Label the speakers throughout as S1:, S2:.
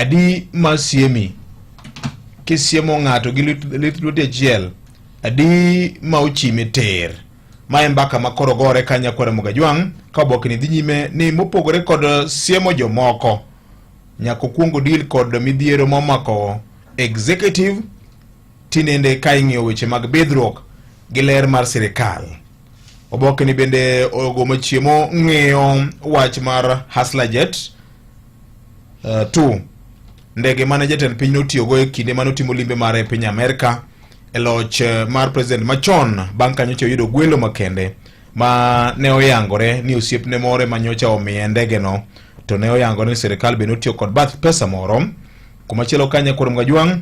S1: adi masiemi kisiemo ng'ato gi lute achiel adi ma uchimi ter ma mbaka makoro gore kanya kwara Mugajwang ka oboke ni dhi nyime ni mopogore kod siemo jomoko nyako kuongo deal kod midhiero momako executive tinende ka ing'iyo weche mag bidhruok gi ler mar sirikal. Oboke ni bende ogomo chiemo ng'iyo wach mar Hustler Jet 2 ndege mane jatend piny notiyogo e kinde mane otimo limbe mare e piny Amerika e loch mar president machon bang' kanyocha oyudo gwelo makende ma ne oyangore ni osiepne more manyocha omiye ndege no, to ne oyangore ni sirikal bende otiyo kod bath pesa moro. Kumachielo kanya kwara Mugajwang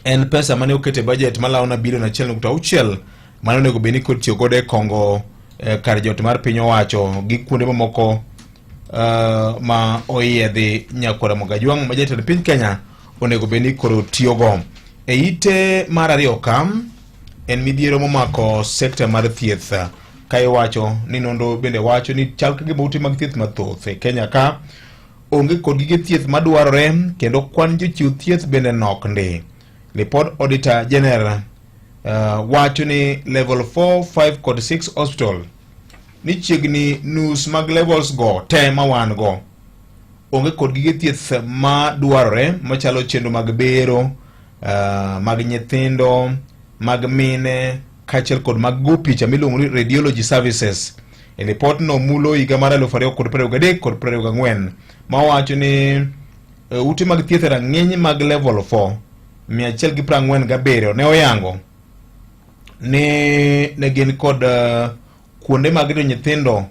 S1: en pesa mane okete budget malawo na bilion 1.6 mane onego beni kod tiyo godo e kongo kar jot mar piny owacho gi kuonde mamoko ma oyiedhi nyakwara Mugajwang ma jatend piny Kenya onego beni koro tiyogo. E ite mar ariyo kam en midhiero momako sekta mar thieth ka iwacho ni nondo bende wacho ni chal ka gima ute mag thieth mathoth e Kenya ka onge kod gige thieth madwarore kendo kwan jochiw thieth bende nok ndi. Report Auditor General wacho ni level 4, 5 kod 6 hospital ni chiegni nus mag levels go te ma wan go onge kod gige thieth ma dwarore machalo chenro mag bero, mag nyithindo, mag mine kachel kod mag go picha miluongo ni radiology services. E report no mulo higa mar 2023 kod 2024 ma wacho ni ute mag thieth rang'iny mag level 4 147 ne oyango ne gin kod kuonde mag nyithindo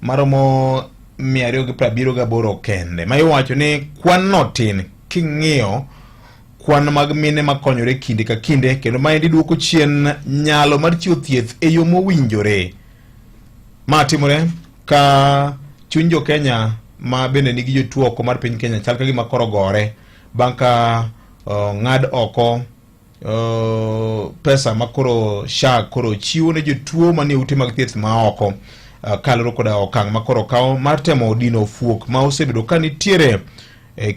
S1: maromo 278 kende, ma iwacho ni kwan no tin king'iyo kwan mag mine makonyore kinde ka kinde, kendo maendi duoko chien nyalo mar chiwo thieth e yo mowinjore. Ma timore ka chuny jo Kenya ma bende nigi jotuo oko mar piny Kenya chal ka gima koro gore bang' ka ng'ad oko pesa makoro SHA koro chiwo ne jotuo manie ute mag thieth ma oko kaloro koda okang' makoro kawo mar temo dino fuok ma osebedo ka nitiere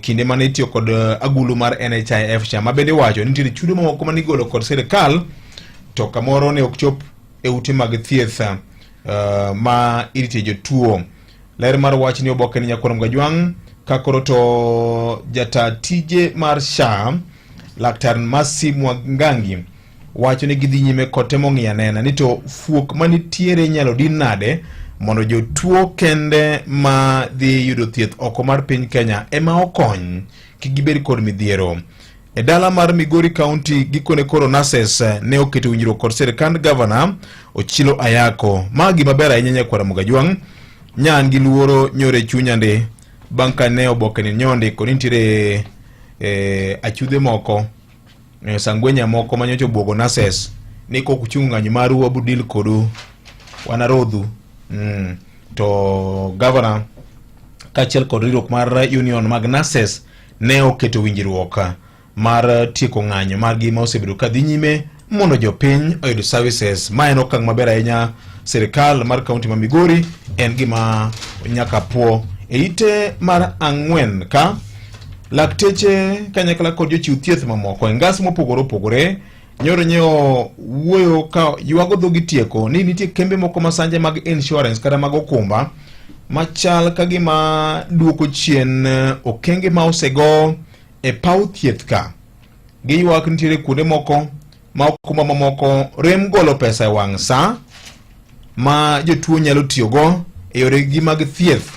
S1: kinde mane itiyo kod agulu mar NHIF cha, ma bende wacho nitiere chudo mamoko manigolo kod sirikal to kamoro ne ok chop e ute mag thieth ma irite jotuo. Ler mar wach ni oboke ni nyakwara Mugajwang ka koro to jata tije mar SHA Laktar Masi Mwangangi wacho ni gidhi nyime kod temo ng'iyo nena ni to fuok manitiere nyalo din nade mondo jotuo kende ma dhi yudo thieth oko mar piny Kenya ema okony kigibed kod midhiero. E dala mar Migori County gikone koro nurses ne oketo winjruok kod sirikand Governor Ochilo Ayako. Ma gima ber ahinya nyakwara Mugajwang nyan gi luoro nyore chunyande bang' ka ne oboke ni nyonde ko nitiere achudhe moko sangwenya moko manyocho buogo nurses ni kokuchung' ng'anyo maru wabudil kodu wanarodhu to Governor kachel kod riwruok mar union mag nurses ne oketo winjruok mar tieko ng'anyo margi ma osebedo ka dhi nyime mondo jopiny oyud services. Ma en okang' maber ahinya sirikal mar kaunti ma Migori en gima nyaka puo. E ite mar ang'wen ka lakteche kanyakla kod jochiw thieth mamoko e ngas mopogore opogore nyoro nyeo wuoyo ka yuago dhogi tieko ni nitie kembe moko masanje mag insurance kata mag okumba machal ka gima duoko chien okenge ma osego e paw thieth ka. Giyuak nitiere kuonde moko ma okumba mamoko rem golo pesa e wang' sa ma jotuo nyalo tiyogo e yore gi mag thieth,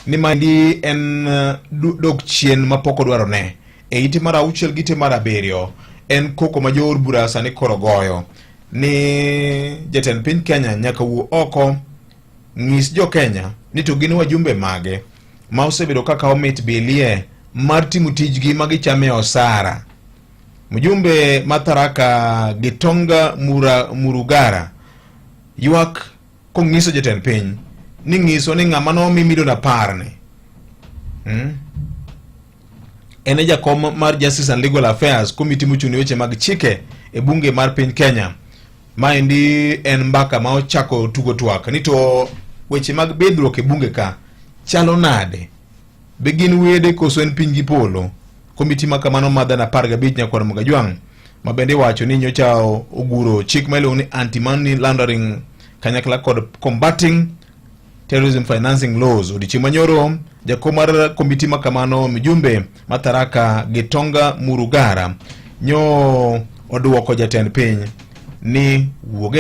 S1: ni mandi en dok chien ma poko dwaro ne. E ite mar 6 gi ite mar 7 en koko ma joor bura sani koro goyo ni jatend piny Kenya nyaka wuo oko ng'is jo Kenya ni to gin wajumbe mage ma osebedo kaka omit bilie mar timo tijgi ma gichame osara. Mjumbe Matharaka Gitonga Murugara yuak kong'iso jatend piny ni ng'iso ni ng'ama no mi milion 10 ene jakom mar Justice and Legal Affairs komiti mochung'ne weche mag chike e bunge mar piny Kenya. Maendi en mbaka ma ochako tugo twak ni to weche mag bedruok e bunge ka chalo nade begin wede koso en piny gi polo. Komiti ma kamano madhana 15 Nyakwar Mugajwang ma bende wacho ni nyocha oguro chik miluongo ni anti-money laundering kanyakla kod combating terrorism financing laws. Odiochieng' manyoro jakom mar komiti ma kamano Mjumbe Matharaka Gitonga Murugara nyo oduoko jatend piny ni wuoge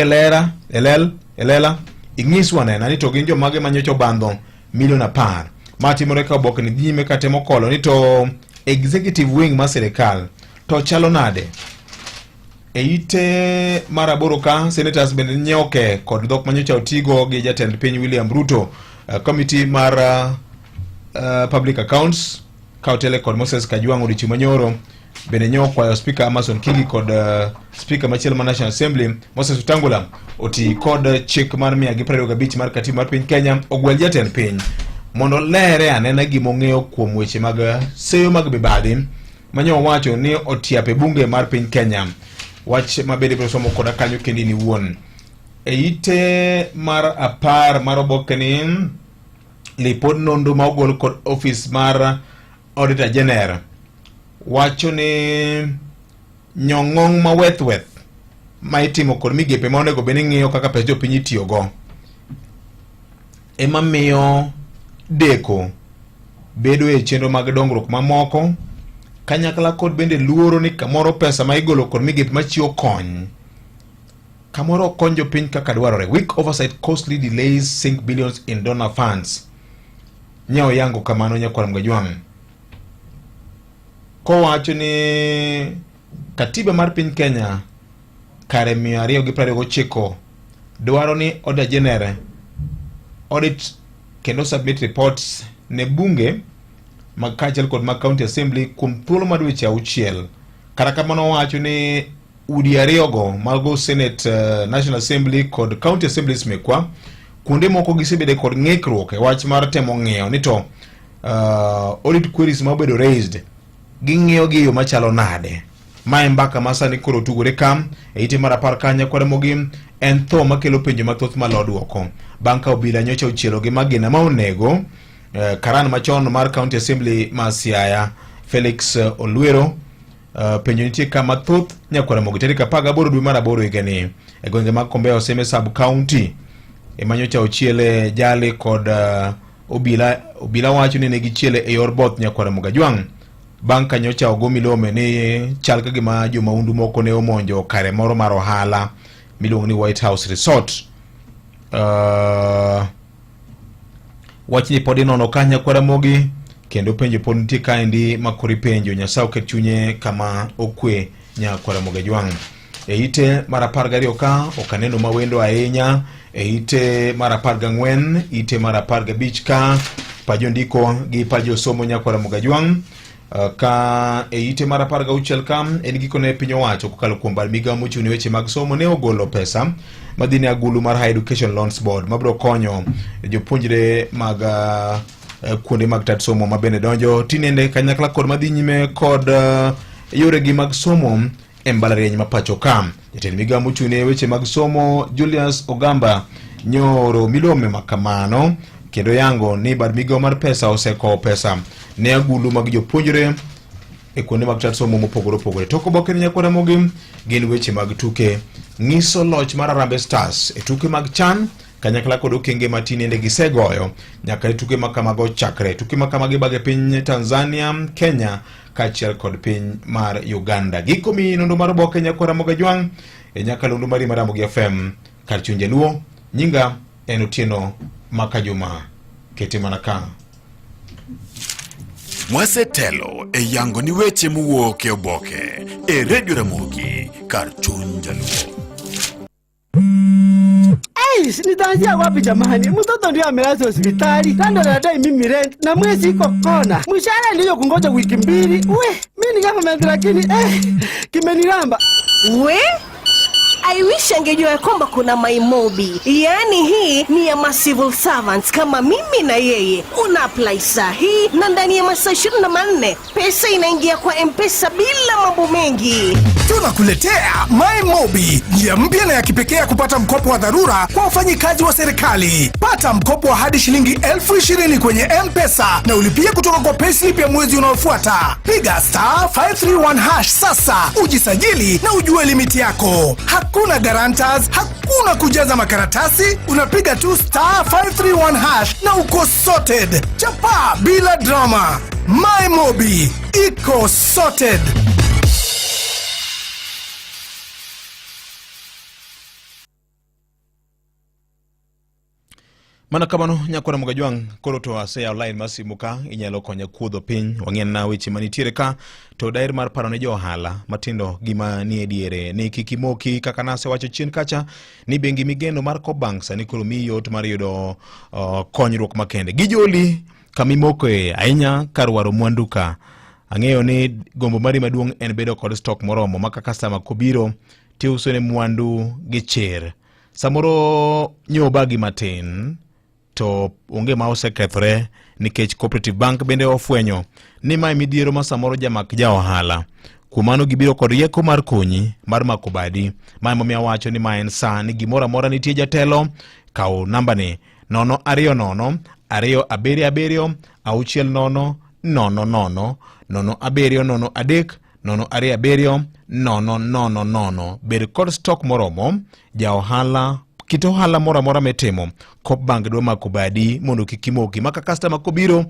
S1: elela ing'iswa nena ni to gin jomage manyocha bandho milion 10 matimore ka oboke ni nyime katemo kolo ni to executive wing ma sirikal to chalo nade. Eite maraboro ka senators bende nyoke kod dhok manyocha otigo gi jatend piny William Ruto. Committee mar public accounts kautele kod Moses Kajwang' odiochieng' manyoro bende nyokwayo speaker Amason Kingi kod speaker machielo ma National Assembly Moses Wetangula oti kod chik mar 125 mar katiba mar piny Kenya ogwel jatend piny mondo lere anena gimong'eyo kuom weche mag seyo mag mibadhi manyo wacho ni otiape bunge mar piny Kenya. Wach mabede biro somo koda kanyo kendi ni wuon. Eite mar 10 mar oboke ni lipod nondo ma ogol kod office mar Auditor General wacho ni nyong'ong ma weth ma itimo kod migepe ma onego beni ng'iyo kaka pesa jopiny itiyogo ema miyo deko bedo e chenro mag dongruok mamoko kanyakla kod bende luoro ni kamoro pesa ma igolo kod migepe machiwo kony kamoro kony jopiny kaka dwarore. Weak oversight costly delays sink billions in donor funds. Nyao yango kamano Nyakwar Mugajwang' kowacho ni katiba mar piny Kenya kare 229 dwaro ni Auditor General audit kendo submit reports ne bunge mag kachel kod mag county assembly kuom thuolo mar dweche 6. Kata kamano wacho ni udi ariyogo mago Senate, National Assembly kod county assemblies mekwa kuonde moko gisebede kod ng'ikruok e wach mar temo ng'iyo ni to audit queries ma obedo raised ging'iyo gi yo machalo nade. Mae mbaka masani koro tugore kam e ite mar 10 kanya kwara mogim en tho makelo penjo mathoth maloduoko bang' ka obila nyocha ochielo gi magina ma onego karan machon mar county assembly ma Siaya Felix Olwero. Penjo nitie kama thoth Nyakwar Mogi tarik 18 dwe mar 8 higani e gwenge mag Kombea Seme sub county emanyocha ochiele jale kod obila wacho ni ne gichiele e yor both Nyakwar Mugajwang' bang' ka nyocha ogo milome ni chal ka gima jomaundu moko ne omonjo kare moro mar ohala miluongo ni White House Resort. Wach ni pod inono ka Nyakwar Mogi kendo penjo pod nitie kaendi makori penjo Nyasaye oket chunye kama okwe Nyakwar Mugajwang'. E ite mar 12 ka okaneno mawendo ahinya. E ite mar 14 ite mar 15 ka pajo ndiko gi pajo somo Nyakwar Mugajwang'. Ka e ite mar 16 kam en gikone piny owacho kokalo kuom bar migawo mochung'ne weche mag somo ne ogolo pesa madhine agulu mar Higher Education Loans Board mabiro konyo jopuonjre mag kuonde mag tat somo mabende donjo tinende kanyakla kod madhi nyime kod yore gi mag somo e mbalariany ma pacho kam. Jatend migawo mochung'ne weche mag somo Julius Ogamba nyoro milome makamano kendo yango ni bar migawo mar pesa oseko pesa ne agulu mag jopuonjre e kuonde mag tat somo mopogore opogore. Toko boke ni Nyakwar Mogi gin weche mag tuke. Ng'iso loch mar Harambee Stars e tuke mag CHAN kanyakla kod okenge matinende gisegoyo nyaka e tuke makamago chakre. Tuke makamago bage piny Tanzania, Kenya kaachiel kod piny mar Uganda. Giko mi nondo mar boke Nyakwar Mugajwang' e nyakalondo mari mar Ramogi FM kar chunje luo. Nyinga en Otieno Makajuma. Kete manaka
S2: Mwasetelo e yango ni weche muwuok e oboke e Radio Ramogi kar chuny jaluo.
S3: Nitaanzia wapi jamani? Mtoto ndio amelazwa hospitali. Kando anadai mimi rent na mwezi iko kona. Mshahara ndio kungoja wiki 2. Mimi ni government lakini kimeniramba.
S4: I wish angejua kwamba kuna MyMobi. Yaani hii ni ya civil servants kama mimi na yeye. Una apply sahi na ndani ya masaa 24 pesa inaingia kwa M-Pesa bila mambo mengi.
S5: Tunakuletea MyMobi, njia mpya na ya kipekee ya kupata mkopo wa dharura kwa wafanyikazi wa serikali. Pata mkopo wa hadi shilingi 20,000 kwenye M-Pesa na ulipie kutoka kwa payslip ya mwezi unaofuata. Piga *531# sasa ujisajili na ujue limiti yako. Hakuna guarantors, hakuna kujaza makaratasi, unapiga tu *531# na uko sorted. Chapa bila drama. MyMobi, iko sorted.
S1: Mana kamano nyakona Mugajwang koro to ase online masimuka inyalo konya kuodho piny wang'en na weche manitiere ka to dair mar paro ne johala matindo gima ni ediere ni kikimoki kaka nase wacho chien kacha ni bengi migeno mar Cobank sani koro mi yot mar yudo konyruok makende gijoli kamimoke ainya karwaro mwanduka ang'eyo ni gombo mari maduong' en bedo kod stock moromo maka customer kobiro tiuso ne mwandu gi cher samoro nyobagi matin to onge ma osekethre nikech Cooperative Bank bende ofwenyo ni mai midhiero ma samoro jamak ja ohala kumano gibiro kod rieko mar konyi mar mako badi mai momiyo wacho ni maen sa ni gimora mora nitie jatelo kaw namba ni 020 277 600 00 070 027 000 bed kod stock moromo ja ohala kito ohala mora mora metemo Coopbank dwa mako badi mondo kikimoki maka customer kobiro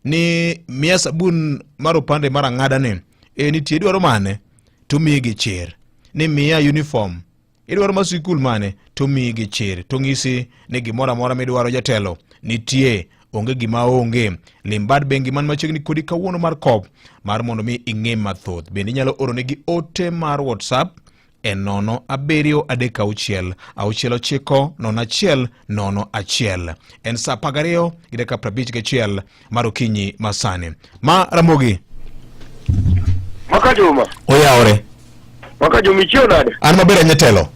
S1: ni mia sabun maro pande mara ngada ne nitie dwaro mane to migi cher ni mia uniform idwaro masikul mane to migi cher to ngisi ni gimora mora midwaro jatelo nitie onge gima onge limbad bengi man machiegni kodi kawuono mar Coop mar mondo mi ing'e mathoth bende inyalo oro negi ote mar WhatsApp en 0769001 en sa 12:51 mar okinyi masani ma Ramogi
S6: Makajuma
S1: oyaore
S6: Makajumi chio nade
S1: an maber nyetelo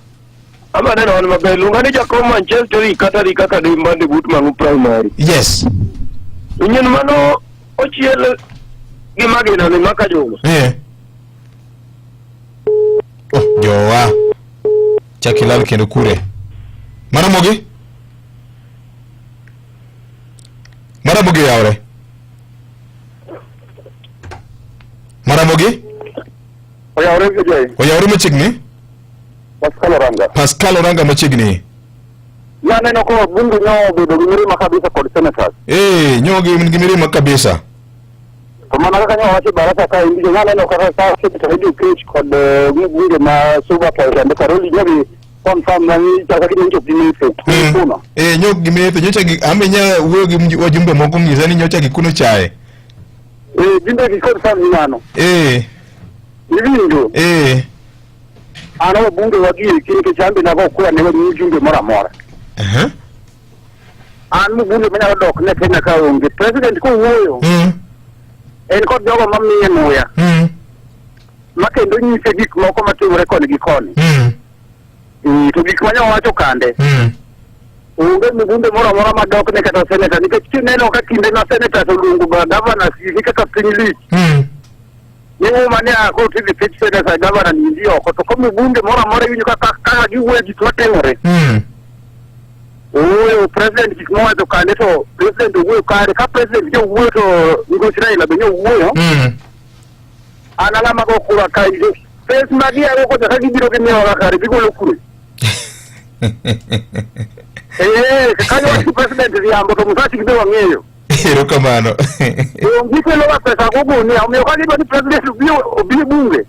S6: ama neno an maber lungani jakom Manchester kaka de mande but mangu primary
S1: yes
S6: unyen mano ochiel gimagina ni Makajuma
S1: jowa chakilal kendo kure Maramogi yaure Maramogi oyaure machiegni Pascal Oranga machiegni
S6: ya neno ko bungu nyo bedo gimirima kabisa kod senators
S1: nyogi gimirima kabisa
S6: Kumana kaka nyo wachi barasa ka indijo nga neno kaka saa sekita hidu kich kod bunge ma suba kwa ende karoli nyogi confirm na ni chaka kini ncho pimife
S1: nyogi gimirima nyocha amenya uwe wajumbe moko ngizani nyocha gikuno chae
S6: jimbe gikonfirm ni nano Nivindo ano bunge wagie kini kichambi na kwa newe njumbe mora mora anu bunge menya wadok ne kenya ka unge president ko uwoyo en kod jogo mamiye muya makendo nyise gik moko matimore kod gikoni to gik manyo wacho kande unge mbunge mora mora madok ne kata senator nikech kineno ka kinde na senator to lungu ba governor si kaka pinili Nimu mane ako tivi pitch senator governor ndio ko to komi bunge mora mora yinyo kaka giwe gik matimore Uwe president kikmoa to kande to president uwe kare ka president jo uwe to ngosira ila benyo uwe analama ko kura kai jo pes magia ko to kagibiro ke mewa kare bigolo kuru kanyo president yambo to musati kibewa ngeyo
S1: ero kamano
S6: ngikelo wa pesa ko boni amyo kagibiro president bio bunge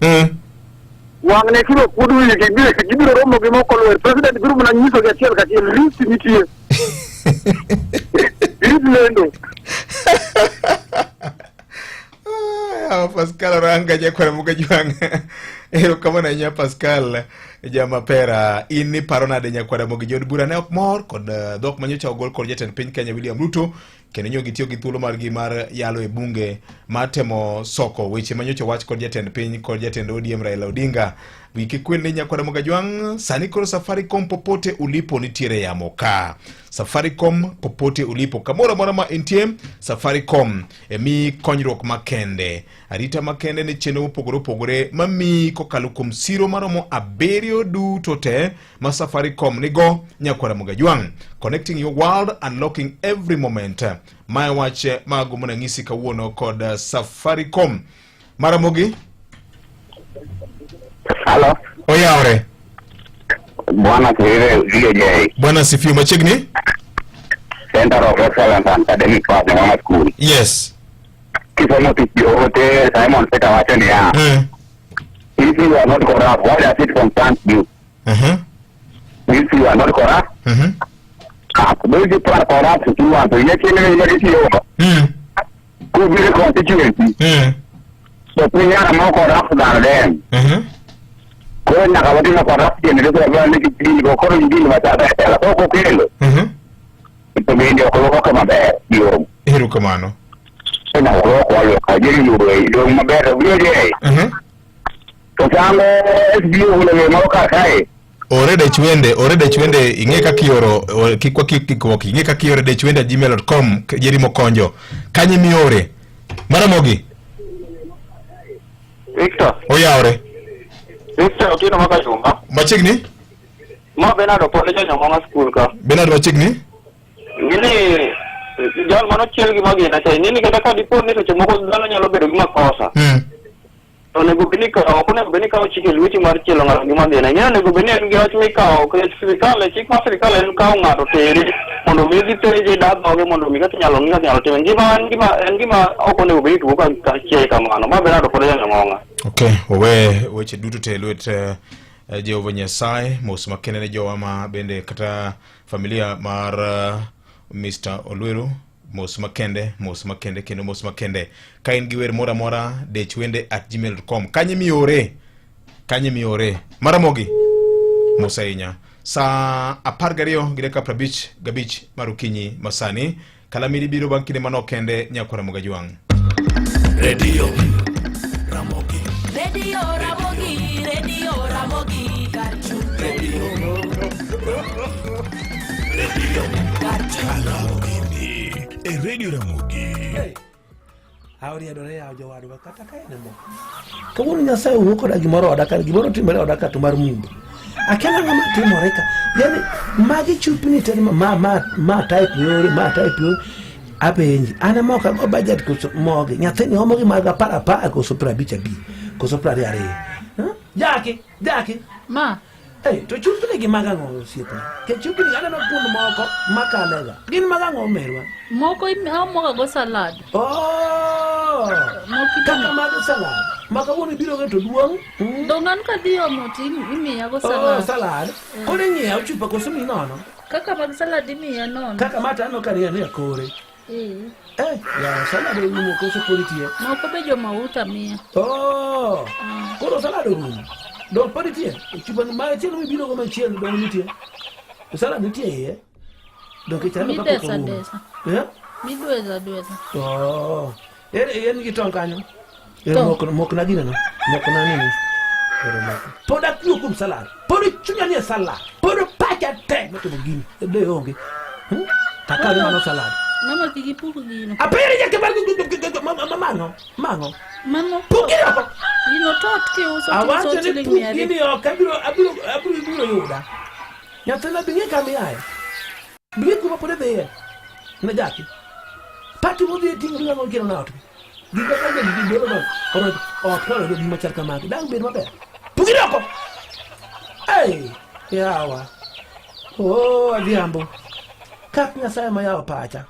S6: wangne kilo kudu ile kibiro romo gimoko lo president group na nyiso ya tiel kati list nitie Lendo
S1: Pascal Oranga je kwa Mugajwang Kama na nya Pascal Jamapera ini parona de nyakwada mogi jod bura ne ok mor kod dhok manyocha ogol kod jatend piny Kenya William Ruto kendo nyo gitiyo gi thuolo margi mar yalo e bunge matemo soko weche manyocha wach kod jatend piny kod jatend ODM Raila Odinga wiki kwende nyakwada moga jwang sani koro Safaricom popote ulipo nitiere yamo ka Safaricom popote ulipo kamora mora ma intie Safaricom mi konyruok makende arita makende ni chenro opogore mami kokalo kuom siro maromo aberio duto te ma Safaricom nigo nyakwada moga jwang connecting your world, unlocking every moment. My watch mago muna ngisi kawuono kod Safaricom. Maramogi?
S6: Hello.
S1: Oyaore.
S6: Bwana Kirire VJ.
S1: Bwana Sifiu Machigni?
S6: Center of Excellence and Academic Partner School.
S1: Yes.
S6: Kisomo tichote Simon Seta wachani ya. If you are not corrupt, why does it concern you? If you are not corrupt, those people are corrupt if you want to. Yet you know, could be the constituency. So we are more corrupt than them. Going na kawati na corruption ndio kwa ni kitu kwa ndio matata la kwa kile. Ito ndio kwa kama baya ndio.
S1: Hero kamano.
S6: Na kwa kajiri ndio mabera vile. Tazama SBO ule mauka kai.
S1: Orede chwende ingeka kioro kikwa kikoki ingeka kioro de chwende gmail.com jeri mokonjo kanyi miore Maramogi
S6: Victor
S1: Oyaore
S6: Victor utino makachunga
S1: Machigni
S6: ma Bernardo pole jo nyonga school ka
S1: Bernardo Machigni
S6: ngini John mano chelgi magi na chai nini kata ka dipo ni to moko dano nyalo bedo gi makosa ne gubinika okune gubinika ochike lwiti mar chelo ngalo gi madina nyane gubinika ngi ochmi ka ok serikal chik ma serikal en ka ngado teri mondo mi teje dadoge mondo mi nyalo nyalo teme ngima okone gubinika ko ka chie kamano ma Bernardo pole ngonga
S1: okay weche duto te lwet Jehova Nyasaye mos makene ne jowa ma bende kata familia mar Mr. Olwero mos makende kendo mos makende ka in giwer mora de chwende@gmail.com kanye miore Maramogi Musainya sa 12 gideka gabich marukinyi masani kalamidi biro bankine manokende nyakwara moga jwang
S2: Radio Ramogi Radio Ramogi
S3: Auri adore ya jowadu kata kae mo. Kawuono Nyasaye wuoko da gimoro odaka gimoro timore odaka to mar mumbo. Akela ngama timore ka. Yani magi chupni ten ma type yore abenji ana moka go budget ko mogi nyathini omogi maga para ko sopra bicha bi ko sopra yare. Jaki
S7: Ma
S3: to chupni gi maga ngo siepa. Ke chupni ana no pun moko makalega. Gin maga ngo merwa.
S7: moko moka go salad.
S3: Kaka maga salad. Maka woni biro to duong.
S7: Dongan ka dio moti imiya go salad.
S3: Salad. Kore nyiew chupa ko sumi nono.
S7: Kaka mag salad imiya nono.
S3: Kaka mata no kare ne kore. Ya salad ni ko so politie.
S7: Moko be jo mauta miya.
S3: Koro salad ni. Do politie. Chupa ma chelo mi biro go ma chelo do nitie. Salad nitie donc chalo ka ko.
S7: Midweza.
S3: Yen gi ton kanyo. Mok na gina no. Mok na nini? Poda kukum salad. Poda chunya ni salad. Poda pacha te. Moko gini. De onge. Takali mano salad.
S7: Mama kigipuku gino.
S3: Apere ya ke mango.
S7: Mano.
S3: Pugiro.
S7: Gino tot ke uso
S3: to chiling mi ari. Gini o kabiro yuda. Nyatela binge kamiae. Binge kuma pode de. Na jaki. Pati mo de tinga ngo kino na auto. Giga ka de do no. Kono do di machar kama. Dang be mabe. Pugiro ko. Yawa. Adiambo. Kak Nyasaye ma yawa pacha.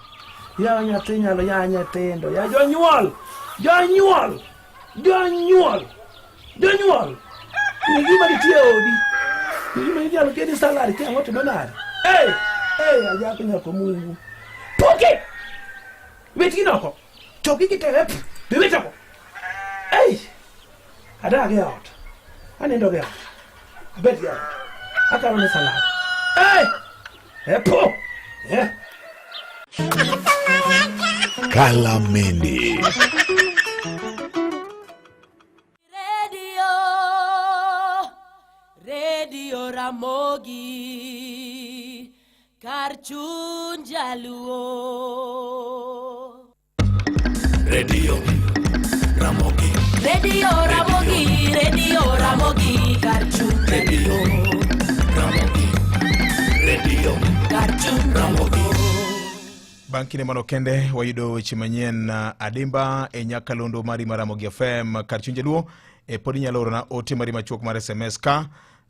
S3: Ya nyathi nyalo ya nyathindo. Ya jonyuol. Ni gima nitie odi. Ni gima nyalo kedi salary ke ngoto donare. Ajako nyako Mungu. Puke. Weti noko. Choki kitere. Bewetako. Adage out. Anindo gaya. Abet ya. Aka rone salad. Epo.
S2: Kalamendi.
S8: Radio Ramogi Karchun Jaluo.
S2: Radio Ramogi.
S8: Radio Ramogi, Radio Ramogi Karchun
S2: Radio Ramogi. Radio
S8: Karchun Ramogi.
S1: Bankine mano kende wayudo weche manyien adimba e nyakalondo mari Ramogi FM Karchunje luo e podi nyalo orona ote mari machuok mar SMS ka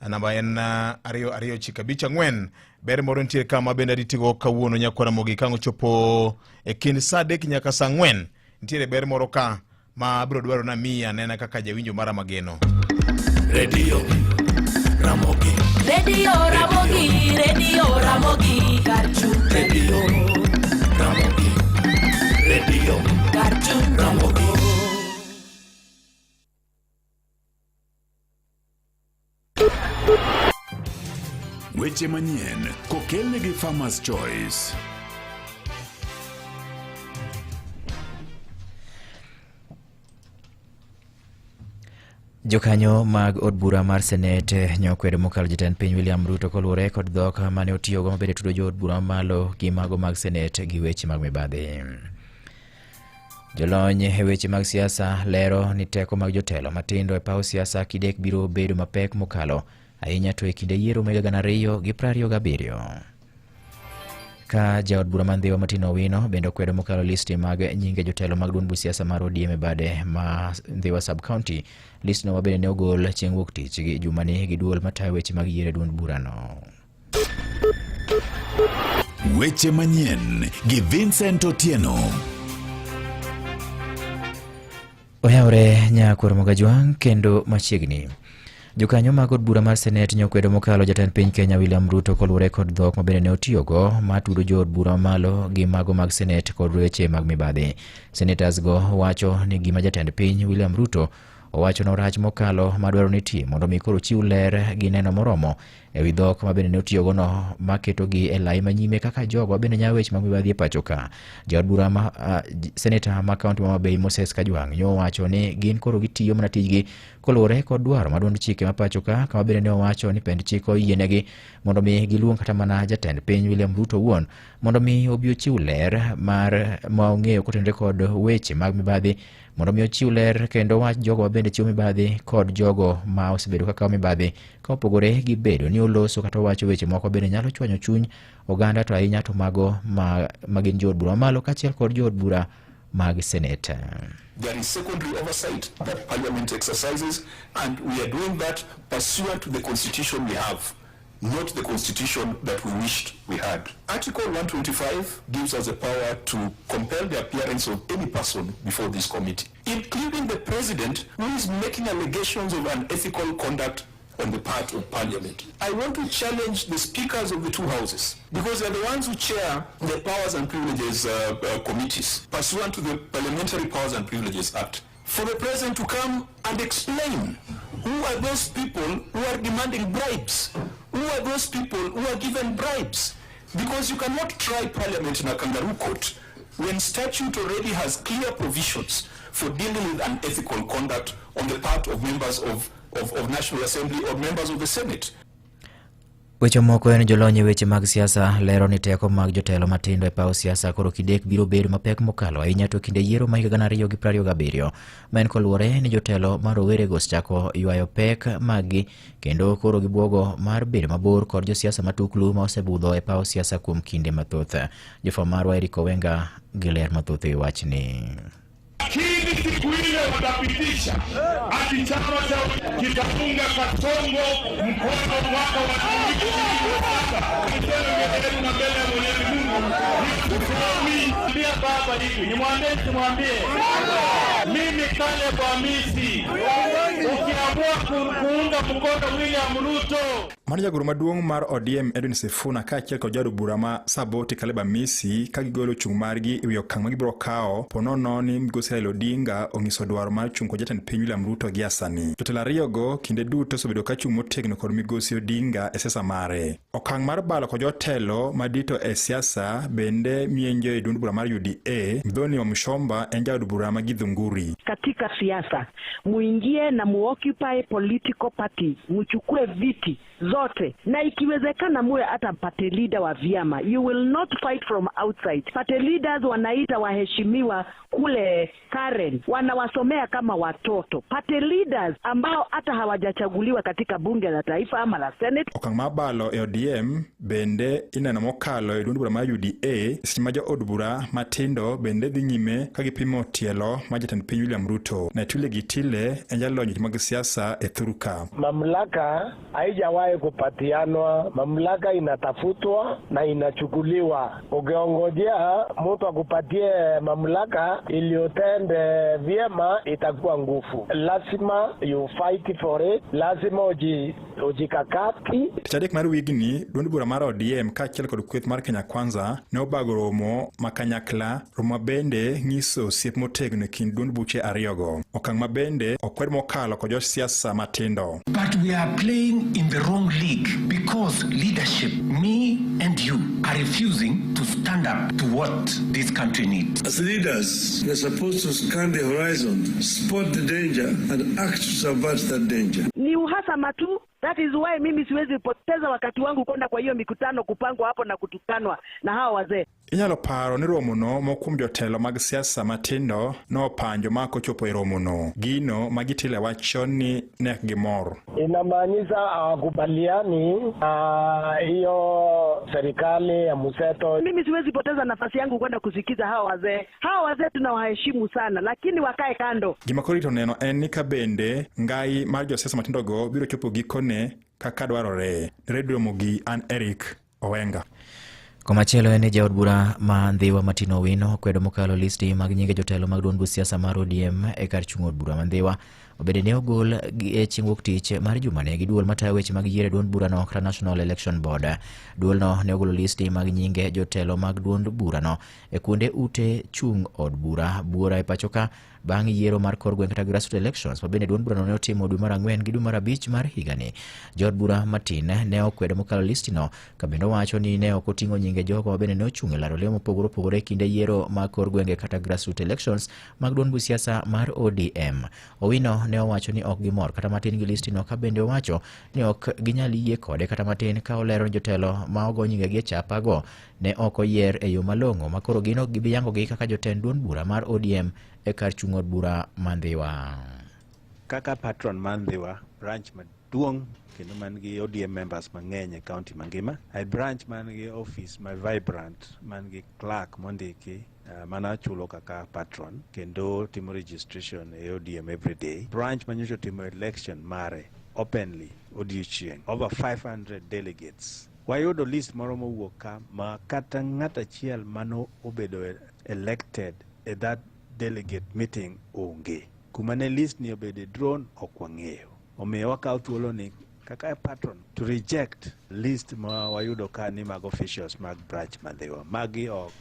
S1: namba en 225 ber moro ntiere kama bende aditigo kawuono nyakwa Ramogi kango chopo e kind saa 3 nyaka saa 4 ntiere ber moro ka ma biro dwaro na miya nena kaka jawinjo mara mageno.
S2: Radio Ramogi.
S8: Radio Ramogi, Radio Ramogi Karchun
S2: Radio Ramogi. Radio
S8: Karchun Ramogi.
S2: Weche manyien kokelnegi Farmers Choice.
S9: Jokanyo mag od bura mar Senate nyokwedo mokalo jatend piny William Ruto koluwore kod dhok mane otiyogo mabende tudo jo od bura malo gi mago mag Senate gi weche mag mibadhi. Jolony e weche mag siasa lero ni teko mag jotelo matindo e paw siasa kidek biro bedo mapek mokalo ahinya to e kinde yiero mag 2027. Ka jaod bura mandhiwa Matino Owino bende okwedo mokalo listi mag nyinge jotelo mag duond siasa mar ODM e bade ma Ndhiwa sub county. List no bende ne ogol chieng' wuok tich gi jumani gi duol matayo weche mag yiero duond burano.
S2: Weche manyien gi Vincent Otieno.
S9: Oyawre nyakwa Ramogi Ajwang kendo machiegni. Jokanyo mag od bura mar Senate nyokwedo mokalo jatend piny Kenya William Ruto koluwore kod dhok mabende ne otiyogo matudo jo od bura malo gi mago mag Senate kod weche mag mibadhi. Senators go wacho ni gima jatend piny William Ruto owacho na orach mokalo madwaro ni tim mondo mi koro chiw ler gi neno moromo e wi dhok mabende ne otiyogo no maketogi e lai manyime kaka jogo bende nyawo weche mag mibadhi e pacho ka. Jaod bura ma Senator ma kaunti ma Mabei Moses Kajwang' nyo wacho ni gin koro gitiyo mana tijgi koluwore kod dwaro maduond chike ma pacho ka kama bende ne owacho ni pend chik oyienegi mondo mi giluong kata mana jatend piny William Ruto wuon mondo mi obi ochiw ler mar ma ong'eyo kotenore kod weche mag mibadhi mondo mi ochiw ler kendo wach jogo bende chiwo mibadhi kod jogo ma osebedo kaka mibadhi ka opogore gi bedo ni oloso kata wacho weche moko bende nyalo chwanyo chuny oganda to ahinya to mago magin jo od bura malo kachiel kod jo od bura mag Senate.
S10: There is secondary oversight that Parliament exercises, and we are doing that pursuant to the constitution we have, not the constitution that we wished we had. Article 125 gives us the power to compel the appearance of any person before this committee, including the president, who is making allegations of unethical conduct on the part of Parliament. I want to challenge the speakers of the two houses, because they're the ones who chair the Powers and Privileges committees, pursuant to the Parliamentary Powers and Privileges Act, for the president to come and explain who are those people who are demanding bribes, who are those people who are given bribes, because you cannot try Parliament in a kangaroo court when statute already has clear provisions for dealing with unethical conduct on the part of members of National Assembly or members of the Senate.
S9: Weche moko en jolony weche mag siasa lero ni teko mag jotelo matindo e paw siasa koro kidek biro bedo mapek mokalo ahinya to kinde yiero ma 2027 ma en koluwore ni jotelo marowere go chako ywayo pek magi kendo koro gibuogo mar bedo mabor kod josiasa matuklu ma osebudho e paw siasa kuom kinde mathoth. Jofwamb marwa Eric Owenga gi ler mathoth e wachni.
S11: Lakini siku ile watapitisha ati chama cha kitafunga Kasongo mkono mwaka wa 2027. Na mbele ya Mwenyezi Mungu nikuambia baba hivi, nimwambie mimi Caleb Amisi, ukiamua kuunga mkono William Ruto
S12: Mano jagoro maduong' mar ODM Edwin Sifuna kaachiel kod jadu bura ma Saboti Caleb Amisi ka gigolo chung' margi ewi okang' ma gibiro kawo ponono ni migosi Raila Odinga onyiso dwaro mar chung' kod jatend piny William Ruto gi asani. Jotelo ariyogo kinde duto osebedo ka chung' motegno kod migosi Odinga e siasa mare. Okang' mar balo kod jotelo madito e siasa bende mienjo e duond bura mar UDA. Mdhoni wa Mshomba en jadu bura ma Githunguri.
S13: Katika siasa muingie na muoccupy political parties, muchukue viti zote, na ikiwezekana muwe hata party leader wa vyama. You will not fight from outside. Party leaders wanaita waheshimiwa kule Karen, wanawasomea kama watoto. Party leaders ambao hata hawajachaguliwa katika bunge la taifa ama la Senate.
S12: Okang' mabalo e ODM bende ineno mokalo e duond bura mar UDA. Simajo od bura matindo bende dhi nyime ka gipimo tielo ma jatend piny William Ruto. Na Tule Gitile en jalony mag siasa e Thuruka.
S14: Mamlaka haijawahi kupatianwa, mamlaka inatafutwa na inachukuliwa. Ukiongojea mtu akupatie mamlaka iliyotende vyema itakuwa nguvu. Lazima you fight for it, lazima ujikakati.
S12: Tichadek mar wigni duond bura mar ODM kaachiel kod kweth mar Kenya Kwanza ne obago romo makanyakla. Romo bende nyiso osiep motegno e kind duond buche ariyogo. Okang' mabende okwed mokalo kod josiasa matindo.
S15: But we are playing in the wrong league because leadership, me and you, are refusing to stand up to what this country needs.
S16: As leaders, we are supposed to scan the horizon, spot the danger and act to subvert that danger.
S13: Ni uhasama tu. That is why mimi siwezi poteza wakati wangu kwenda kwa hiyo mikutano kupangwa hapo na kutukanwa na hawa wazee.
S12: Inyalo paro ni romono mokum jotelo mag siasa matindo no panjo mako chopo e romono. Gino magitile wachon ni nek gimor.
S14: Inamaanisha hawakubaliani hiyo serikali ya mseto.
S13: Mimi siwezi poteza nafasi yangu kwenda kusikiza hawa wazee. Hawa wazee tunawaheshimu sana, lakini wakae kando.
S12: Gimakorito neno en ni kabende ngai mar josiasa matindo go biro chopo gikone kaka dwarore. Radio Mogi an Eric Owenga.
S9: Komachielo en jaod bura ma Ndhiwa Martin Owino kwedo mokalo listi mag nyinge jotelo mag duond siasa mar ODM e kar chung' od bura ma Ndhiwa. Obede ne ogol e chieng' wuok tich mar jumane gi duol matayo weche mag yiero duond bura no kata National Election Board. Duol no ne ogolo listi mag nyinge jotelo mag duond bura no e kuonde ute chung' od bura e pachoka bang' yiero mar kor gweng' kata grassroots elections ma bende duond bura no ne otimo dwe mar 4 gi dwe mar 5 mar higani. Jaod bura Martin ne okwedo mokalo listi no ka bende wacho ni ne ok oting'o nyinge jogo ma bende ne ochung' e laro lemo mopogore opogore kinde yiero mag kor gwenge kata grassroots elections mag duond siasa mar ODM. Owino ne owacho ni ok gimor kata matin gi listi no ka bende owacho ni ok ginyal yie kode kata matin ka olero jotelo ma ogo nyinge gi chapa go ne ok oyier e yo malong'o ma koro gino gibiyango gi kaka jotend duond bura mar ODM e kar chung' od bura ma Ndhiwa.
S17: Kaka patron ma Ndhiwa branch maduong' kendo man gi ODM members mang'eny e county mangima, ai branch man gi office ma vibrant, man gi clerk mondiki mana chulo kaka patron kendo timo registration e ODM every day. Branch manyocho timo election mare openly odiochieng' over 500 delegates. Wayudo list moro mowuok ka ma kata ng'at achiel mano obedo elected e that delegate meeting onge. Kuma ne list ni obede drone ok wang'eyo. Omiyo wakawo thuolo ni kaka patron to reject list ma wayudo ka ni mag officials mag branch ma Ndhiwa. Magi ok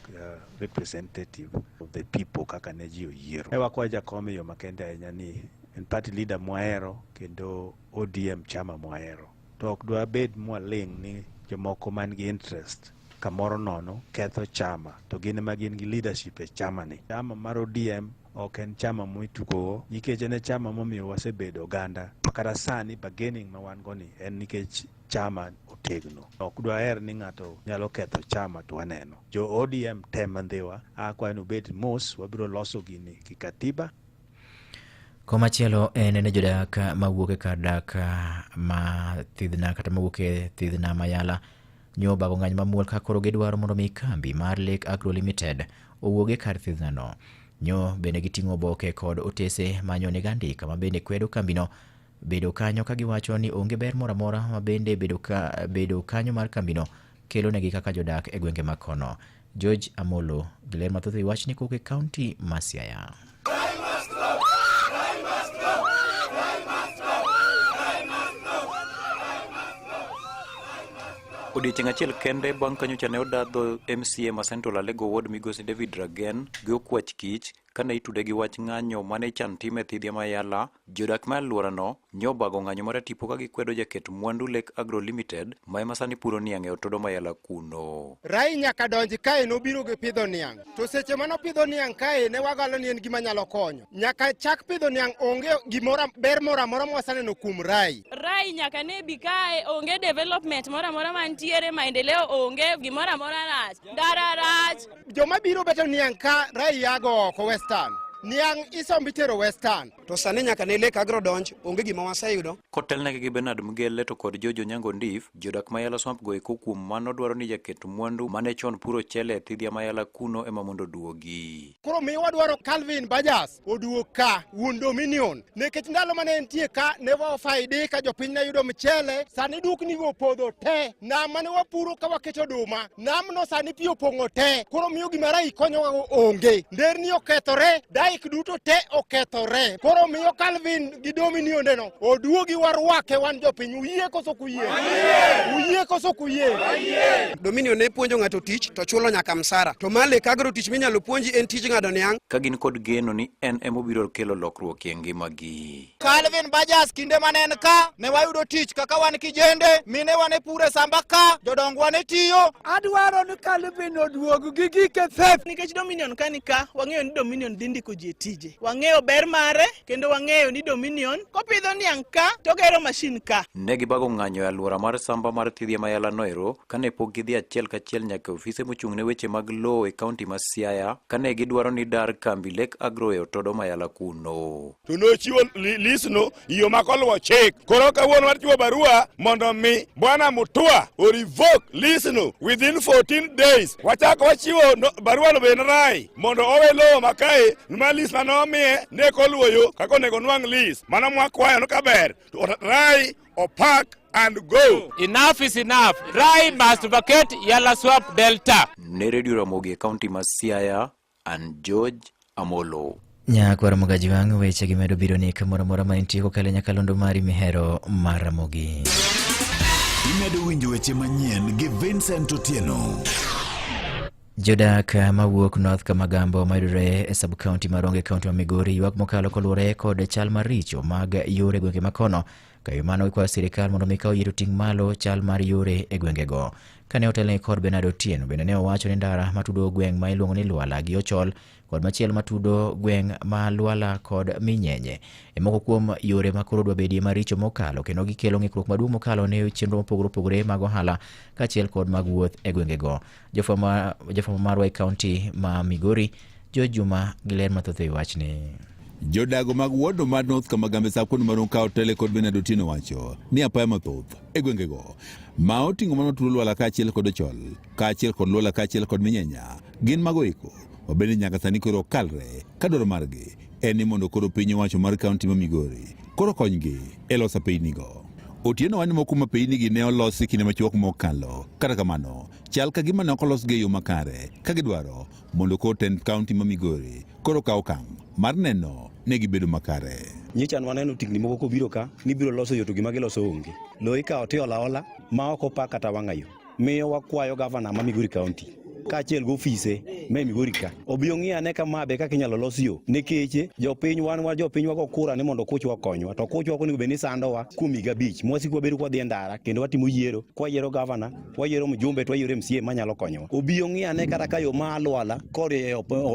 S17: representative of the people kaka ne ji oyiero. Wakwa jakom yo makende ahinya ni en party leader mwahero kendo ODM chama mwahero. To ok dwa bed mwaling' ni jomoko man gi interest kamoro nono ketho chama to gin ma gin gi leadership e chama ni. Chama mar ODM ok en chama moitugo nikech en chama momiyo wasebedo oganda makata sani bargaining ma wan go ni en nikech chama otegno. Ok dwaher ni ng'ato nyalo ketho chama to waneno. Jo ODM tema Ndhiwa akwa no bet mos wabiro loso gini kikatiba.
S9: Komachielo en ne jodak mawuok e kar dak ma thidhna kata mawuok e thidhna Mayala nyoba ng'any mamuol ka koro gidwaro mondo mi kambi mar Lake Agro Limited owuoge kar thidhna no. Nyo bende giting'o boke kod otese manyo ne gandika ma bende kwedo kambino bedo kanyo ka giwacho ni onge ber moro amora ma bende bedo kanyo mar kambino kelo negi kaka jodak e gwenge makono. George Amolo giler mathoth e wach ni koke county ma Siaya.
S18: Odiechieng' achiel kende bang' kanyocha ne odadho MCA ma Central Alego Ward migosi David Ragen gi okwach kich kane itude gi wach ng'anyo mane chan time Thidhia Mayala. Jodak ma alworano nyobago ng'anyo mar tipo ka gikwedo jaket mwandu Lake Agro Limited ma ema sani puro niang' e Otodo Mayala kuno.
S19: Rai nyaka donji kae nobiro gi pidho niang'. To seche mano pidho niang' kae ne wagalo ni en gima nyalo konyo. Nyaka chak pidho niang' onge gimora ber mora mwasaneno kuom Rai.
S20: Rai nyaka ne bi kae onge development mora mantiere, maendeleo onge, gimora rach. Ndara rach.
S19: Joma biro beto niang' ka Rai yago oko Western. Niang' isombi tero Western.
S21: To sani nyaka ne Lake Agro donj, onge gima waseyudo.
S18: Kotelnegi gi Bernard Mgele to kod Jojo Nyango Ndif, jodak Mayala Swamp go eko kuom mano dwaro ni jaket mwandu mane chon puro chele Thidhia Mayala kuno ema mondo duogi.
S19: Koro mi wadwaro Calvin Bajas oduok ka wuon Dominion. Nekech ndalo mane entie ka ne wafaidi ka jopiny ne yudo mchele, sani dukni go podho te. Nam mane wapuro ka waketo oduma, nam no sani pi opong'o te. Koro miyo gima Rai konyowa onge. Nderni okethore, daik duto te okethore. Koro miyo Calvin gi Dominion deno oduogi warwake wan jopiny. Uyie koso kuyie? Uyie koso kuyie?
S21: Dominion ne puonjo ng'ato tich to chulo nyaka msara. To ma Lake Agro tich minyalo puonji en tich ng'ado niang'.
S18: Ka gin kod geno ni en emobiro kelo lokruok e ngimagi.
S19: Calvin Bajas kinde mane en ka ne wayudo tich kaka wan kijende, mine wane pure samba ka, jodongwa ne tiyo.
S22: Adwaro ni Calvin oduog gi gike thep. Nikech Dominion kani ka, wang'eyo ni Dominion dhi ndiko ji tije. Wang'eyo ber mare kendo wang'eyo ni Dominion kopidho niang' ka to gero mashin ka.
S18: Ne gibago ng'anyo e alwora mar samba mar Thidhia Mayala noero kane pok gidhi achiel kachiel nyaka ofise mochung'ne weche mag lowo e kaunti ma Siaya kane gidwaro ni dar kambi Lake Agro e Otodo Mayala kuno.
S11: To nochiwo lisno iyo makoluwo chik. Koro kawuono wachiwo barua mondo mi Bwana Mutua o revoke lisno within 14 days. Wachako wachiwo barua no ben Rai mondo owe lowo makae ma lis manomiye ne koluwo yo kako onego nwang' lis. Mano mwakwayo no kaber. To Rai opak and go.
S23: Enough is enough. Rai must vacate Yala Swamp Delta.
S18: Ne Radio Ramogi e kaunti ma Siaya, and George Amolo.
S9: Nyakwar Mogaji wang' weche gi medo biro ni kamoro mora ma intie kokalo nyakalondo mari mihero mar Ramogi.
S2: Imedo winjo weche manyien gi Vincent Otieno.
S9: Jodak mawuok North Kamagambo mayudore e sub-county maronge kaunti ma Migori ywak mokalo koluwore kod chal maricho mag yore gwenge makono. Kayo mano ikwayo sirikal mondo mikao yiro ting' malo chal mar yore e gwengego. Kane otelne kod Bernard Otieno bende ne owacho ni ndara matudo gweng' ma iluongo ni Lwala gi Ochol kod machiel matudo gweng' ma Lwala kod Minyenye e moko kuom yore ma koro dwa bedie maricho mokalo kendo gikelo ng'ikruok maduong' mokalo ne chenro mopogore mag ohala kaachiel kod mag wuoth e gwengego. Jofwambo mar Wai County ma Migori Jojuma Giler mathoth e wachni.
S24: Jodago mag wuodo mar North Kamagambe sapkon maron ka otele kod Bernard Otieno wacho ni apaya mathoth e gwengego ma oting'o mano tulo Lwala kaachiel kod Ochol kaachiel kod Lwala kaachiel kod Minyenya gin mago eko obedi nyaka sani koro kalre ka dwaro margi en ni mondo koro piny owacho mar kaunti ma Migori koro konygi e loso pinynigo. Otieno wani moko ma pinygi ne olosi kinde machuok mokalo, kata kamano chal ka gima ne ok olosgi e yo makare ka gidwaro mondo kotend kaunti ma Migori koro kaw okang' mar neno ne gibedo makare.
S25: Nyichan waneno tingni moko kobiro ka ni biro loso yo to gima giloso onge. Lo ikawo tiola ola ma ok opa kata wang'ayo. Miyo wakwayo gavana ma Migori County kaachiel gi ofise me Migori ka obi ong'i ane kama be kaka inyalo los yo nikech jopiny jopiny wago kura ni mondo kuchwa konywa to kuchwa onego bed ni sandowa kuom higa 5 mwasiko wabedo kwadhi e ndara kendo watimo yiero kwayiero gavana wayiero mjumbe to wayiero MCA manyalo konyowa. Obi ong'i ane kata ka yo ma Lwala kod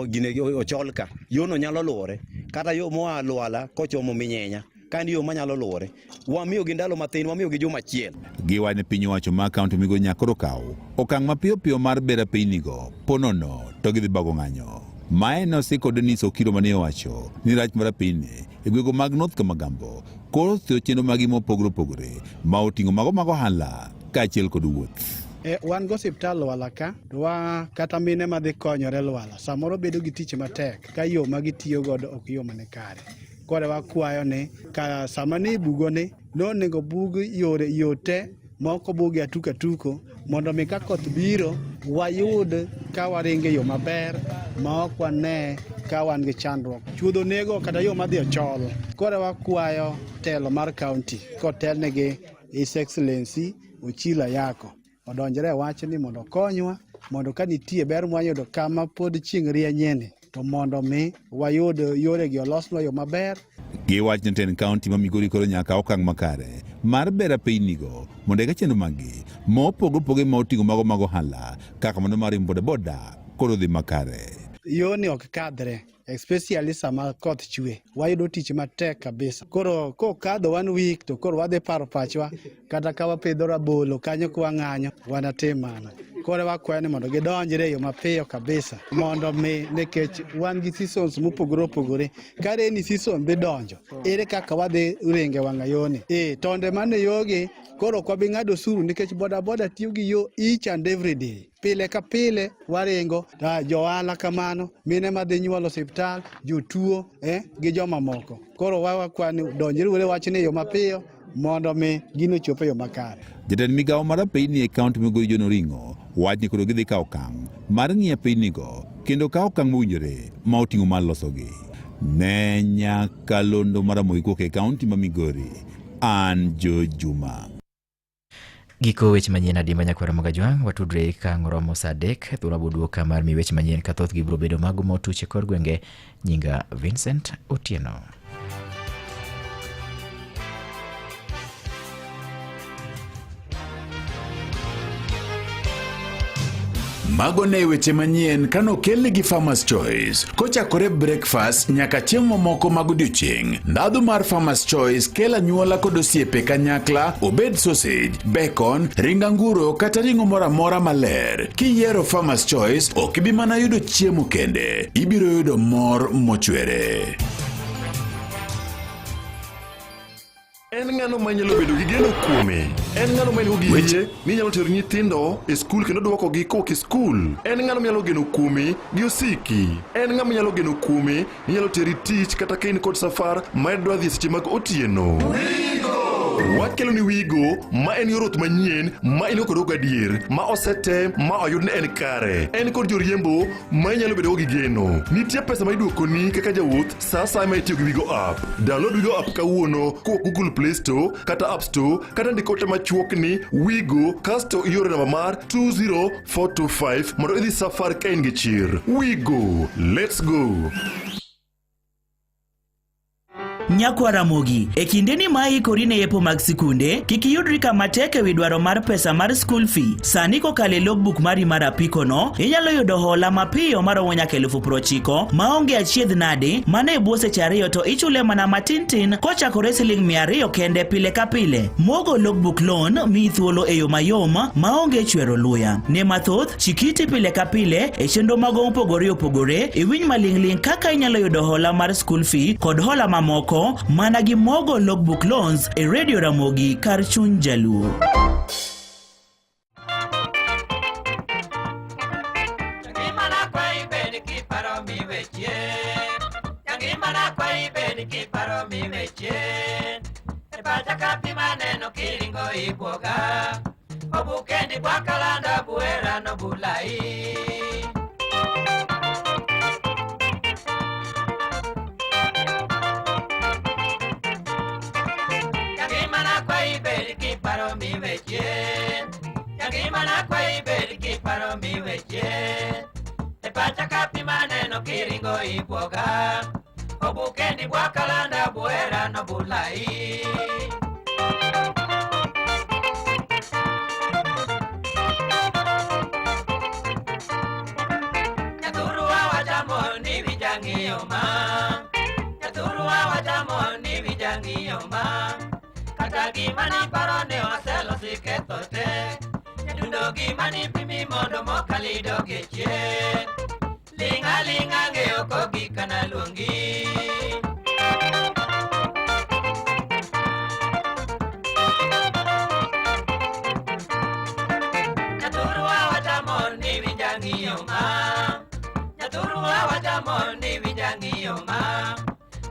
S25: gine Ochol ka yono nyalo luwore kata yo moa Lwala kochomo Minyenya kandi yo manyalo luwore. Wamiyo gi ndalo mathin, wamiyo gi juma achiel.
S24: Giwani piny owacho ma kaunti Migori nyakoro kaw okang' mapiyo piyo mar bero pinynigo ponono to gidhi bago ng'anyo. Mae nosiko Denis Okiro mane owacho ni rach mar pinyni e gwego mag North Kamagambo koro tiyo chenro magi mopogore opogore ma oting'o mago mag ohala kaachiel kod wuoth.
S26: Wan go osiptal Lwala ka kata mine madhi konyore Lwala samoro bedo gi tich matek ka yo magitiyo godo ok yo mane kare. Kore wakwayo ni ka sama ni bugone nonego bug yore yote moko bugi atuko mondo mi ka koth biro wayud ka waringe yo maber ma ok wane ka wan gi chandruok. Chuodho nego kata yo madhi Ochol. Kore wakwayo telo mar kaunti kotelnegi His Excellency Ochila Yako odonjre wach ni mondo konywa mondo ka nitie ber mwayudo kama pod chieng' rienyeni to mondo mi wayud yore gi olosnwa yo maber.
S24: Giwach Jatend Kaunti ma Migori koro nyaka okang' makare mar bera pinynigo mondo eka chenro magi mopoge ma oting'o mago ohala kaka mano mar boda koro dhi makare.
S26: Yoni ok kadre, especially sama koth chwe. Wayudo tich matek kabisa. Koro kokadho 1 week to koro wadhi paro pachwa kata ka wapidho rabolo kanyo kwa ng'anyo wanatim mana. Koro wakwayo ni mondo gidonjre yo mapiyo kabisa mondo mi nikech wan gi seasons mopogore opogore. Ka rainy season dhi donjo, ere kaka wadhi ringe wang'a yoni. Tonde mane yogi koro kwa bi ng'ado suru nikech boda tiyo gi yo each and every day. Pile ka pile waringo, johala kamano, mine madhi nyuolo osiptal, jotuo gi joma moko. Koro wakwani donjre ure wachni yo mapiyo mondo mi gino chope yo makare.
S24: Jatend migawo mar pinyni e kaunti Migori John Oringo wach ni koro gidhi kawo okang' mar ng'iyo pinynigo kendo kawo okang' mowinjore ma oting'o mar losogi. Ne nyakalondo mar Ramogi kowuok e kaunti ma Migori, an Joe Juma.
S9: Giko weche manyien adi manyakwara Mogajwang' watudre ka ng'oromo sa 3 thuolo boduoka mar mi weche manyien ka thoth gibiro bedo mago motuche kor gwenge. Nyinga Vincent Otieno.
S2: Mago ne weche manyien kano kelni gi Farmers Choice. Kochakore breakfast nyaka chiemo moko mag odiochieng'. Ndhadhu mar Farmers Choice kela nyuola kod osiepe kanyakla, obed sausage, bacon, ring anguro kata ring'o mora mora maler. Kiyiero Farmers Choice ok ibi mana yudo chiemo kende, ibiro yudo mor mochwere.
S1: En ng'ano manyalo bedo gi geno kuome. En ng'ano manyalo gi weche ni nyalo tero nyithindo e skul kendo duoko gi kok e skul. En ng'ano manyalo geno kuome gi osiki. En ng'ama manyalo geno kuome ni nyalo teri tich kata kain kod safar ma dwa dhi seche mag otieno. Wakelo ni Wigo ma en yorot manyien ma ino kod ogadier ma osete ma oyud ne en kare. En kod joriembo ma nyalo bedo gi geno. Nitie pesa ma iduoko ni kaka jawuoth sa sa ma itiyo gi Wigo app. Download Wigo app kawuono ko Google Play Store kata App Store kata ndikote machuok ni Wigo kasto iore namba mar 20425 mondo idhi safar ka in gi chir. Wigo, let's go.
S3: Nyakwa Ramogi, e kindeni ma ikori ne yepo mag sikunde, kik iyudri kama tek ewi dwaro mar pesa mar school fee. Sani kokalo e logbook mari mar apiko no, inyalo yudo hola mapiyo maromo nyaka 90,000 maonge achiedh nade, mane e bwo seche 2 to ichule mana matintin kochakore siling 200 kende pile ka pile. Mogo logbook loan mi thuolo e yo mayom maonge chwero luya. Ne mathoth, chikiti pile ka pile e chenro mago opogore e winy maling'ling kaka inyalo yudo hola mar school fee kod hola mamoko mana gi Mogo logbook loans e Radio Ramogi kar chuny Jaluo.
S8: Obukendi kwa kalanda buera no bulai. Yagimana kwa iberi ki paro mi weche. E pacha kapi maneno kiringo iboga. Obukendi kwa kalanda buera no bulai. Yaturua wajamo ni vijangi yoma. Yaturua wajamo ni vijangi yoma. Gimani parone waselo siketote Yadundo gimani pimi mondo mokalido geche Linga linga geoko gikana lungi Yaturua wajamon ni vijangi yoma Yaturua wajamon ni vijangi yoma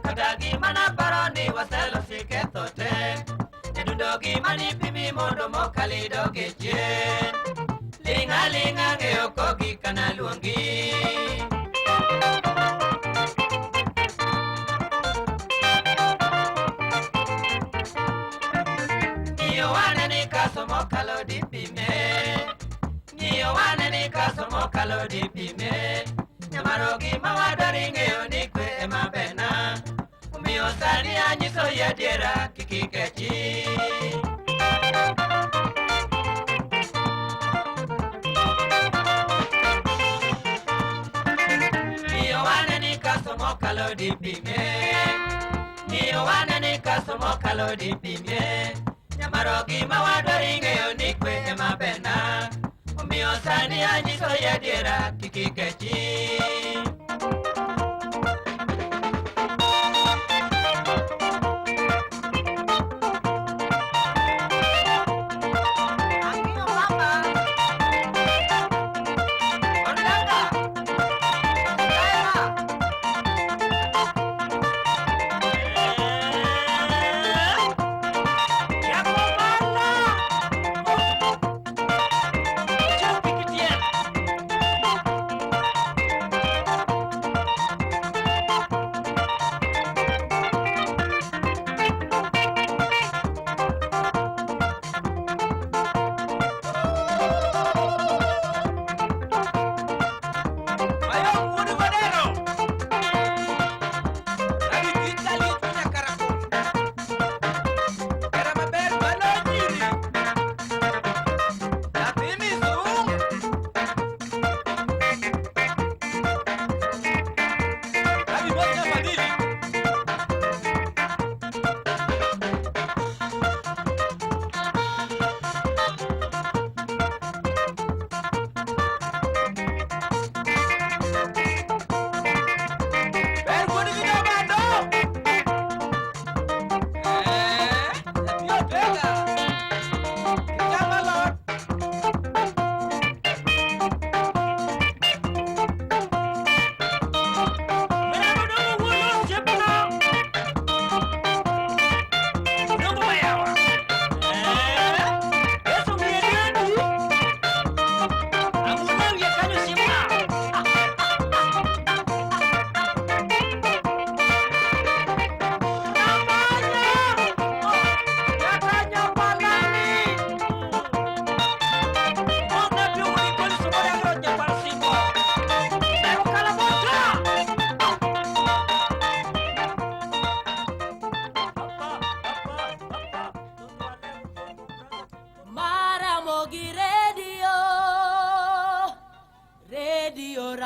S8: Kata gimana parone waselo siketote Dogi mani pimi mondo mokalido geche Linga linga geoko gikana luongi Iyo wane ni kaso mokalo dipime kaso mokalo dipime nyamaro gima wadwaro ing'eyo ni kwe ema bena omiyo sani anyiso yi adiera kik ikechi. Iyo wane ni kaso mokalo dipime iyo wane ni kaso mokalo dipime nyamaro gima wadwaro ing'eyo ni kwe ema bena omiyo sani anyiso yi adiera kik ikechi.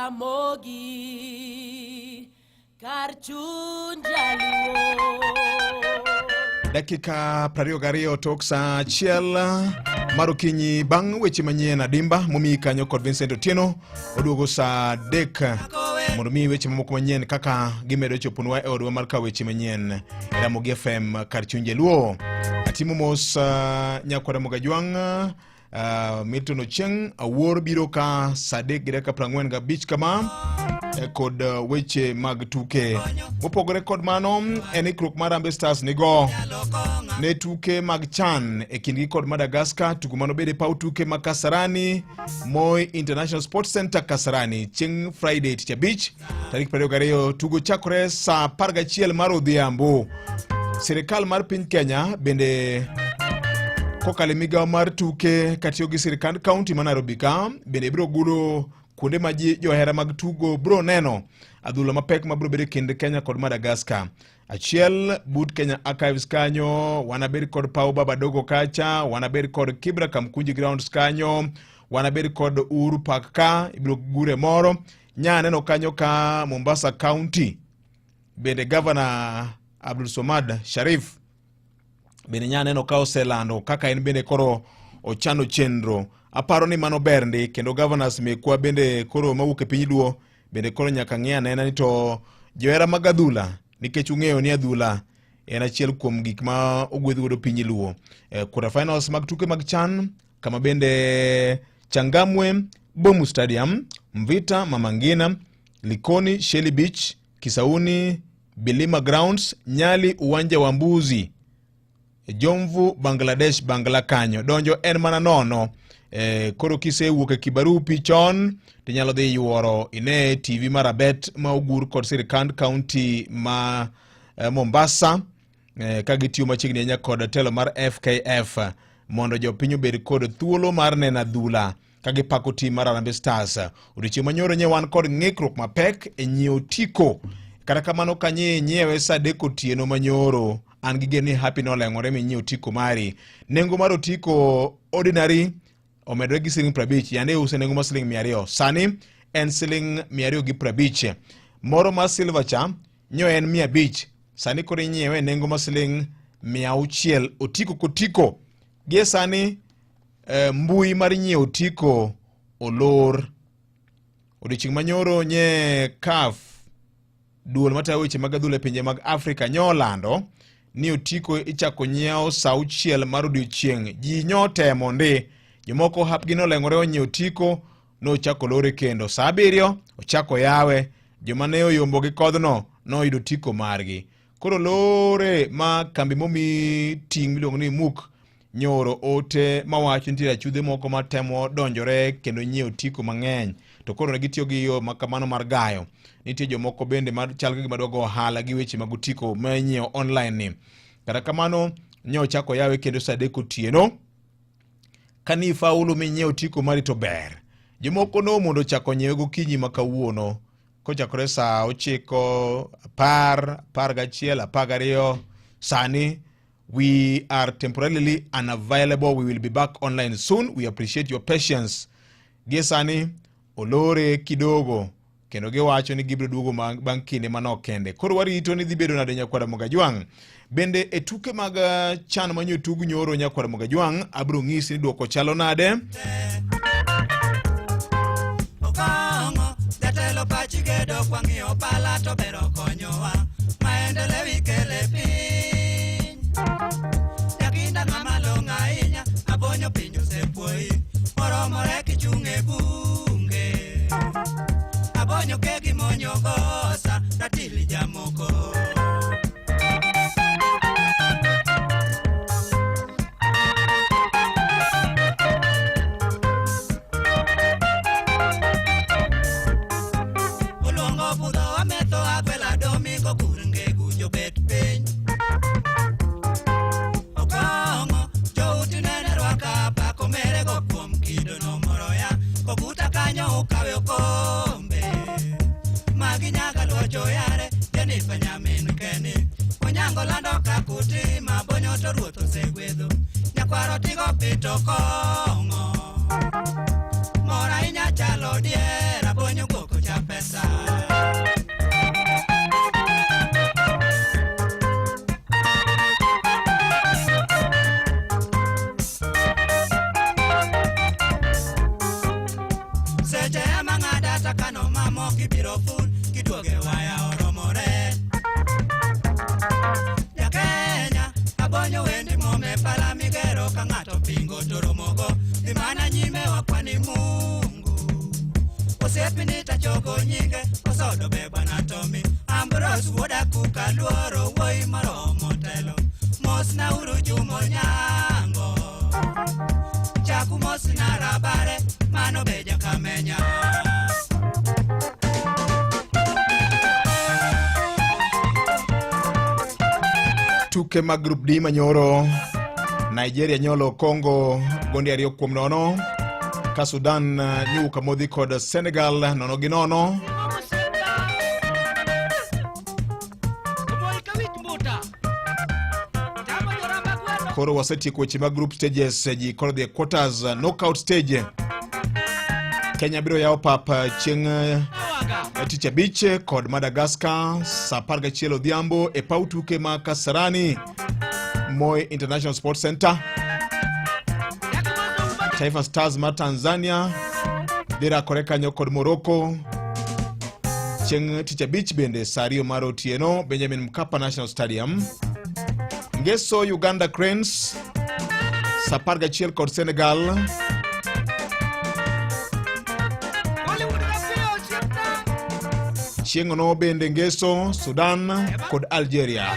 S4: Ramogi kar chuny jaluo.
S5: Dakika 22 tok saa achiel mar okinyi bang' weche manyien adimba momi kanyo kod Vincent Otieno oduogo saa 3 mondo mi weche mamoko manyien kaka gimedo choponwa e odwa mar ka weche manyien Ramogi FM kar chuny jaluo. Atimo mos nyakwara Mogajwang Milton Ochieng awuor biro ka saa 3:45 kama kod weche mag tuke mopogore kod mano en ikruok mar Harambee Stars nigo ne tuke mag CHAN e kindgi kod Madagascar. Tugo mano bede pau tuke mag Kasarani Moi International Sports Center Kasarani chieng' Friday tich abich tarik 22. Tugo chakore saa 11 mar odhiambo. Sirikal mar piny Kenya bende kokale migawo mar tuke katiyo gi sirikand kaunti ma Nairobi ka bende biro gulo kuonde ma ji johera mag tugo bro neno adhula mapek ma biro bedo kind Kenya kod Madagascar. Achiel but Kenya Archives kanyo, wanabedi kod Pau Baba Dogo kacha, wanabedi kod Kibra Kamkunji Grounds kanyo, wanabedi kod Uhuru Park ka ibiro gure moro. Nya neno kanyo ka Mombasa County bende Governor Abdul Somad Sharif bende nya neno ka oselando kaka en bende koro ochano chenro. Aparo ni mano bernde kendo governors mekwa bende koro mawuok e piny luo bende koro nyaka ng'e anena ni to johera mag adhula nikech ung'eyo ni adhula en achiel kuom gik ma ogwedh godo piny luo. Quarter finals mag tuke mag CHAN kama bende Changamwe Bomu Stadium, Mvita Mama Ngina, Likoni Shelly Beach, Kisauni Bilima Grounds, Nyali uwanja wa Mbuzi, Jomvu Bangladesh Bangla kanyo donjo en mana nono. Koro kise wuok e kibaru pichon tinyalo dhi yuoro ine TV marabet ma ogur kod sirikand county ma Mombasa ka gitiyo machiegni nya kod telo mar FKF mondo jopiny obed kod thuolo mar neno adhula kagipako tim mar Harambee Stars. Odiochieng' manyoro nye wan kod ng'ikruok mapek e nyiewo tiko. Kata kamano kanye nyiewe sa 3 otieno manyoro, an gi geni happy noleng'ore mi nyiewo tiko mari. Nengo mar otiko ordinary omedore gi siling 50, yande use nengo mar siling 200. Sani en siling 250. Moro mar silver cha nyo en 500. Sani koro nyiewe nengo mar siling 600. Otiko kotiko. Gie sani mbui mar nyiewo otiko olor. Odiochieng' manyoro nye CAF, duol matayo weche mag adhula e pinje mag Afrika, nyolando ni otiko ichako nyiewo sa 6 mar odiochieng'. Ji nyotemo ndi. Jomoko hapgi noleng'ore onyiewo otiko no chako lore kendo. Sa 7 ochako yawe. Joma ne oyombo gi kodhno noyudo otiko margi. Koro lore ma kambi momi ting' miluongo ni MUK nyoro ote mawacho nitie achudhe moko matemo donjore kendo nyiewo otiko mang'eny. To koro ne gitiyo gi yo makamano mar gayo. Nitie jomoko bende chal gi gima dwago ohala gi weche mag otiko ma nyiewo online ni. Kata kamano nyo chako yawe kendo sa 3 otieno. Kani faulu mi nyiewo otiko mari to ber. Jomoko no mondo chako nyiewe gokinyi ma kawuono. Kochakore sa 9, 10, 11, 12. Sani we are temporarily unavailable. We will be back online soon. We appreciate your patience. Gie sani olore kidogo kendo giwacho ni gibiro duogo bang' kinde manok kende. Koro warito ni dhi bedo nade Nyakwara Mogajwang'. Bende e tuke mag chan manyo tugu nyoro Nyakwara Mogajwang' abiro ng'isi ni duoko chalo nade.
S8: Jatelo pachi gedo kwa ng'iyo pala to bero konyowa maendeleo ikele piny. Jakinda ng'ama long' ahinya abonyo piny osepuoyi moromore kichung' e bunge. Abonyo ke gimonyo gosa ratili jamoko. Nyakwaro tigo pito kongo mora inya chalo diera bonyo goko cha pesa. Seche mang'ada takano mamo kibiro fun kiduoge waya oromore. Jakenya abonyo wendi mome pala migero ka ng'ato pingo toromogo dhi mana nyime wakwani Mungu. Osiepni tachogo nyinge osodo be bwana Tomi Ambrose wuoda kuka luoro wuoyi maromo telo mos na uru Jumo Nyango chaku mos na Rabare mano be Jakamenya.
S5: Tuke mag Group D manyoro, Nigeria nyolo Congo gondi 2-0, ka Sudan nyuka modhi kod Senegal 0-0. Koro wasetieko weche mag group stages ji koro the quarters knockout stage. Kenya biro yawo pap chieng' Tich Abich kod Madagascar sa 11 odhiambo e paw tuke ma Kasarani Moi International Sports Center. Taifa Stars ma Tanzania biro kore kanyo kod Morocco chieng' Tich Abich bende sa 2 mar otieno Benjamin Mkapa National Stadium. Ngeso Uganda Cranes sa 11 kod Senegal. Chieng' no bende Ngeso Sudan kod Algeria.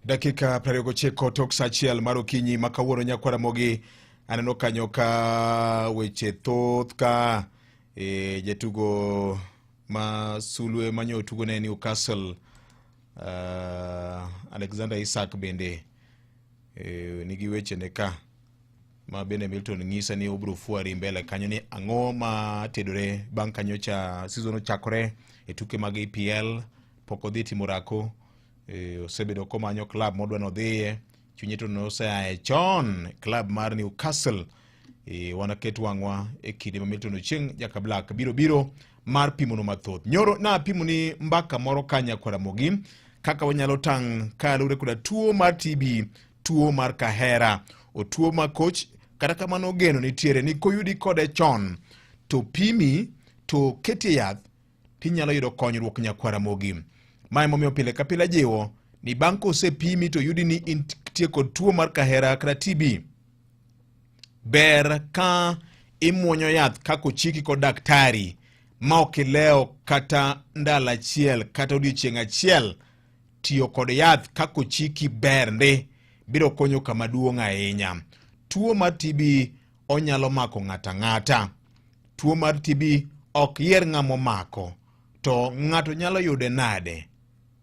S5: Dakika 29 tok sa achiel mar okinyi ma kawuono Nyakwaramogi. Aneno kanyo ka weche thoth ka jatugo ma sulwe manyo tugo ne Newcastle Alexander Isak bende nigi weche ne ka ma bende Milton ng'isa ni obro fuari mbele kanyo ni ang'o ma tedore bang' kanyo cha season ochakore e tuke mag EPL pok odhi timo rako. Osebedo komanyo club modwa no dhiye, chunye to noseaye chon club mar Newcastle. Wanaket wang'wa e kinde ma Milton Ochieng jaka Black biro mar pimo no mathoth. Nyoro na pimo ni mbaka moro ka Nyakwaramogi kaka wanyalo tang' ka lure kuda tuo mar TB, tuo mar kahera, o tuo ma coach kata kamano geno nitiere ni koyudi kode chon to pimi to ketie yath tinyalo yudo konyruok Nyakwaramogi. Mae momiyo pile ka pile jiwo ni bang' kosepimi to yudi ni intie kod tuo mar kahera kata TB, ber ka imuonyo yath kako chiki kod daktari ma okileo kata ndalo achiel kata odiochieng' achiel. Tiyo kod yath kako chiki ber ndi biro konyo kama duong' ahinya. Tuo mar TB onyalo mako ng'ata ng'ata. Tuo mar TB ok yier ng'amo mako, to ng'ato nyalo yude nade.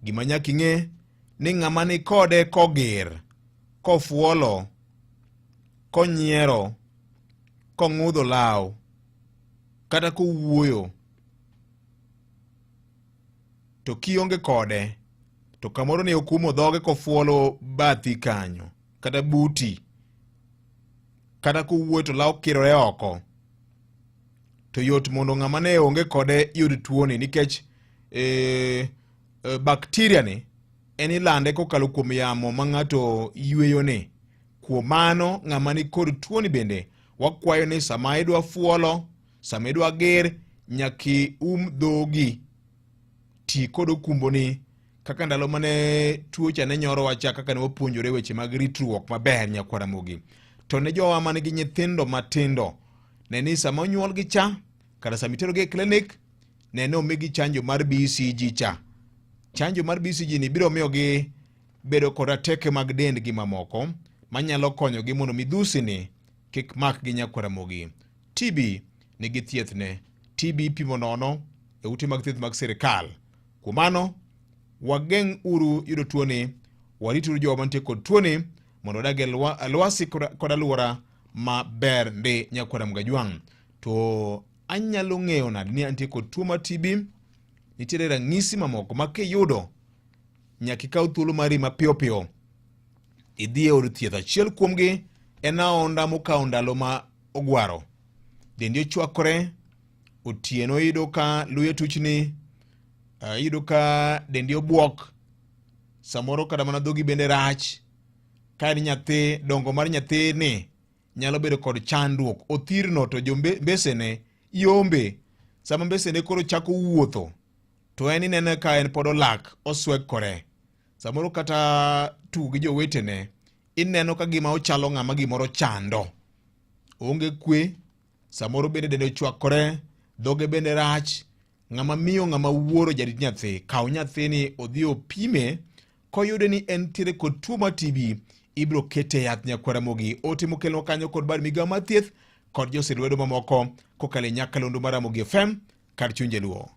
S5: Gima nyaka ing'e ni ng'ama ni kode kogir, kofuolo, konyiero, kong'udho law, kata kowuoyo, to kionge kode, to kamoro ne okumo dhoge kofuolo bathi kanyo, kata buti, kata kowuoyo to law kirore oko, to yot mondo ng'ama ne onge kode yud tuoni nikech bakteria ni eni lande kokalo kuom yamo ma ng'ato yweyo ni. Kuom mano ng'ama ni kod tuoni bende wakwayo ni sama idwa fuolo, sama idwa ger, nyaki dhogi, ti kod okumbo ni kaka ndalo mane tuo cha ne nyoro wacha kaka ne wapuonjore weche mag ritruok maber Nyakwaramogi. To ne jowa mane gi nyithindo matindo, ne ni sama onyuol gi cha kata sama itero gi klinik, ne no migi chanjo mar BCG cha. Chanjo mar BCG ni biro miyo gi bedo kod teke mag dendgi mamoko manyalo konyo gi mondo midhusi ni kik mak gi Nyakwaramogi. TB nigi thieth ne. TB pimo nono e ute mag thieth mag sirikal. Kuom mano wageng' uru yudo tuoni, warituru jowa mantie kod tuoni mondo odagi lwasi kod aluora maber ndi Nyakwaramogi Ajwang'. To anyalo ng'eyo nade ni antie kod tuo mar TB? Nitiere ranyisi mamoko ma kiyudo nyaka ikaw thuolo mari mapiyo piyo idhi e od thieth. Achiel kuomgi en aonda mokawo ndalo ma ogwaro, dendi ochwakore, otieno iyudo ka luya tuchni, iyudo ka dendi obuok, samoro kata mana dhogi bende rach. Ka ni nyathi, dongo mar nyathi ni nyalo bedo kod chandruok. Othirno to mbesene yombe, sama mbesene koro chako wuotho to en inene ka en pod olak, oswek kore. Samoro kata tugi jowetene ineno ka gima ochalo ng'ama gimoro chando, onge kwe, samoro bende dende ochwakore, dhoge bende rach. Ng'ama miyo ng'ama wuoro jarit nyathi, kaw nyathini odhi opime, koyude ni en tiere kod tuo mar TB, ibro kete yath Nyakwaramogi. Ote mokelo kanyo kod bar migawo mar thieth kod josilwedo mamoko kokalo e nyakalondo mar Ramogi FM kar chunje luo.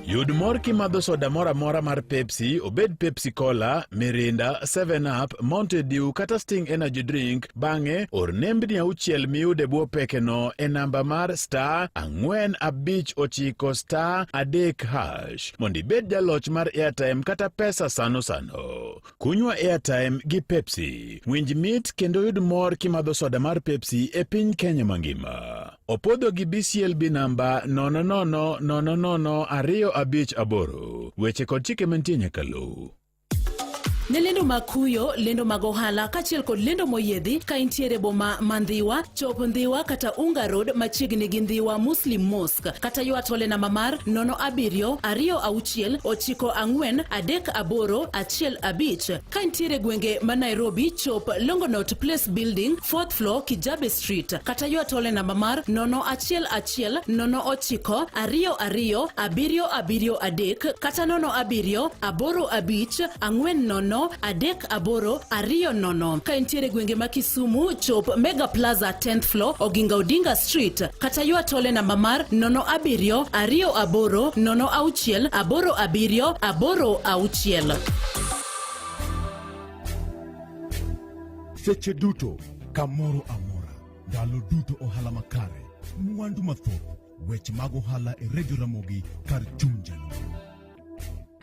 S2: Yud mor kimadho soda mora mora mar Pepsi, obed Pepsi Cola, Mirinda, 7up, Mountain Dew kata Sting Energy Drink, bang'e or nembni 6 miyude bwo pekeno e namba mar *459*3 mondo ibed jaloch mar airtime kata pesa sano sano. Kunywa airtime gi Pepsi. Winj mit kendo yud mor kimadho soda mar Pepsi e piny Kenya mangima. Opodho gi BCLB namba 0000258. Weche kod chike mantie nyaka luw.
S6: Ne lendo makuyo, lendo mag ohala kachiel kod lendo moyiedhi ka intiere boma mandhiwa, chop ndhiwa kata Unga Road machiegni gi ndhiwa Muslim Mosque kata yuatole namba mar 072699438 ka intiere gwenge ma Nairobi, chop Longonot Place Building 4th floor Kijabe Street kata yuatole namba mar 01109227273 kata 0788540 380 ka intiere gwenge ma Kisumu, chop Mega Plaza 10th floor Oginga Odinga Street kata yuatole namba mar 07280688786.
S7: Seche duto kamoro amora, ndalo duto ohala makare, mwandu mathoth, weche mag ohala e Radio Ramogi kar chunjano.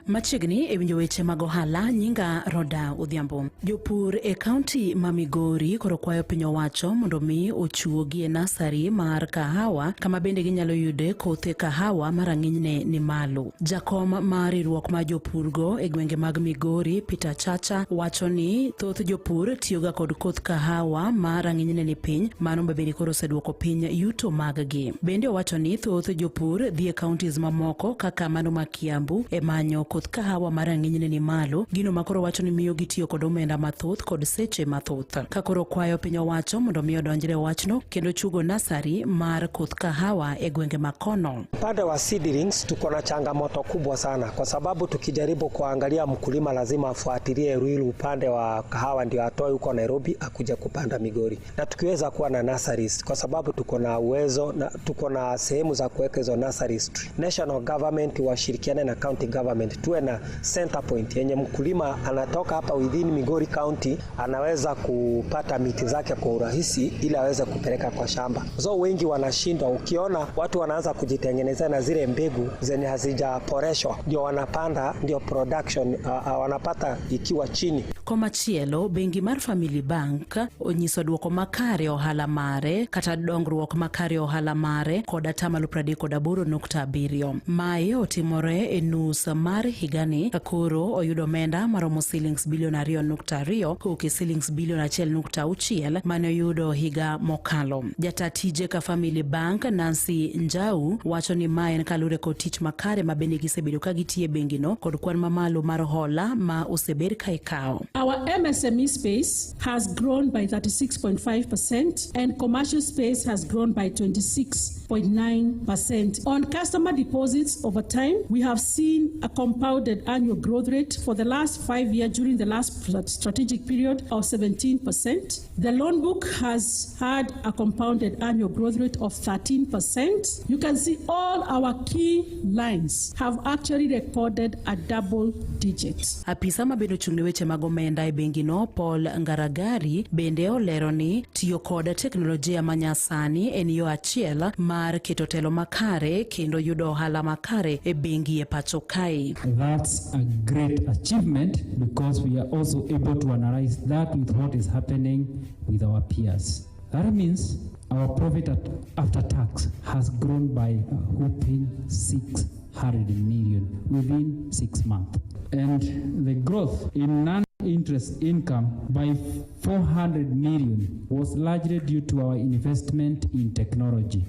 S6: Machiegni e winjo weche mag ohala, nyinga Roda Odhiambo. Jopur e kaunti ma Migori koro kwayo piny owacho mondo mi ochuogi e nasari mar kahawa kama bende ginyalo yude kothe kahawa marang'inyne ni malo. Jakom mar riwruok ma jopurgo e gwenge mag Migori, Peter Chacha, wacho ni thoth jopur tiyoga kod koth kahawa marang'inyne ni piny, mano bende koro oseduoko piny yuto mag-gi. Bende owacho ni thoth jopur dhi e counties mamoko kaka mano ma Kiambu e manyo koth kahawa marang'inyne ni malo, gino makoro wacho ni miyo gitiyo kod omenda mathoth kod seche mathoth. Kakoro kwayo piny owacho mondo miyo donjre wachno kendo chugo nasari mar koth kahawa e gwenge makono.
S10: Upande wa seedlings tuko na changamoto kubwa sana, kwa sababu tukijaribu kuangalia mkulima lazima afuatilie ruili upande wa kahawa ndio atoe huko Nairobi akuja kupanda Migori. Na tukiweza kuwa na nurseries, kwa sababu tuko na uwezo na tuko na sehemu za kuweka hizo nurseries, national government washirikiane na county government tuwe na center point yenye mkulima anatoka hapa within Migori County anaweza kupata miti zake kwa urahisi ili aweze kupeleka kwa shamba. So wengi wanashindwa, ukiona watu wanaanza kujitengenezea na zile mbegu zenye hazijaporeshwa ndio wanapanda, ndio production wanapata ikiwa chini.
S6: Komachielo, bengi mar Family Bank onyiso duoko makare ohala mare kata dongruok makare ohala mare kod 38.7. Mae otimore e nus mar higani kakoro oyudo omenda maromo shillings bilion 2.2 kuke shillings bilion 1.6 mane oyudo higa mokalo. Jata tije ka Family Bank Nancy Njau wacho ni mae en kalure kod tich makare ma bende gisebedo ka gitie bengino kod kwan mamalo mar hola ma osebed ka ikao.
S14: Our MSME space has grown by 36.5% and commercial space has grown by 26.9%. On customer deposits over time, we have seen a compounded annual growth rate for the last 5 years during the last strategic period of 17%. The loan book has had a compounded annual growth rate of 13%. You can see all our key lines have actually recorded a double digit.
S6: Apisa mabedo chung'ne weche mag omenda e bengino Paul Ngaragari bende olero ni tiyo kod teknolojia manyasani en yo achiel mar keto telo makare kendo yudo ohala makare e bengi e pacho kae.
S15: That's a great achievement because we are also able to analyze that with what is happening with our peers. That means our profit after tax has grown by a whopping 600 million within 6 months. And the growth in non-interest income by 400 million was largely due to our investment in technology.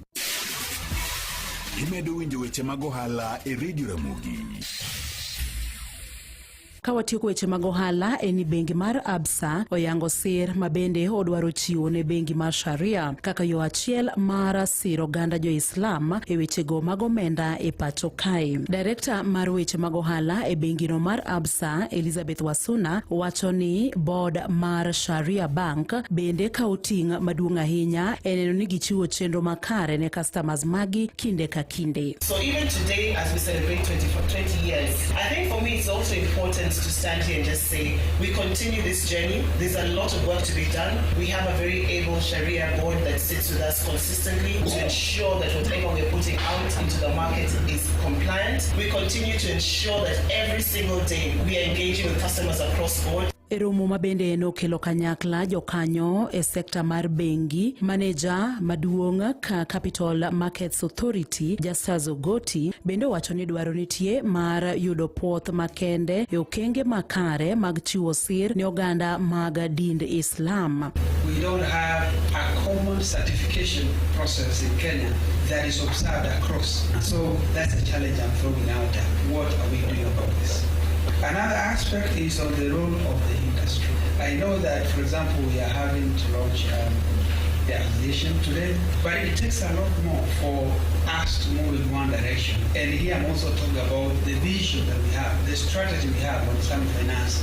S2: Imedo winjo weche mag ohala e Radio Ramogi.
S6: Ka watieko weche mag ohala en ni bengi mar Absa oyango sir mabende odwaro chiwo ne bengi mar Sharia kaka yo achiel mar siro oganda jo-Islam e wechego mag omenda e pacho kae. Direkta mar weche mag ohala e bengino mar Absa, Elizabeth Wasuna, wacho ni board mar Sharia Bank bende ka oting' maduong' ahinya e neno ni gichiwo chenro makare ne customers magi kinde ka kinde.
S12: So even today, as we celebrate 20 years, I think for me it's also important to stand here and just say we continue this journey. There's a lot of work to be done. We have a very able Sharia board that sits with us consistently to ensure that whatever we're putting out into the market is compliant. We continue to ensure that every single day we are engaging with customers across board.
S6: E romo mabende nokelo kanyakla jokanyo e sekta mar bengi, maneja maduong' ka Capital Markets Authority Justus Ogoti bende wacho ni dwaro nitie mar yudo puoth makende e okenge makare mag chiwo sir ne oganda mag dind Islam.
S13: We don't have a common certification process in Kenya that is observed across. So that's a challenge I'm throwing out there. What are we doing about this? Another aspect is on the role of the industry. I know that, for example, we are having to launch the association today, but it takes a lot more for us to move in one direction. And here I'm also talking about the vision that we have, the strategy we have on Islamic finance.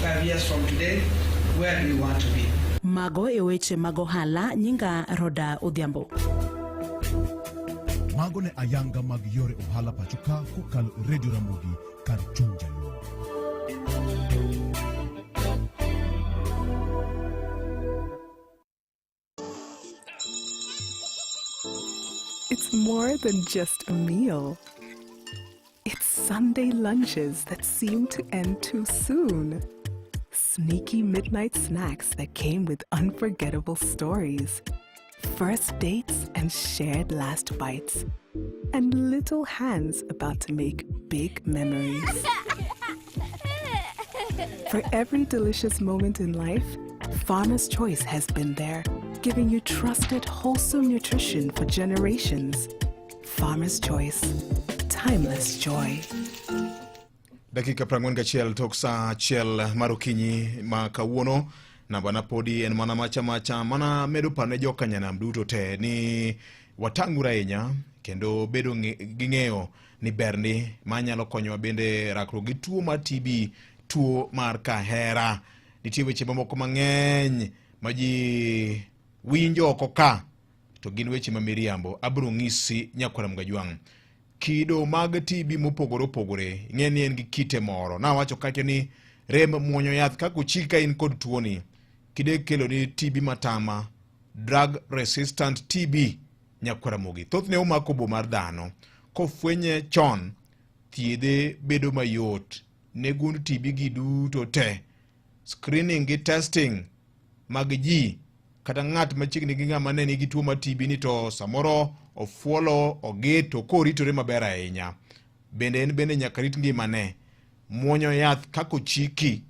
S13: 5 years from today, where do we want to be?
S6: Mago e weche mag ohala, nyinga Roda Odhiambo.
S7: Mago ne ayanga mag yore ohala pachoka kokalo Radio Ramogi kar chunja yo.
S16: It's more than just a meal. It's Sunday lunches that seem to end too soon. Sneaky midnight snacks that came with unforgettable stories. First dates and shared last bites. And little hands about to make big memories. For every delicious moment in life, Farmer's Choice has been there, giving you trusted, wholesome nutrition for generations. Farmer's Choice, timeless joy.
S5: Dakika 41 tok sa achiel mar okinyi ma kawuono na bana podi en mana macha mana medo pane jokanyanam duto te ni watang'ura ahinya kendo bedo gi ng'eyo ni berni manyalo konyowa bende rakruok gi tuo mar TB, tuo mar kahera. Nitie weche mamoko mang'eny ma ji winjo oko ka to gin weche ma miriambo. Abro ng'isi Nyakwaram Gajwang'. Kido mag TB mopogore opogore ng'eni en gi kite moro. Na wacho kake ni rem muonyo yath kako chika in kod tuoni kide kelo ni TB matama, drug resistant TB Nyakwaramogi. Thothne omako bo mar dhano. Kofwenye chon, thiedhe bedo mayot ne gund TB gi duto te. Screening gi testing mag ji kata ng'at machiegni gi ng'ama ne nigi tuo mar TB ni to samoro ofuolo ogeto koritore maber ahinya. Bende en bende nyaka rit ngimane. Muonyo yath kako chiki.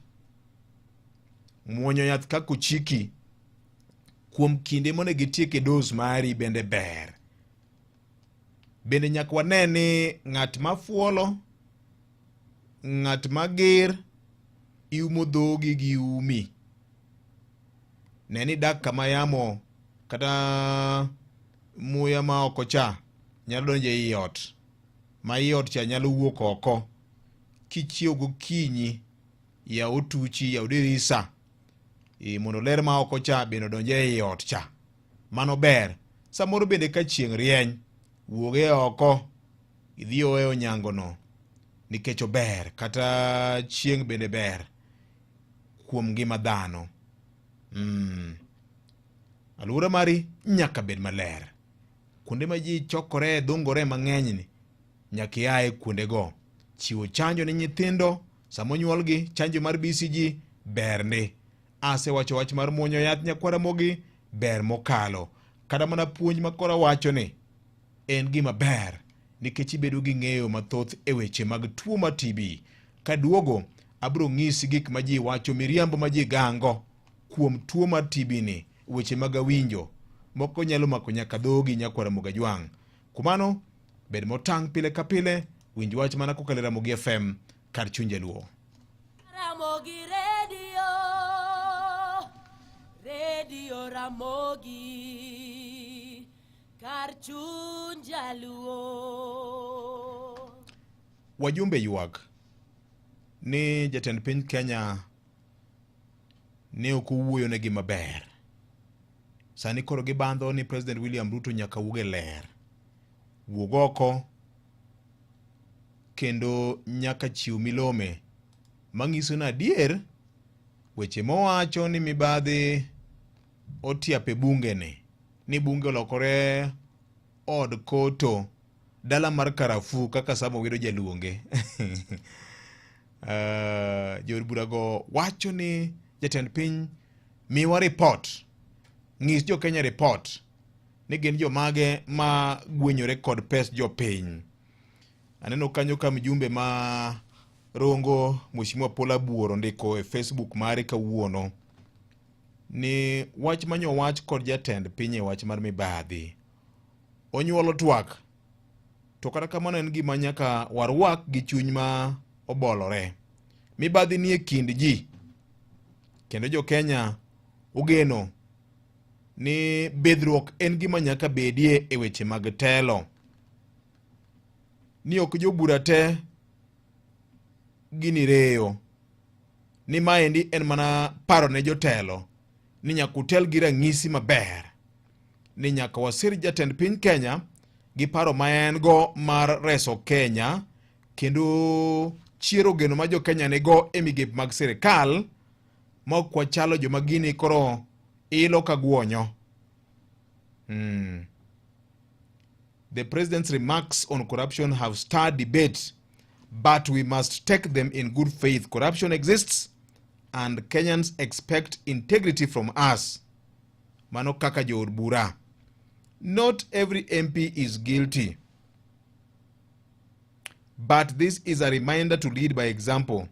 S5: Muonyo yath kako chiki kuom kinde monego itieke dose mari bende ber. Bende nyaka wane ni ng'at mafuolo, ng'at mager, iumo dhogi gi umi. Neni dak kama yamo kata muya ma oko cha nyalo donje i ot. Ma i ot cha nyalo wuok oko. Kichiew gokinyi ya otuchi ya udirisa. Mondo ler ma oko cha bende donje i ot cha. Mano ber. Samoro bende ka chieng' rieny, wuoge oko, idhi owe onyango no. Nikech ober kata chieng' bende ber kuom ngima dhano. Alura mari nyaka bed maler. Kuonde ma ji chokore dhungore mang'eny ni nyaka iae kuonde go. Chiwo chanjo ne nyithindo samo nyuolgi, chanjo mar BCG ber ni. Ase wacho wach mar muonyo yath Nyakwaramogi ber mokalo. Kada mana puonj makora wacho ni en gima ber nikech ibedo gi ng'eyo mathoth e weche mag tuo mar TB. Kaduogo abro ng'isi gik ma ji wacho, miriambo ma ji gango kuom tuo mar TB ni, weche mag awinjo moko nyalo mako nyaka dhogi Nyakwaram Gajwang'. Kumano bed motang' pile ka pile, winj wach mana kokalo Ramogi FM kar chunje luo.
S4: Ramogi Radio, Radio Ramogi, Karchun Jaluo.
S5: Wajumbe yuak ni jatend piny Kenya ne okuwuoyo ne gi maber. Sani koro gibandho ni President William Ruto nyaka wuog e ler. Wuog oko kendo nyaka chiw milome mangiso na adier weche mowacho ni mibadhi otiape bunge ni bunge olokore od koto dala mar karafu kaka Samo Wido jaluonge. Jod burago wacho ni jatend piny miwa report, ng'is jo Kenya report ni gin jo mage ma gwenyore kod pes jo piny. Aneno kanyo ka mjumbe ma rongo Mheshimiwa Paula Buoro ndiko e Facebook mare kawuono ni wach manyo wach kod jatend piny e wach mar mibadhi onyuolo twak, to kata kamano en gima nyaka warwak gi chuny ma obolore. Mibadhi ni e kind ji, kendo jo Kenya ogeno ni bedruok en gima nyaka bedie e weche mag telo. Ni ok jo bura te gini reyo ni maendi en mana paro ne jotelo ni nyaka utel gi rang'isi maber, ni nyaka wasir jatend piny Kenya gi paro ma en go mar reso Kenya, kendo chiero geno ma jo Kenya ne go e migepe mag sirikal ma ok wachalo joma gini koro ilo ka guonyo. The president's remarks on corruption have stirred debate, but we must take them in good faith. Corruption exists and Kenyans expect integrity from us. Mano kaka jood bura. Not every MP is guilty, but this is a reminder to lead by example.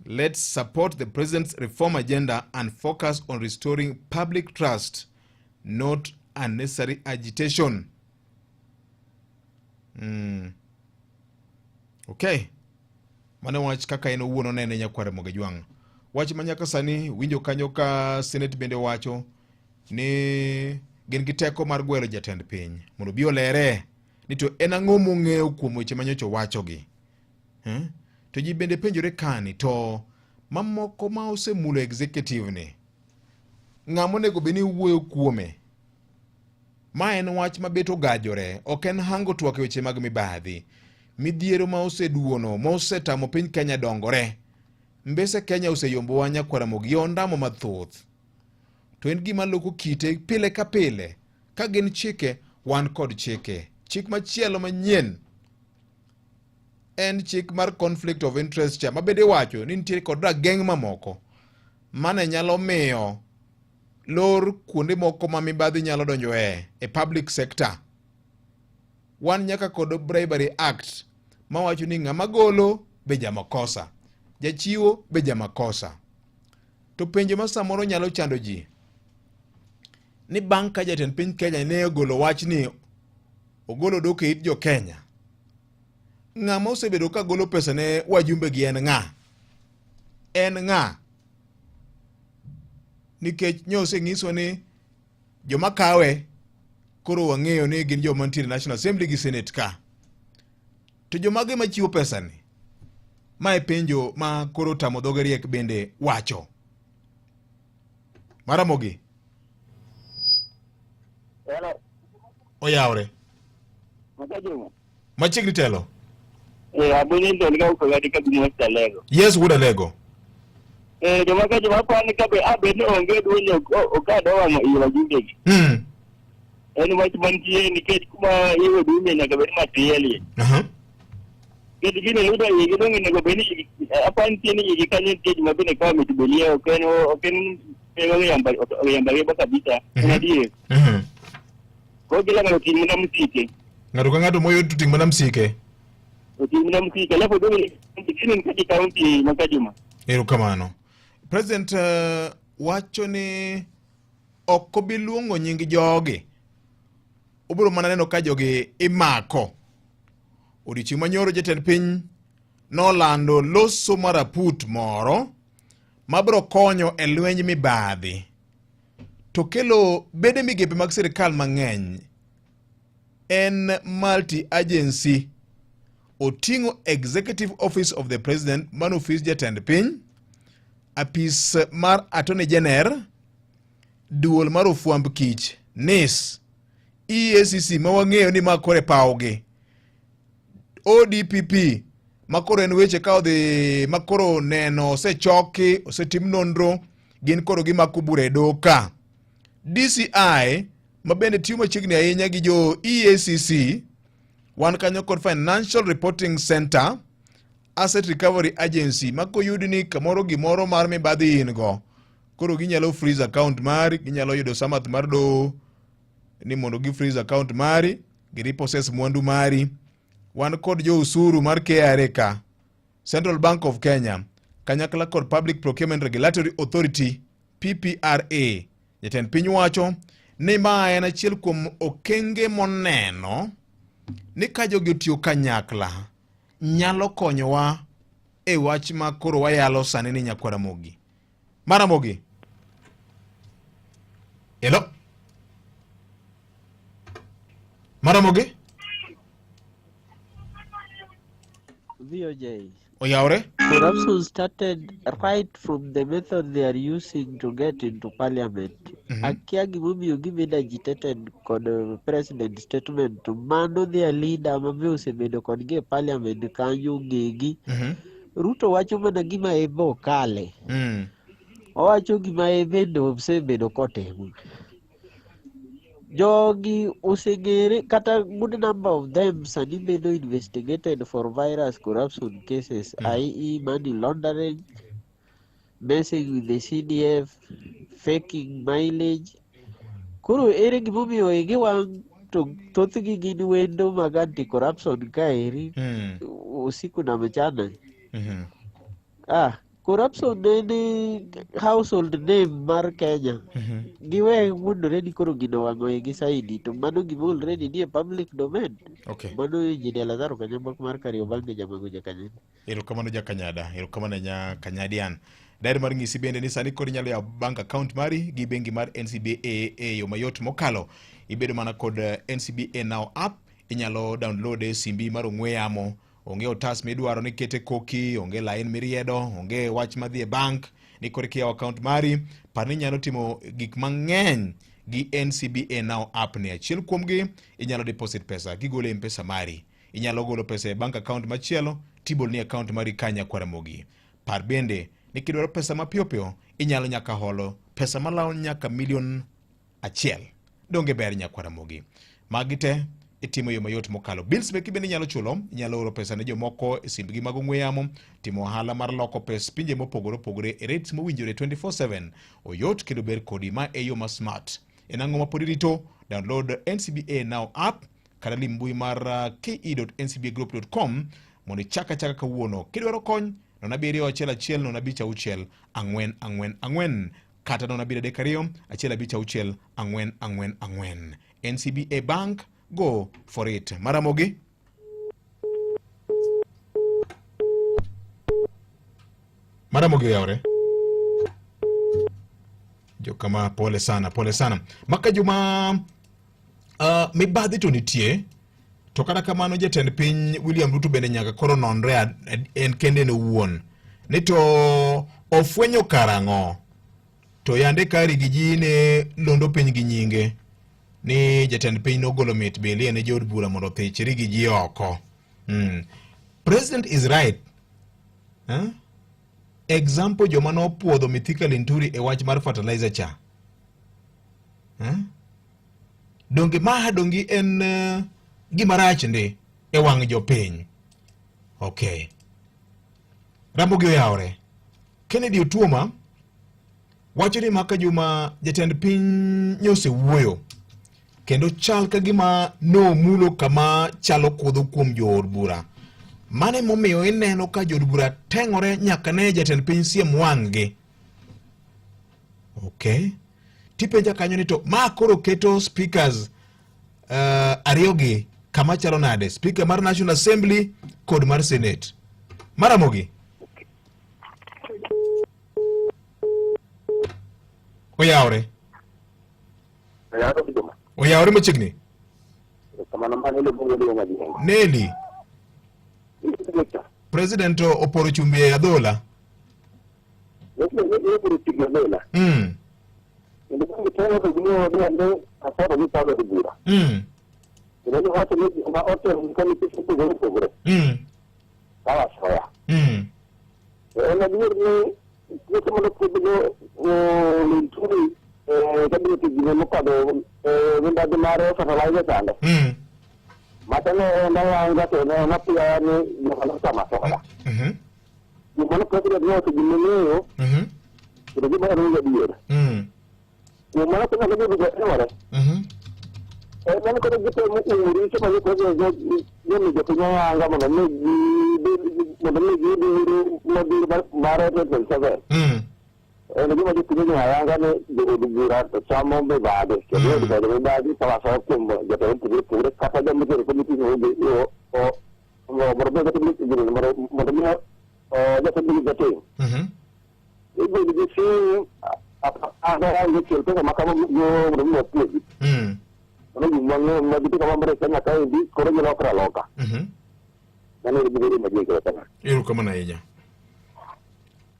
S5: Let's support the president's reform agenda and focus on restoring public trust, not unnecessary agitation. Okay. Mano wach kaka eno wuono nene nyakware Mogajwang. Wach manyaka sani winjo kanyo ka Senate bende wacho ni gin gi teko mar gwelo jatend piny mondo bi olere ni to en ang'o mong'eyo kuom weche manyocha wacho gi. To ji bende penjore kani to mamoko ma osemulo executive ni ng'amo nego beni wuoyo kuome. Ma en wach mabeto gajore, ok en hango twak weche mag mibadhi. Midhiero ma oseduono, ma osetamo piny Kenya dongore. Mbese Kenya oseyombo wanya kwara mogi ondamo mathoth. To en gima loko kite pile ka pile. Ka gin chike, wan kod chike. Chik machielo manyien en chik mar conflict of interest cha mabede wacho ni nitiere kod rageng' mamoko mane nyalo miyo lor kuonde moko ma mibadhi nyalo donjo e public sector. Wan nyaka kod Bribery Act ma wacho ni ng'ama golo be jamakosa, jachiwo be jamakosa. To penjo ma samoro nyalo chando ji ni bang' ka jatend piny Kenya ne ogolo wach ni ogolo dok e it jo Kenya, ng'ama osebedo ka golo pesa ne wajumbe gi en ng'a? En ng'a? Nikech nyose ng'iso ni joma kawe koro wang'eyo ni gin joma ntiere National Assembly gi Senate ka. To joma ge machiwo pesa ni, ma e penjo ma koro tamo dhoge riek bende wacho. Maramogi.
S11: Hello.
S5: Oyawre. Machiegni telo.
S11: Abunyi ndo nika uko gadi kabi mwesta lego.
S5: Yes, wuda lego.
S11: Joma ka joma kwani kabe ni onge duonyo okado wa iwa jungegi. Eni wach mantie nikech kuma iwe dume nyaka bed matieli. Kedi gine luda yigi donge nego beni apan tieni yigi kanyo nikech mabine kawa mitubelie oken yamba baka bita. Unadie. Kwa gila nga uti muna msike.
S5: Ngadu ka ngadu moyo tuting mana msike.
S11: Uti muna msike. Lapo donge nikini mkaji kaunti Makajuma.
S5: Erukamano. President wacho ni ok luongo nying jogi. Obiro mana neno ka jogi imako. Odiochieng' manyoro jatend piny nolando loso maraput moro mabro konyo e lwenj mibadhi to kelo bede migepe mag sirikal mang'eny en multi agency. Oting'o Executive Office of the President, man office jatend piny, apis mar Attorney General, duol mar ofwamb kich, NIS, EACC ma wang'eyo ni makore pawgi, ODPP makoro en weche ka odhi makoro neno osechoki osetim nonro gin koro gimako bura e doka, DCI ma bende tiyo machiegni ahinya gi jo EACC, wan kanyo kod Financial Reporting Center, Asset Recovery Agency mako yudi ni kamoro gimoro mar mibadhi in go koro ginyalo freeze account mari, ginyalo yudo samath mar do ni mondo gi freeze account mari, gi repossess mwandu mari. Wan kod jo usuru mar KRA ka, Central Bank of Kenya, kanyakla kod Public Procurement Regulatory Authority PPRA. Jatend piny wacho ni ma en achiel kuom okenge moneno ni ka jogi otiyo kanyakla nyalo konyowa e wach ma koro wayalo sani ni Nyakwaramogi. Maramogi. Hello? Maramogi?
S17: VOJ.
S5: Oyaure?
S17: Corruption started right from the method they are using to get into parliament. Akia gimomiyo gibedo agitated kod president statement to mano their leader mame osebedo kodgi e parliament kanyo gigi. Ruto wacho mana gima ebe okale. Owacho gima ebe osebedo kotimo. Jogi osegere kata good number of them sani bedo investigated for virus corruption cases, i.e. money laundering, messing with the CDF, faking mileage. Koro ere gimomiyo igi wang' to thothgi gin wendo mag anti-corruption kaeri usiku na mchana. Corruption en household name mar Kenya. Giwe mundore ni koro gino wang'o igi saidi to mano gima already ni e public domain. Mano Injinia Lazaro Kanyambak mar Kariobangi Jamaguja Kanyada.
S5: Erokamano Jakanyada, erokamano Kanyadian. Daher mar ng'isi bende ni sani koro inyalo yawo bank account mari gi bengi mar NCBA e yo mayot mokalo. Ibedo mana kod NCBA Now app, inyalo download e simbi mar ong'we yamo. Onge otas midwaro ni kete koki, onge line miriedo, onge wach madhi e bank, ni kore kiyawo account mari, par ni nyalo timo gik mang'eny gi NCBA Now app ni. Achiel kuomgi, inyalo deposit pesa, gigolo e mpesa mari. Inyalo golo pesa e bank account machielo, tibol ni account mari ka Nyakwaramogi. Par bende, ni kidwaro pesa mapiyo, inyalo nyaka holo pesa malao nyaka $1,000,000. Donge ber Nyakwaramogi. Magi te itimo yo mayot mokalo. Bills meki bende inyalo chulo, inyalo oro pesa ne jomoko e simbgi mag ong'we yamo, timo ohala mar loko pes pinje mopogore opogore e rates mowinjore 24/7. Oyot kendo ber kodi ma e yo ma smart. En ang'o ma pod irito? Download NCBA Now app kata lim mbui mar ke.ncbagroup.com mondo ichaka kawuono. Kidwaro kony, 07115544444 kata 072 NCBA Bank, go for it. Maramogi? Maramogi yaure? Jokama pole sana, pole sana. Maka juma mibadhi to nitie, to kata kamano jatend piny William Ruto bende nyaka koro nonre en kende no wuon. Nito ofwenyo karang'o, to yande kari gi ji ne londo piny gi nyinge, ni jatend piny nogolo mit belie ne jod bura mondo thichri gi ji oko. President is right. Example joma no puodho Mithika Linturi e wach mar fertilizer cha. Donge maha dongi en gimarach ndi e wang' jopiny. Okay. Ramogi oyaore. Kennedy Otuoma wacho ni maka juma jatend piny nyose wuoyo, kendo chal ka gima no mulo kama chalo kudho kuom jood bura. Mane momiyo ineno ka jood bura teng'ore nyaka ne jatend piny siem wang'gi. Okay. Tipenja kanyo ni to ma koro keto speakers ariyogi kama chalo nade, speaker mar National Assembly kod mar Senate. Maramogi? Oyawre. Oyawre machiegni. Neli. President oporo chumbi e adhola.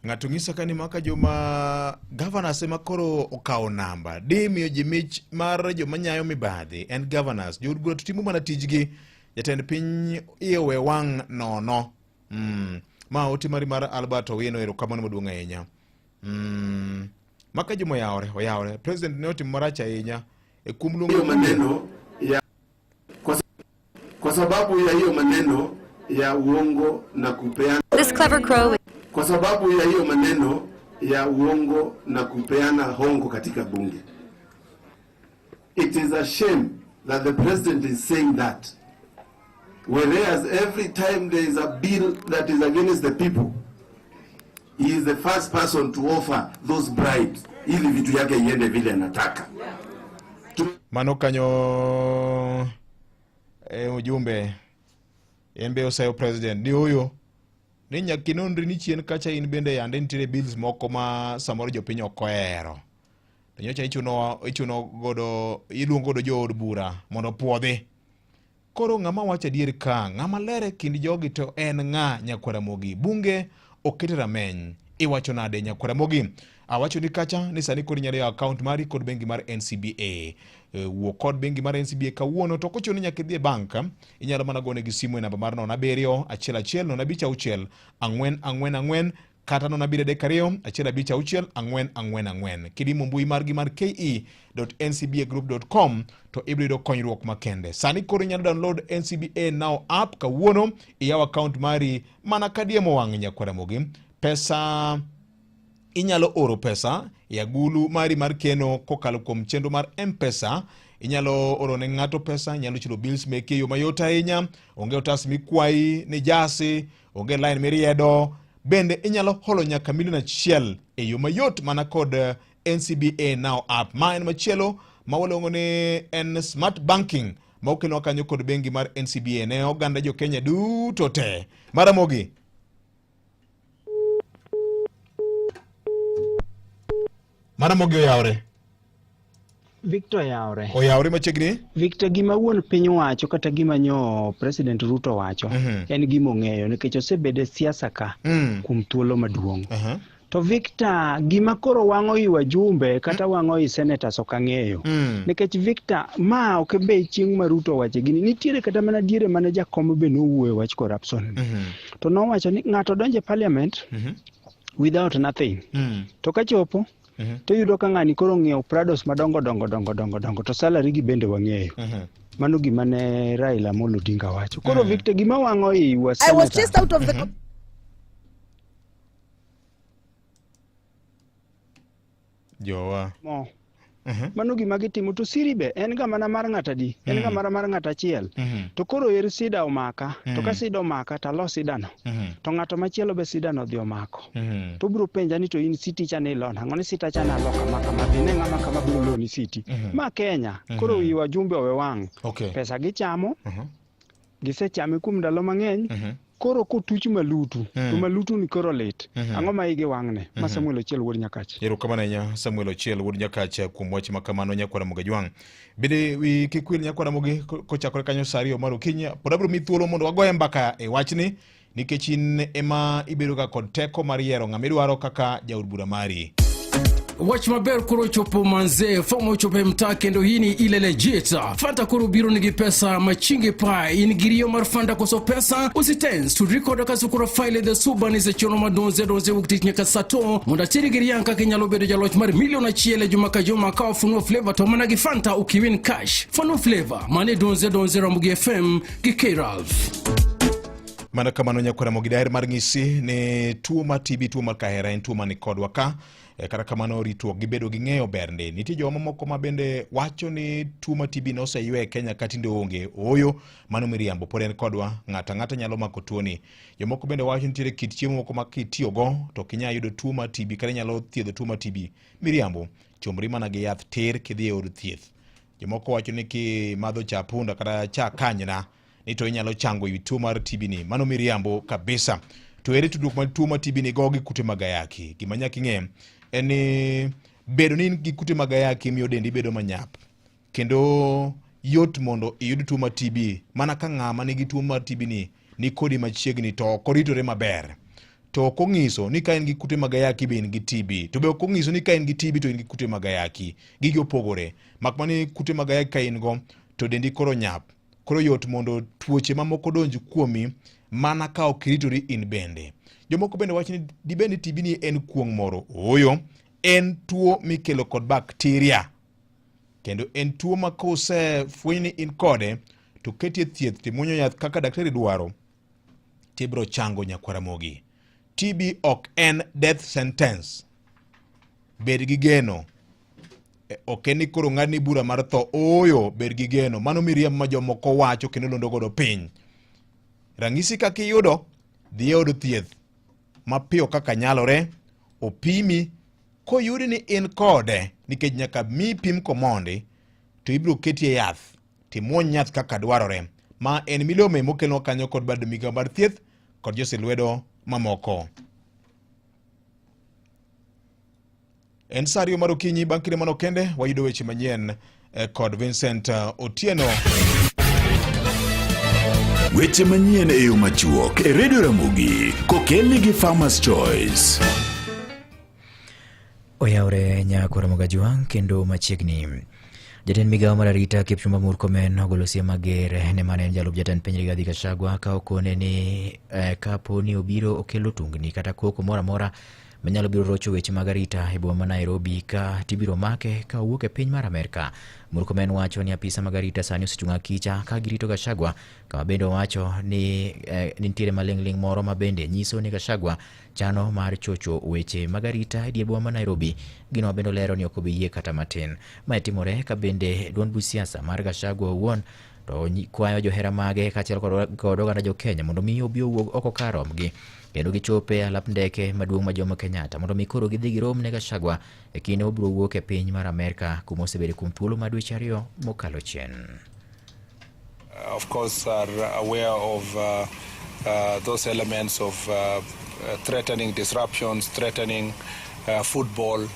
S5: Ng'ato ng'isa kani maka joma governors ema koro okawo namba di miyo ji mich mar joma nyayo mibadhi en governors jod bura to timo mana tijgi jatend piny iwe wang' nono ma oti mari mar Albert Owino erokamano maduong' ahinya maka joma oyawre president ne otimo marach ahinya e kum luongo
S18: maneno ya kwa sababu ya hiyo maneno ya uongo na kupeana
S19: This clever crow.
S18: Kwa sababu ya hiyo maneno ya uongo na kupeana hongo katika bunge. It is a shame that the president is saying that. Whereas every time there is a bill that is against the people, he is the first person to offer those bribes ili vitu yake iende vile anataka.
S5: Mano kanyo ujumbe embe osayo president ni huyo ni nyakinondri ni chien kacha in bende yande nitire bills moko ma samoro jopiny okoero to nyocha ichuno godo iluongo godo jood bura mondo puodhi koro ng'ama wacho adier ka ng'ama lere kind jogi to en ng'a Nyakwaramogi bunge okete rameny iwacho nade Nyakwaramogi awacho ni kacha ni sani kod nyalo account mari kod bengi mar NCBA wuo kod bengi mar NCBA kawuono to kochuno nyaka idhi e bank inyalo mana gone gi simu e namba mar 0711 kata 0712 kidimo mbui margi mar ke.ncbagroup.com to ibiro yudo konyruok makende. Sani koro inyalo download NCBA Now app kawuono iyaw account mari mana kadiemo wang' Nyakwaramogi pesa inyalo oro pesa ya gulu mari mar keno kokalo kuom chenro mar M-Pesa inyalo oro ne ng'ato pesa inyalo chulo bills meke yo mayot ahinya onge otas mikwai ni jasi onge line miriedo bende inyalo holo nyaka $1,000,000 e yo mayot mana kod NCBA Now app ma en machielo ma waluongo ni en smart banking ma okelo kanyo kod bengi mar NCBA ne oganda jo Kenya duto te. Maramogi Maramogi oyawre.
S20: Victor yawre.
S5: Oyawre machiegni?
S20: Victor gima wuon piny wacho kata gima nyo President Ruto wacho en gima ong'eyo nikech osebede siasa ka kuom thuolo maduong'. To Victor gima koro wang'o i wajumbe kata wang'o i senators ok ang'eyo. Nikech Victor ma ok be chieng' ma Ruto wacho gini nitiere kata mana diere mane jakom be nowuoyo wach corruption. To nowacho ni ng'ato donje parliament without nothing. To kachopo to yudo ka ng'ani koro ng'iewo Prados madongo dongo to salary gi bende wang'eyo. Mano gima ne Raila Amolo Odinga wacho. Koro Victor gima wang'o i wa senator. I was just out of the
S5: Jowa.
S20: Mano gima gitimo to siri be en ga mana mar ng'ata di en ga mana mar ng'ata achiel to koro yer sida omaka to ka sida omaka to lo sidano to ng'ato machielo be sidano dhi omako to biro penja ni to in city cha ne lon ang'o ni sita cha na loka maka ma ne ng'ama kama biro lo ni city ma Kenya koro wi wajumbe owe wang' pesa gichamo gisechame kuom ndalo mang'eny koro kotuch malutu to malutu ni koro lit ang'o ma igi wang'ne ma Samuel Ochiel wuod Nyakach.
S5: Erokamano nya Samuel Ochiel wuod Nyakach kuom wach makamano Nyakwara Mogajwang'. Bende wi kikwil Nyakwara Mogi kochakore kanyo sa 2 mar okinyi pod abiro mi thuolo mondo wagoye mbaka e wachni nikech in ema ibedo ga kod teko mar yiero ng'ama idwaro kaka jaod bura mari.
S19: Wach maber koro chopo manze fomo chopo mtaa kendo hii ni ile legit. Fanta koro biro nigi pesa machingi pa in girio mar fanta koso pesa usitens to record kaso koro file the subani se chono madonze doze uktik nyaka sato munda tiri girianka kenyalo bedo jaloch mar milion achiel juma ka juma ka Funo Flavor to mana gi fanta ukiwin cash. Funo Flavor mane donze Ramogi FM gi K-Ralph.
S5: Mana kamano Nyakwara Mogi daher mar ng'isi ni tuo mar TB tuo mar kahera en tuo mani kodwa ka kata kamano rituok gibedo gi ng'eyo bernde. Nitie joma moko ma bende wacho ni tuo mar TB no oseywe e Kenya katinde onge. Oyo mano miriambo pod en kodwa ng'ata nyalo mako tuo ni. Jomoko bende wacho nitiere kit chiemo moko ma kitiyo go to kinya yudo tuo mar TB kata nyalo thiedho tuo mar TB. Miriambo chomri mana gi yath ter kidhi e od thieth. Jomoko wacho ni ki madho cha punda kata cha kanyna ni to inyalo chango wi tuo mar TB ni. Mano miriambo kabisa. To ere tudruok mar tuo mar TB ni go gi kute magayaki. Gima nyaka ing'e en ni bedo ni gi kute magayaki miyo dendi bedo manyap. Kendo yot mondo iyud tuo mar TB mana ka ng'ama nigi tuo mar TB ni kodi machiegni to koritore maber. To kong'iso ni ka en gi kute magayaki be in gi TB. To be kong'iso ni ka en gi TB to in gi kute magayaki. Gigi opogore. Makmani kute magayaki ka in go to dendi koro nyap. Koro yot mondo tuoche mamoko donj kuomi mana ka okiritori in bende. Jomoko bende wacho ni dibende TB ni en kuong moro. Oyo en tuo mikelo kod bakteria. Kendo en tuo ma kose fweny ni in kode to ketie thieth timunyo yath kaka daktari dwaro tibro chango Nyakwara Mogi. TB ok en death sentence. Bed gi geno. Ok ni koro ng'adni bura mar tho. Oyo bed gi geno. Mano miriam ma jomoko wacho kendo londo godo piny. Rangisi kaka iyudo dhi od thieth mapiyo kaka nyalore opimi koyudi ni in kode nikech nyaka mi pim komondi to ibiro ketie yath timuony yath kaka dwarore ma en milome mokelno kanyo kod bad migawo mar thieth kod josilwedo mamoko. En sa 2 mar okinyi bang' kinde mano kende wayudo weche manyien kod Vincent Otieno.
S2: Weche manyien e yo machuok e Radio Ramogi kokelni gi Farmers Choice.
S9: Oyaore Nyakwara Mogajwang' kendo machiegni. Jatend migawo mar arita Kipchumba Murkomen ogolo siem mager ne mane en jalup jatend piny Rigathi Gachagua ka okone ni kapo ni obiro okelo tungni kata koko mora mora manyalo biro rocho weche mag arita e boma ma Nairobi ka tibiro make ka owuok e piny mar Amerika. Murkomen wacho ni apisa mag arita sani osechung' akicha ka girito Gachagua, kama bende wacho ni nitiere maling'ling moro ma bende nyiso ni Gachagua chano mar chocho weche mag arita e dier boma ma Nairobi. Gino bende lero ni ok obi yie kata matin. Ma timore ka bende duond buch siasa mar Gachagua owuon to kwayo johera mage kaachiel kod oganda jo Kenya mondo mi obi owuog oko kar romgi kendo gichope alap ndeke maduong' ma Jomo Kenyatta mondo mi koro gidhi girom ne Gachagua e kinde obiro wuok e piny mar Amerika kuma osebedo kuom thuolo mar dweche 2 mokalo chien.
S21: Of course are aware of those elements of threatening disruptions, threatening football,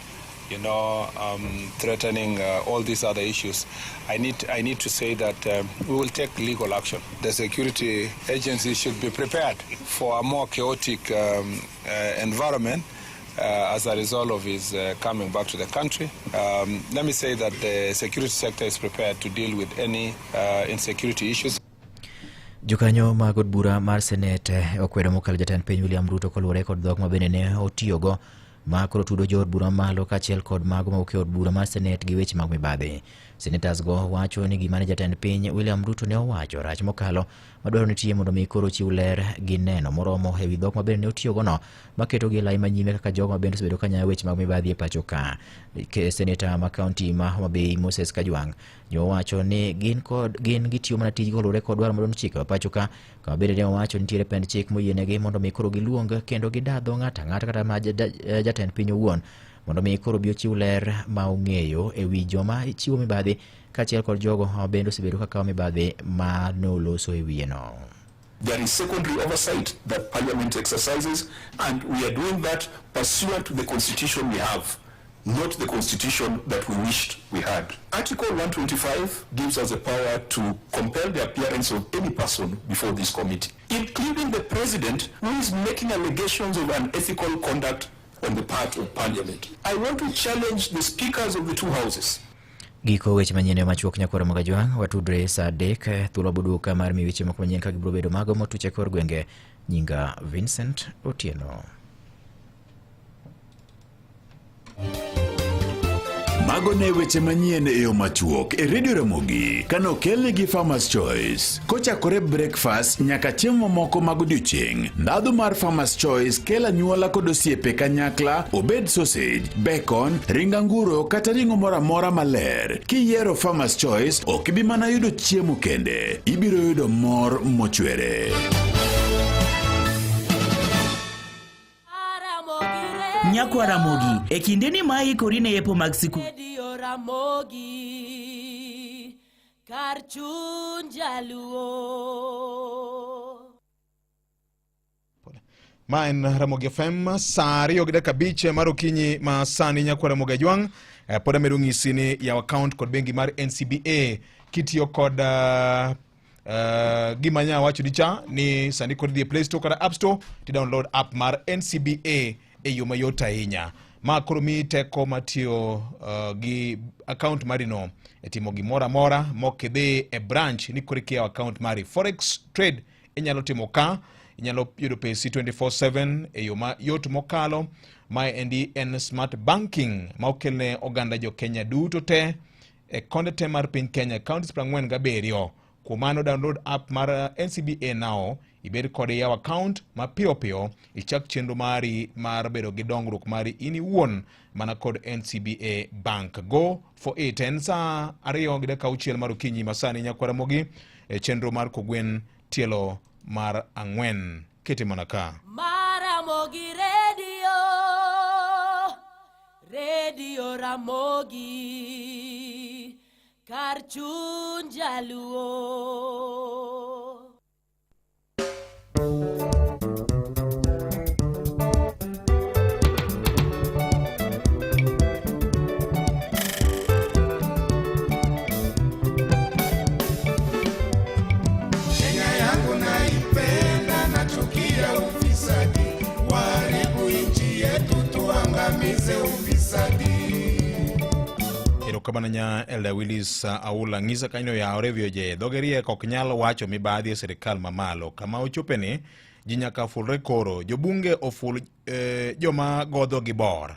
S21: threatening all these other issues. I need to say that we will take legal action. The security agencies should be prepared for a more chaotic environment as a result of his coming back to the country. Let me say that the security sector is prepared to deal with any insecurity issues.
S9: Jokanyo mag od bura mar Senate okwedo mokalo jatend piny William Ruto koluwore kod dhok ma bende ne otiyogo ma koro tudo jo od bura malo kaachiel kod mago ma oke od bura mar Senate gi weche mag mibadhi. Senators go wacho ni gima ne jatend piny William Ruto ne owacho rach mokalo madwaro nitie mondo mi koro chiw ler gi neno moromo e wi dhok ma bende ne otiyogo no maketo gi lai manyime kaka jogo ma bende osebedo ka nyayo weche mag mibadhi e pacho ka. Senator ma kaunti ma Homa Bay Moses Kajwang' jo wacho ni gin gitiyo mana tij koluwore kod dwaro modon chike pacho ka kama bende ne owacho nitiere pend chik moyienegi mondo mi koro giluong kendo gidadho ng'ata kata ma jatend piny owuon mondo mi koro bi ochiw ler ma ong'eyo e wi joma chiwo mibadhi kaachiel kod jogo ma bende osebedo ka kawo mibadhi ma noloso e wiye no.
S1: There is secondary oversight that Parliament exercises, and we are doing that pursuant to the constitution we have, not the constitution that we wished we had. Article 125 gives us the power to compel the appearance of any person before this committee, including the president, who is making allegations of unethical conduct on the part of Parliament. I want to challenge the speakers of the two houses.
S9: Giko weche manyien machuok Nyakwaro Magajwang watudre sa dek thuolo buduka mar mi weche moko manyien ka gibro bedo mago motuche kor gwenge. Nyinga Vincent Otieno.
S2: Mago ne weche manyien e yo machuok e Radio Ramogi kano kelni gi Farmers Choice. Kochakore breakfast nyaka chiemo moko mag odiochieng'. Ndhadhu mar Farmers Choice kela nyuola kod osiepe kanyakla, obed sausage, bacon, ringanguro kata ring'o moro amora maler. Kiyiero Farmers Choice ok ibi mana yudo chiemo kende, ibiro yudo mor mochwere.
S3: Nyakwa Ramogi e kindeni ma ikori ne yepo mag siku.
S4: Radio Ramogi kar chuny jaluo.
S5: Ma en Ramogi FM saa 2:05 mar okinyi ma sani Nyakwaro Magajwang. Pod amedo ng'isi ni yaw account kod bengi mar NCBA kitiyo kod gima nya wacho dicha ni sani kod the Play Store kod App Store ti download app mar NCBA e yo mayot ahinya. Ma koro mi teko matiyo gi account marino e timo gimoro amora mokidhi e branch ni koro kiyawo account mari. Forex trade inyalo timo ka, inyalo yudo pesi 24/7 e yo mayot mokalo. Ma endi en smart banking ma okelne oganda jo Kenya duto te e konde te mar piny Kenya, counties 47. Kuom mano download app mar NCBA now, ibed kod yaw account ma piyo ichak chenro mari mar bedo gi dongruok mari ini iwuon mana kod NCBA Bank. Go for it. En saa 2:06 mar okinyi masani Nyakwaro Ramogi e chenro mar kogwen tielo mar 4 kete mana ka.
S4: Ramogi Radio Ramogi kar chuny jaluo.
S5: Kabananya Elder Willis Aula ngisa kanyo ya orevyo je dogerie kok nyalo wacho mibadhi e serikal mamalo kama ochopeni ji nyaka fulre koro jobunge oful joma godho gi bor.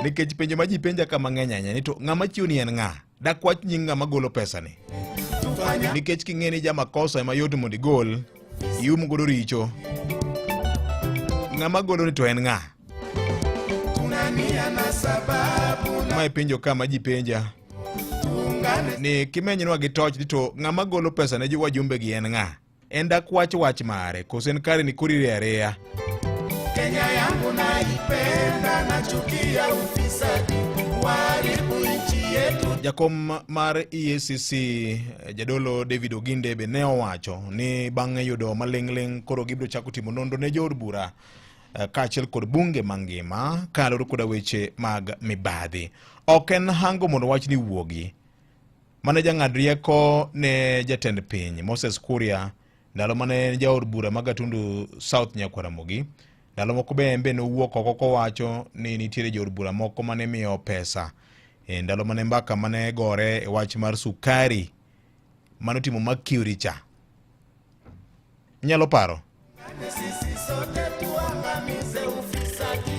S5: Nikech penjo ma ji penja kama ng'eny ni to ng'ama chiuni en ng'a? Dak wach nying ng'ama golo pesa ni. Nikech king'eni jama kosa ema yot mondo igol ium godo richo. Ng'ama golo ni to en ng'a? Mae penjo kama ji penja ni kimenyinwa gi toch to ng'ama golo pesa ne wajumbe gi en ng'a? En dak wach mare koso en kare ni kurire areya.
S22: Kenya yangu naipenda, nachukia ufisadi, waharibu nchi yetu.
S5: Jakom mar EACC jadolo David Oginde be ne owacho ni bang'e yudo maling'ling koro gibiro chako timo nonro ne jood bura kaachiel kod bunge mangima kalore koda weche mag mibadhi. Ok en hango mondo wach ni wuogi. Mane jang'ad rieko ne jatend piny Moses Kuria ndalo mane jaod bura mag Gatundu South Nyakwaro Ramogi. Ndalo moko be nowuok oko kowacho ni nitiere jood bura moko mane miyo pesa. Ndalo mane mbaka mane gore e wach mar sukari mano timo Mercury cha. Nyalo paro?
S22: Sisi sote tuangamize ufisadi.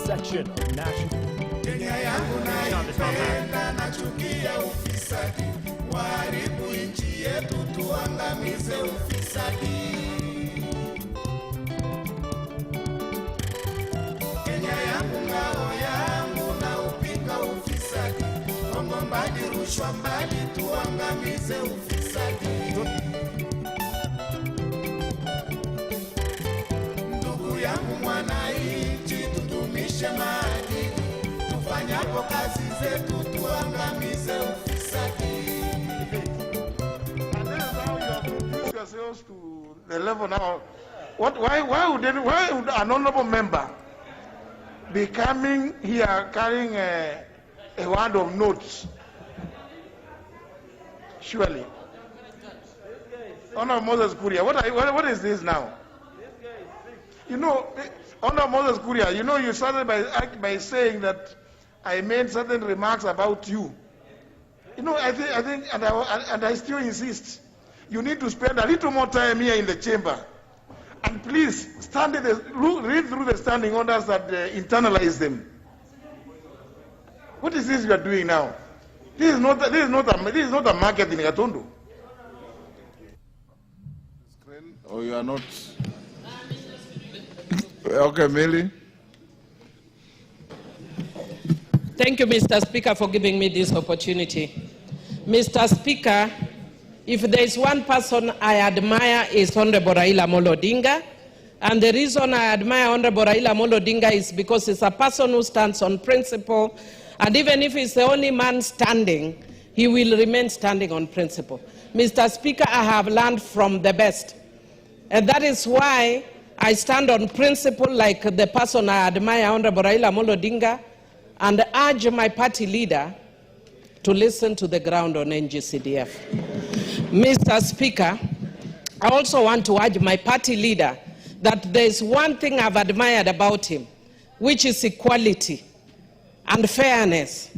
S23: Section of National.
S22: Kenya yangu naipenda, nachukia ufisadi, waharibu nchi yetu, tuangamize ufisadi. yangu ngao yangu na upinga ufisadi. Hongo mbali rushwa mbali tuangamize ufisadi. Ndugu yangu mwananchi tudumishe maadili. Tufanyapo kazi zetu tuangamize ufisadi. And this is how you have reduced yourselves to the level now. Why would an honorable member be coming here carrying a wand of notes? Surely. Honorable Moses Kuria, what is this now? You know, Honorable Moses Kuria, you know, you started by saying that I made certain remarks about you. You know, I think, and I still insist, you need to spend a little more time here in the chamber. And please, read through the standing orders that internalize them. What is this you are doing now? This is not a market in Gatundu.
S8: Or you are not? Okay, Millie.
S10: Thank you, Mr. Speaker, for giving me this opportunity. Mr. Speaker, if there is one person I admire is Honorable Raila Amolo Odinga, and the reason I admire Honorable Raila Amolo Odinga is because he's a person who stands on principle, and even if he's the only man standing, he will remain standing on principle. Mr. Speaker, I have learned from the best, and that is why I stand on principle like the person I admire, Honorable Raila Amolo Odinga, and urge my party leader to listen to the ground on NGCDF. Mr. Speaker, I also want to urge my party leader that there is one thing I've admired about him, which is equality and fairness.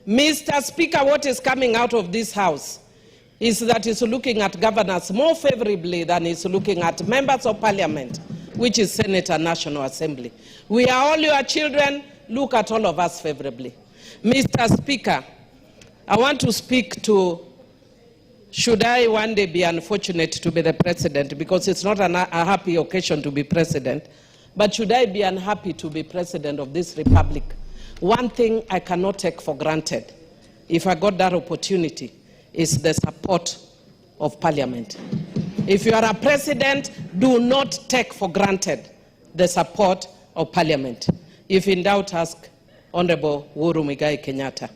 S10: Mr. Speaker, what is coming out of this House is that he's looking at governors more favorably than he's looking at members of parliament, which is Senate and National Assembly. We are all your children. Look at all of us favorably. Mr. Speaker, I want to speak to, should I one day be unfortunate to be the president, because it's not a happy occasion to be president, but should I be unhappy to be president of this republic, one thing I cannot take for granted, if I got that opportunity, is the support of parliament. If you are a president, do not take for granted the support of parliament. If in doubt, ask Honorable Uhuru Muigai Kenyatta.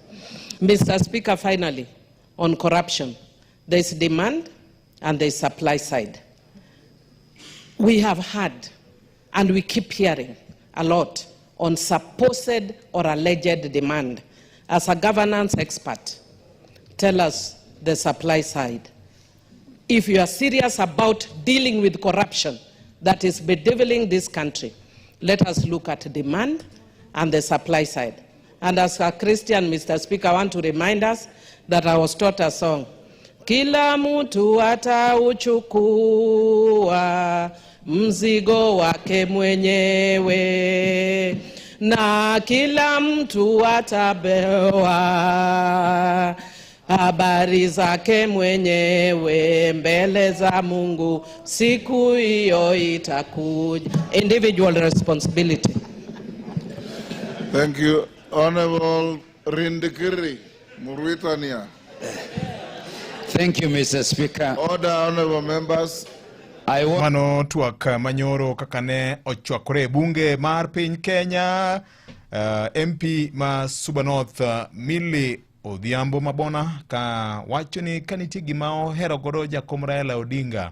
S10: Mr. Speaker, finally, on corruption, there is demand and there is supply side. We have had, and we keep hearing a lot on supposed or alleged demand. As a governance expert, tell us the supply side. If you are serious about dealing with corruption that is bedeviling this country, let us look at demand and the supply side. And as a Christian, Mr. Speaker, I want to remind us that I was taught a song. Kila mtu atauchukua mzigo wake mwenyewe, na kila mtu atapewa habari zake mwenyewe mbele za Mungu, siku hiyo itakuja. Individual responsibility.
S8: Thank you. Honorable Rindikiri Muruitania.
S14: Thank you, Mr. Speaker.
S8: Order, honorable members.
S5: Mano tuak manyoro kakane ochwakore bunge mar piny Kenya. MP ma Suba North Millie Odhiambo Mabona ka wacho ni kanitie gima ohero godo jakom Raila Odinga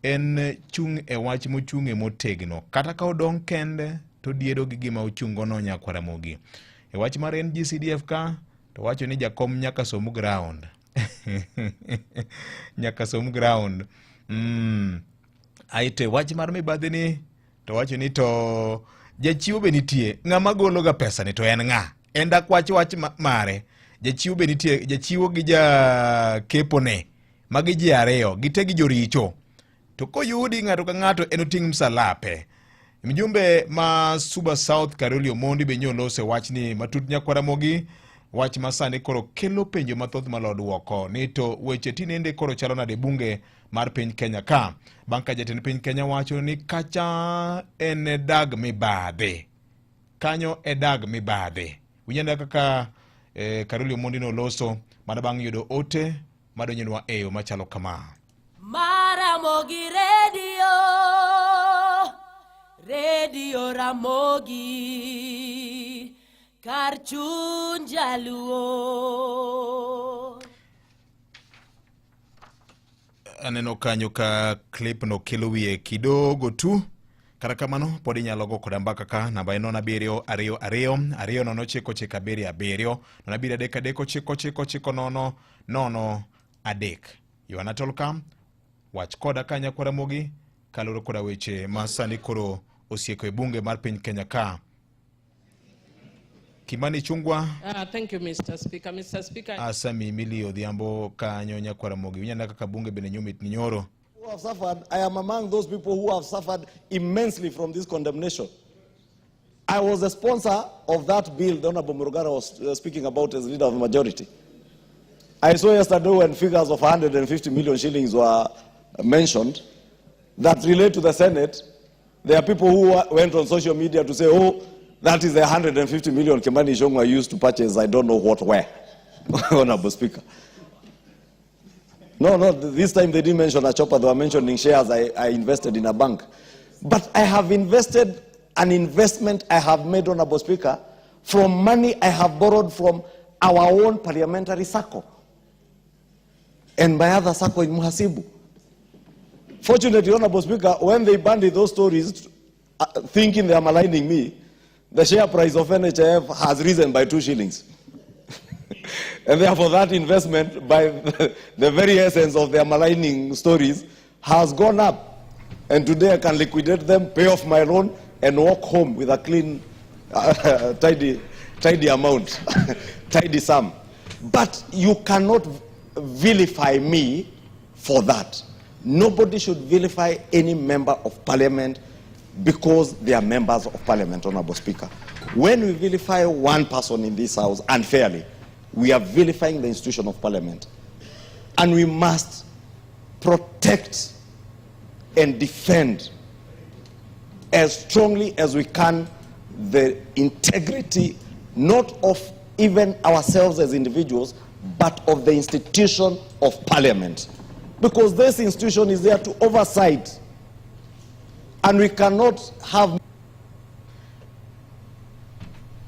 S5: en chung e wach mochunge motegno, kata ka odong kende to diedo gi gima ochungo no Nyakwara Mogi. E wach mar NGCDF ka to wacho ni jakom nyaka som ground. Nyaka som ground. Aite wach mar mibadhi ni to wacho ni to jachiwo be nitie, ng'ama golo ga pesa ni to en ng'a? En dak wach mare. Jachiwo be nitie, jachiwo gi ja kepone, magi ji ariyo, gite gi joricho. To koyudi ng'ato ka ng'ato en oting' msalape. Mjumbe ma Suba South Karoli Omondi be nyolose wach ni matut Nyakwara Mogi, wach masani koro kelo penjo mathoth malo duoko ni to weche tinende koro chalo nade bunge mar piny Kenya ka. Banka jatend piny Kenya wacho ni kacha en dag mibadhi. kanyo e dag mibadhi. Winyanda kaka Karoli Omondi no loso mana bang' yudo ote madonyenwa eyo machalo kama.
S4: Maramogi Radio Ramogi kar chuny jaluo.
S5: Aneno kanyo ka clip no kelo wiye kidogo tu. Kata kamano pod inyalo go koda mbaka ka namba eno 722 0 Yohana Tolkam wach koda kanya kwa Ramogi kaloro koda weche masani koro osieko e bunge mar piny Kenya ka. Kimani Chungwa.
S10: Thank you, Mr. Speaker. Mr. Speaker.
S5: Asami Millie Odhiambo kanyo nyakwa Ramogi. Winyanda kaka bunge bene nyumit ni nyoro.
S12: Who have suffered, I am among those people who have suffered immensely from this condemnation. I was a sponsor of that bill the Honorable Murugara was speaking about as leader of the majority. I saw yesterday when figures of 150 million shillings were mentioned that relate to the Senate. There are people who went on social media to say, oh, that is the 150 million Kimani Ichung'wah used to purchase I don't know what where, Honorable Speaker. No, this time they didn't mention a chopper, they were mentioning shares I invested in a bank. But I have invested an investment I have made, Honorable Speaker, from money I have borrowed from our own parliamentary circle and my other circle in Muhasibu. Fortunately, Honorable Speaker, when they banded those stories, thinking they are maligning me, the share price of NHIF has risen by 2 shillings. And therefore that investment, by the very essence of their maligning stories, has gone up. And today I can liquidate them, pay off my loan, and walk home with a clean, tidy amount, tidy sum. But you cannot vilify me for that. Nobody should vilify any member of parliament because they are members of parliament, Honorable Speaker. When we vilify one person in this house unfairly, we are vilifying the institution of parliament. And we must protect and defend as strongly as we can the integrity not of even ourselves as individuals, but of the institution of parliament. Because this institution is there to oversight, and we cannot have...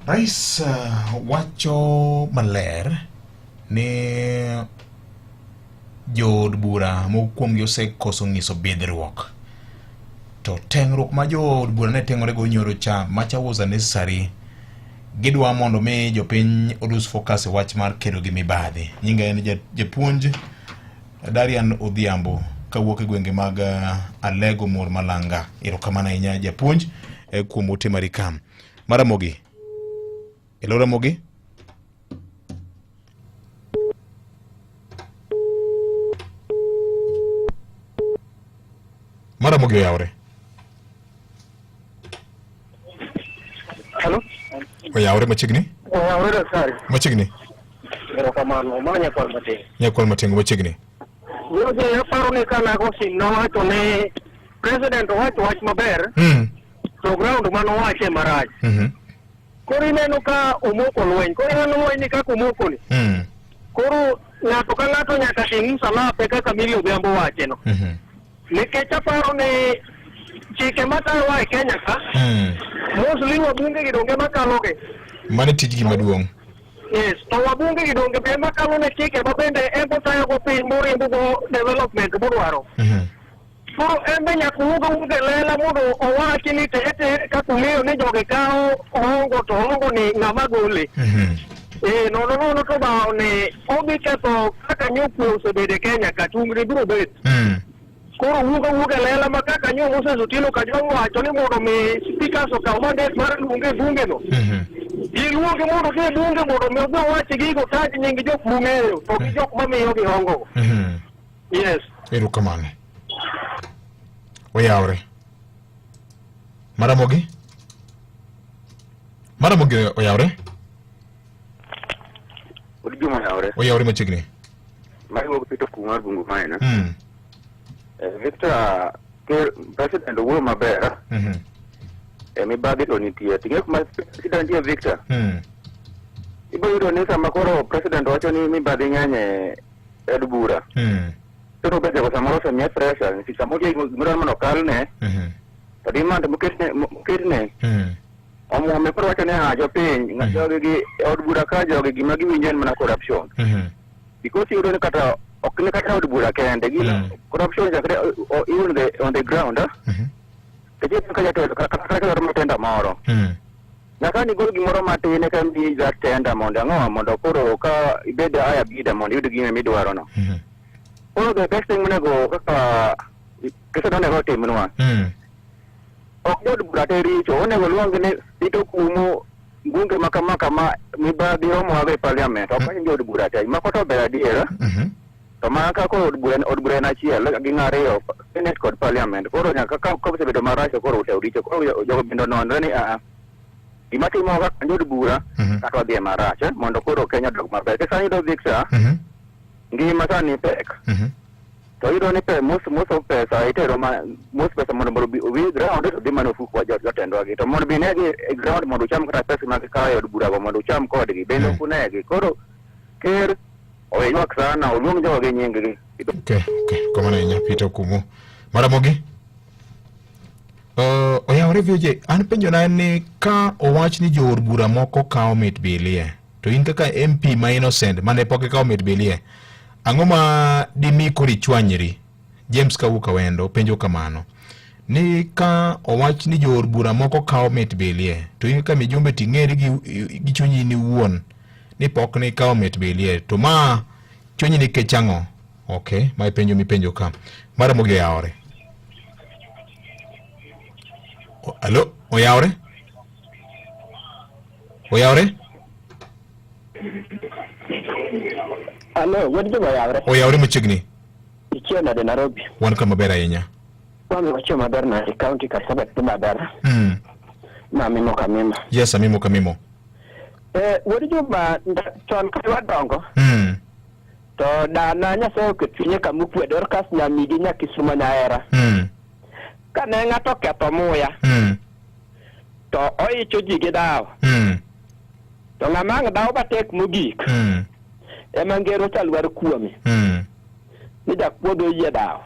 S5: Rais wacho maler ni jood bura mokuomgi osekoso nyiso bidhruok. To tengruok ma jood bura ne tengore go nyoro cha macha was unnecessary. Gidwa mondo mi jopiny odus focus e wach mar kedo gi mibadhi. Nyinga en japuonj Darian Odhiambo kawuok e gwenge mag Alego Mor Malanga. Erokamano ahinya japuonj kuom ote marikam. Maramogi. Hello Ramogi. Maramogi yaure.
S11: Hello.
S5: Yaure machigni?
S11: Yaure sir.
S5: Machigni.
S11: Erokamano manya kwal matin.
S5: Nyakwal matingo machigni.
S11: Yoje yaparo ni kana go sim no wacho ne president wach maber. To ground mano wache marach. Koro ineno ka omoko lweny. Koro ineno lweny kaka omoko ni. Koro ng'ato ka ng'ato nyaka tim msalape kaka Millie Odhiambo wache no. Nikech aparo ni chike matayowa e Kenya ka, mostly wabunge gi donge makalo ge.
S5: Mane tijgi maduong'.
S11: Yes, to wabunge gi donge be makalo ne chike ma bende embo tayo go piny morimbo go development modwaro. Koro embe nyaka wuge lela mondo owachi ni ete kaka ung'eyo ni joge kawo hongo to hongo ni ng'ama gole. Nono to ba ne obi ketho kaka nyupu osebedo e Kenya ka tungni biro bet. Koro wuge lela ma kaka nyupu osesutilo ka jogo wacho ni mondo mi speakers okaw mandate mar luonge bunge no. Iluonge mondo ke bunge mondo mi obi owachi gigo tag nying jok mung'eyo to gi jok mamiyo gi hongo. Yes.
S5: Erokamano. Oyaure. Maramogi oyaure.
S13: Odijuma yaure.
S5: Oyaure machigni.
S13: Mari go pito kumar bungu maina. Victor President Uhuru maber. mibadhi to nitie. Ting'e kuma president nitie Victor. Ibo yudo ni sama koro president wacho ni mibadhi ng'eny od bura. Toro bende kwa samoro samia pressure ni samoro gimoro mano kalne. To demand muketne. Omo me koro wacho ni jo piny ng'ato gi od bura ka jogi gima giwinjo en mana corruption. Because you don't cut out the bura and the corruption is on the ground. The people can tomorrow. Nakani go Gimoro Martin can be that tender Mondakoro, Beda, I beat them on you to give me Midwarano. Oh, the best thing when I go, Kissan about him. Oxford Brateri, only long in it, Tito Kumu. Gunge Makamakama, Miba, the Homo Ave Parliament, or Panjo Burata, Makoto Beradia, Tomaka Code Buren or Burenachia, like a Ginare of Senate Court Parliament, or Nakaka comes with the Marasha Koro, Jobindo, Imati Moga and Jodbura, Aka de Maracha, Mondokoro, Kenya Dogma, the sign of Vixa, Gimatani Peck. So you don't pay most of pay. I tell most person we ground the man of Fuquaja and Dog. To Morbinegi, a ground Moducham Crapesimakai or Burago Moducham Codi, Beno Punegi, Coro, Care, or a Yoxana or Lumjo again.
S5: Okay, come on, Peter Kumu. Maramogi? Oya refugee, Anpenjonani ka o watch ni jor bura moko kao mit bilie. To inkaka MP ma innocent, mane poke kao mit bilie. Angoma dimi kori chwanyri James Kawuka wendo penjo kamano ni ka owach ni jor bura moko kao met belie to in ka mijumbe ting'eri gi chunyi ni wuon ni pok ni kao met belie to ma chunyi ni kechango. Okay, mai penjo mi penjo ka mara moge yaore. Alo, oyaore?
S11: Hello, what do you have?
S5: Oyaore Muchigni.
S11: Ikiona de Nairobi.
S5: One kama bera yenya.
S11: Kwame wacho maber na county Kasabet maber. Mami mo kamimo.
S5: Yes, amimo kamimo.
S11: What do you ba ton kwa dongo? To da na nya so ketwinye kamupwe Dorcas na migi nya Kisuma na era. Kana ngato keto moya. To oyi choji gidao. To ngamang daw batek mugik. Emangero talwar kuomi. Ni da kwodo yedao.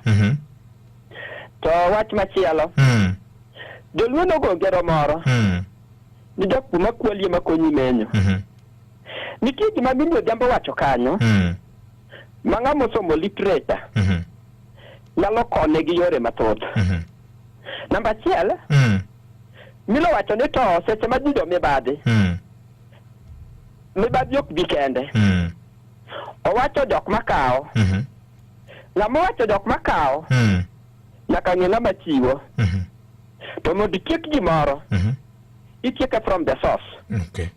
S11: To wach machielo. Jolweno go gero moro. Ni da kuma kwali makonyi menyo. Nitie gima mindo jambo wacho kanyo. Manga mosomo literature. Nyalo kone gi yore mathoth. Namba achiel. Milo wacho ni to seche ma jido mibadhi. Mibadhi ok bi kende. Owacho jok makao. Ng'ama wacho jok makao. Nyaka ng'e ng'ama chiwo. To mondo itiek gimoro. Itieke from the source.
S5: Okay.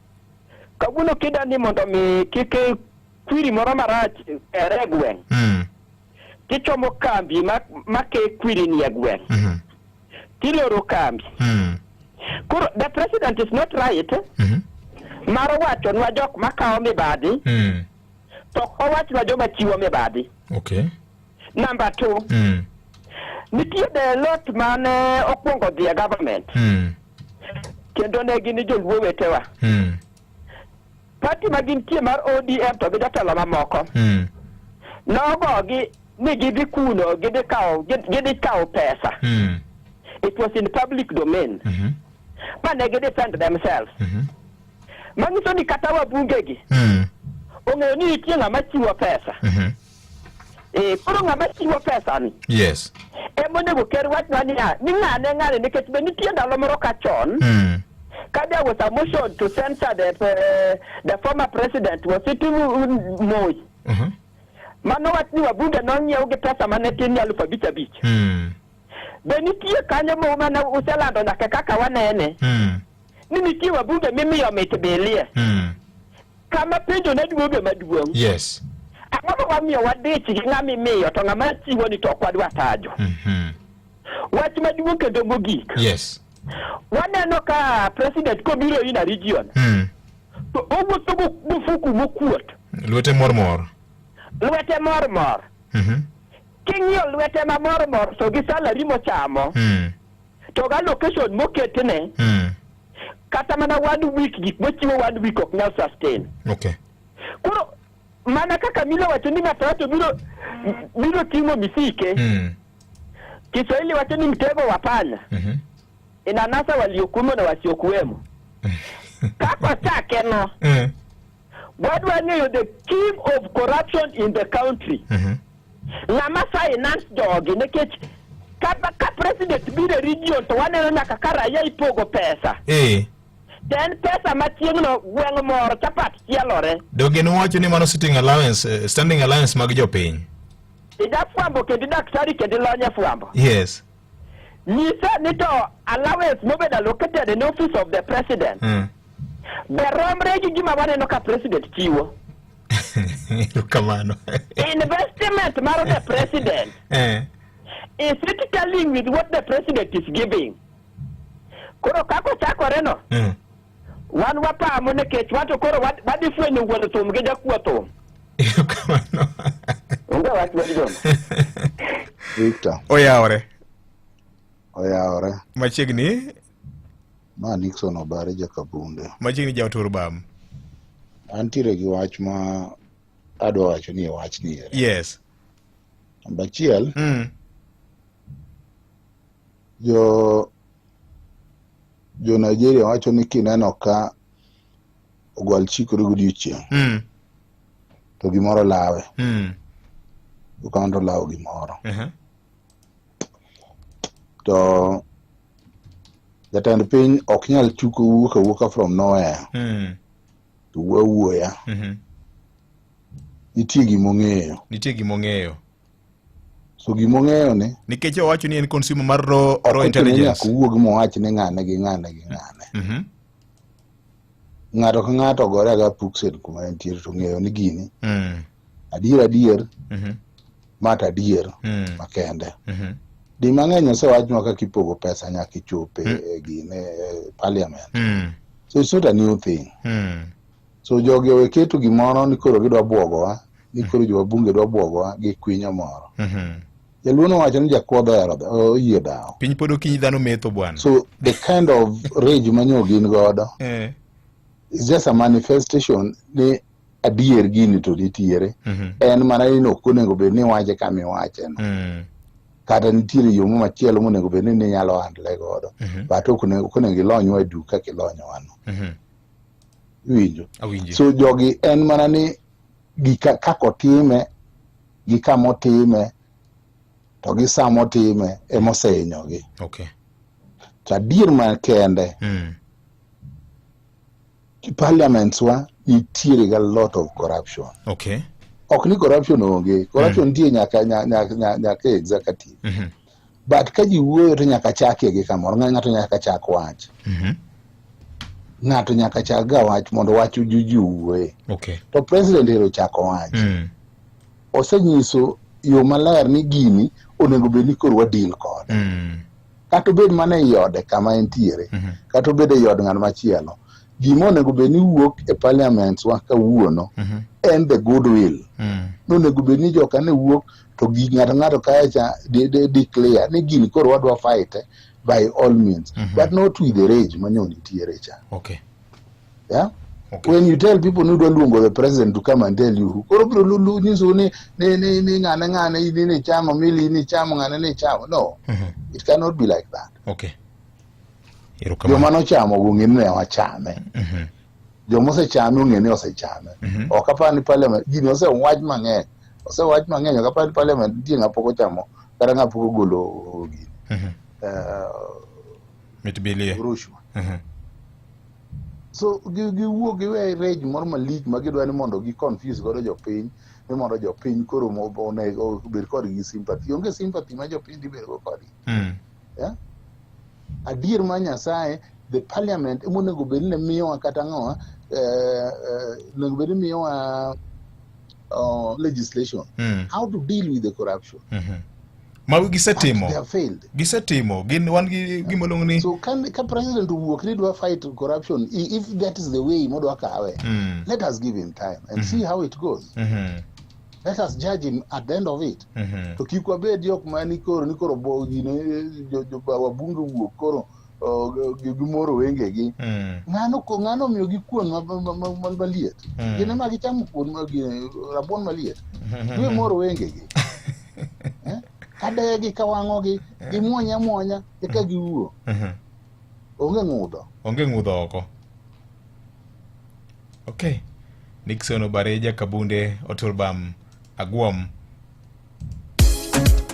S11: Kawuono kida ni mondo mi kik kwiri moro marach ere gweng'. Tichomo kambi make kwiri ni e gweng'. Tiloro kambi. Koro the president is not right. Maro wacho nwa jok makao mibadhi. To owach na joma chiwo mibadhi.
S5: Okay.
S11: Number 2. Nitie de lot mane okwongo dhie government. Kendo ne gini joluo wetewa. Party magintie mar ODM to gi jotelo mamoko. Nogogi ni gidhi kuno gidhi kao pesa. It was in public domain. Mane gidhi defend themselves. Manyiso ni kata wabungegi. Ong'eyo ni nitie ng'ama chiwo pesa. Koro ng'ama chiwo pesa ni.
S5: Yes.
S11: Monego ker wach ni ng'ane nikech be nitie ndalo moro ka chon. There was a motion to censor the former president was sitting Moi. Mano wach ni wabunge nonyiew gi pesa mane tin 5,500. Be nitie kanyo mo mana uselando nyaka kaka wanene. Ni nitie wabunge mimiyo mit belie. Kama penjo ne duoge maduong'.
S5: Yes.
S11: Ang'ama wamiyo wadichi gi ng'ama imiyo to ng'ama chiwo ni to kwadwa tajo. Wach maduong' kendo mogik.
S5: Yes.
S11: Waneno ka president kobiro in a region. To owuotho bufuku mokuot.
S5: Lwete mormor.
S11: King'iyo lwete ma mormor so gi salary mochamo. To ga location moketne. kata mana 1 week gik mochiwo 1 week ok nyal sustain.
S5: Okay.
S11: Koro mana kaka Milo wacho ni ng'ato wacho biro timo misike. Kiswahili wacho ni mtego wa panya. Inanasa waliokumo na wasiokuwemo. Kako chake no. Wadwa ng'eyo the king of corruption in the country. Ng'ama finance jogi nikech ka president biro region to waneno nyaka ka raia ipogo pesa. Then pesa machiegno gweng' moro chapat chielore.
S5: Dogen wacho ni mano sitting allowance, standing allowance mag jopiny.
S11: Ida fwambo kendo daktari kendo lonye fwambo.
S5: Yes.
S11: Nyisa ni to allowance mobeda located in office of the president. Beromre gi gima waneno ka president chiwo.
S5: Kamano.
S11: Investment mar the president. Is it telling with what the president is giving? Koro kako chakore no. Wan wapa amone kech wato koro wadifwenyo wuono tum gi jakuo tum.
S5: Kamano.
S11: Unga wach maduong'.
S8: Victor.
S5: Oyawore. Machiegni.
S8: Ma Nixon Obare Jakabunde.
S5: Machiegni Jauturu Bam.
S8: Antiere gi wach ma adwa wacho ni wach ni.
S5: Yes.
S8: Namba achiel. Jo Nigeria wacho ni kineno ka ogwal chikore godiochieng'. To gimoro lawe. Ukando lawo gimoro. To jatend piny ok nyal chuko wuoka from nowhere. To wuoya. Nitie gimong'eyo. So gimong'eyo ni
S5: nikech owacho ni en consumer mar raw intelligence.
S8: Wuog mowach ni ng'ane gi ng'ane. Ng'ato ka ng'ato gore aga pukset kuma entiere to ng'eyo ni gini. Adier. Mata adier makende. Di mang'eny osewachwa kaka ipogo pesa nyaka ichope gine parliament. So it's not a new thing. So jogi oweketo gimoro ni koro gidwa bwogowa, ni koro jo wabunge dwa bwogowa gi kwinyo moro. Jaluono wacho ni jakuodho oyie dawo.
S5: Piny pod okinyi dhano metho bwana.
S8: So the kind of rage manyo gin godo is just a manifestation ni adier gini to nitiere. En mana ni ok onego bed ni wache kama iwache no. Kata nitiere yo machielo monego bed ni nyalo handle godo. But ok onego ilony wa duka kilonyo wano. Winjo. So jogi en mana ni kako time, gi kamo time, to gi samo time emosenyo gi.
S5: Okay.
S8: To adier ma kende. Parliaments wa nitiere ga lot of corruption.
S5: Okay.
S8: Ok ni corruption onge. Corruption nitie nyaka executive. But ka ji wuoyo to nyaka chake gi kamoro, ng'ato nyaka chak wach. Ng'ato nyaka chak ga wach mondo wach ujuji uwe.
S5: Okay.
S8: To president hero chako wach. Osenyiso yo maler ni gini onego bed ni koro wadil kod. Kata obed mana e yode kama entiere. Kata obed e yod ng'at machielo. Gima onego bed ni wuok e parliament wa kawuono and the goodwill. Onego bed ni joka ne wuok to ng'ato kacha declare ni gini koro wadwa fight by all means. But not with the rage manyo nitiere cha.
S5: Okay.
S8: Yeah? Okay. When you tell people no don't luongo the president to come and tell you, koro bro nyiso ni ng'ane ni chamo mili ni chamo ng'ane ni chamo. No. It cannot be like that.
S5: Okay.
S8: Joma nochamo ong'e ni wachame. Joma osechame ong'e ni osechame. Ok apani parliament gini osewach mang'eny. Ok apani parliament nitie ng'apok ochamo kata ng'apok ogolo gini.
S5: Mitbilie.
S8: Rushwa. So giwuok giwe rage moro malich ma gidwa ni mondo gi confuse godo jopiny, ni mondo jopiny koro onego bed kod gi sympathy. Onge sympathy ma jopiny dibed go kodgi. Yeah? Adier ma Nyasaye, the parliament emonego bed ni miyowa kata ng'owa onego bed ni miyowa legislation how to deal with the corruption.
S5: Ma gisetimo.
S8: They have failed.
S5: Gisetimo. Wan gi gimolong ni.
S8: So ka president wuok ni dwa fight corruption, if that is the way modwa kawe, let us give him time and see how it goes. Let us judge him at the end of it. To kik wabed jok ma ni koro bo gine wabunge wuok koro gimoro wenge gi ngano miyo gi kuon maliet gine ma gichamo kuon rabuon maliet dwe moro wenge gi kadegi kawango gi gimuonya eka giwuo onge ng'udho oko.
S5: Okay, Nixon Obareja Kabunde Oturbam Agwom.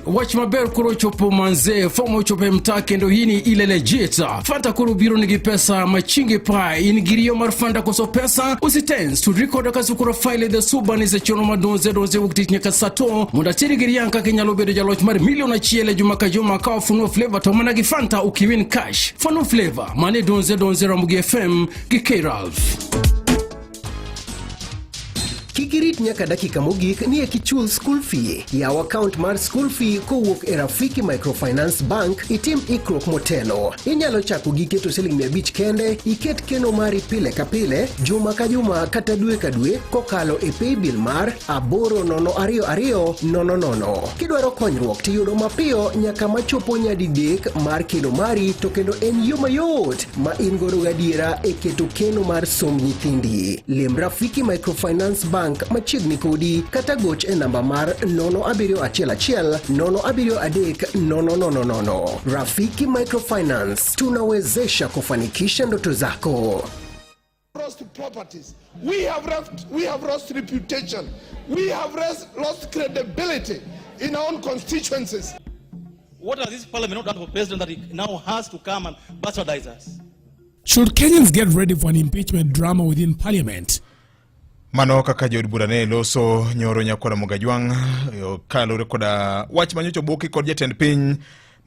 S19: Watch maber kuro chopo manze fomo chope mta kendo hini ile legita fanta kuro biro nigi pesa machingi pai ingirio marfanda koso pesa usitens to record kasu kuro file the subani se chono madonze doze wukti nyaka sato munda chiri girianka kenyalo bedo jaloch mar miliona chiele juma ka funo flavor to managi fanta ukiwin cash funo flavor mane donze ramugi FM gi Ralph.
S6: Kikirit nyaka dakika mogik ni ekichul school fee. Yaw account mar school fee kowuok e Rafiki Microfinance Bank itim ikruok motelo. Inyalo chako gi keto $500 kende, iket keno mari pile ka pile, juma ka juma kata dwe ka dwe kokalo e paybill mar 802200. Kidwaro konyruok tiyudo mapiyo nyaka machopo nyadidek mar keno mari to kendo en yo mayot ma in godo gadiera e keto keno mar som nyithindi. Lem Rafiki Microfinance Bank machiegni kodi kata goch e namba mar 0711073000. Rafiki Microfinance, tunawezesha kufanikisha ndoto zako.
S22: Lost properties. We have lost reputation. We have lost credibility in our own constituencies.
S7: What has this parliament not done for president that he now has to come and bastardize us?
S15: Should Kenyans get ready for an impeachment drama within parliament?
S5: Mano kaka jod burane loso nyoro nyakwara Mogajwang kalore koda wach manyocho boki kod jatend piny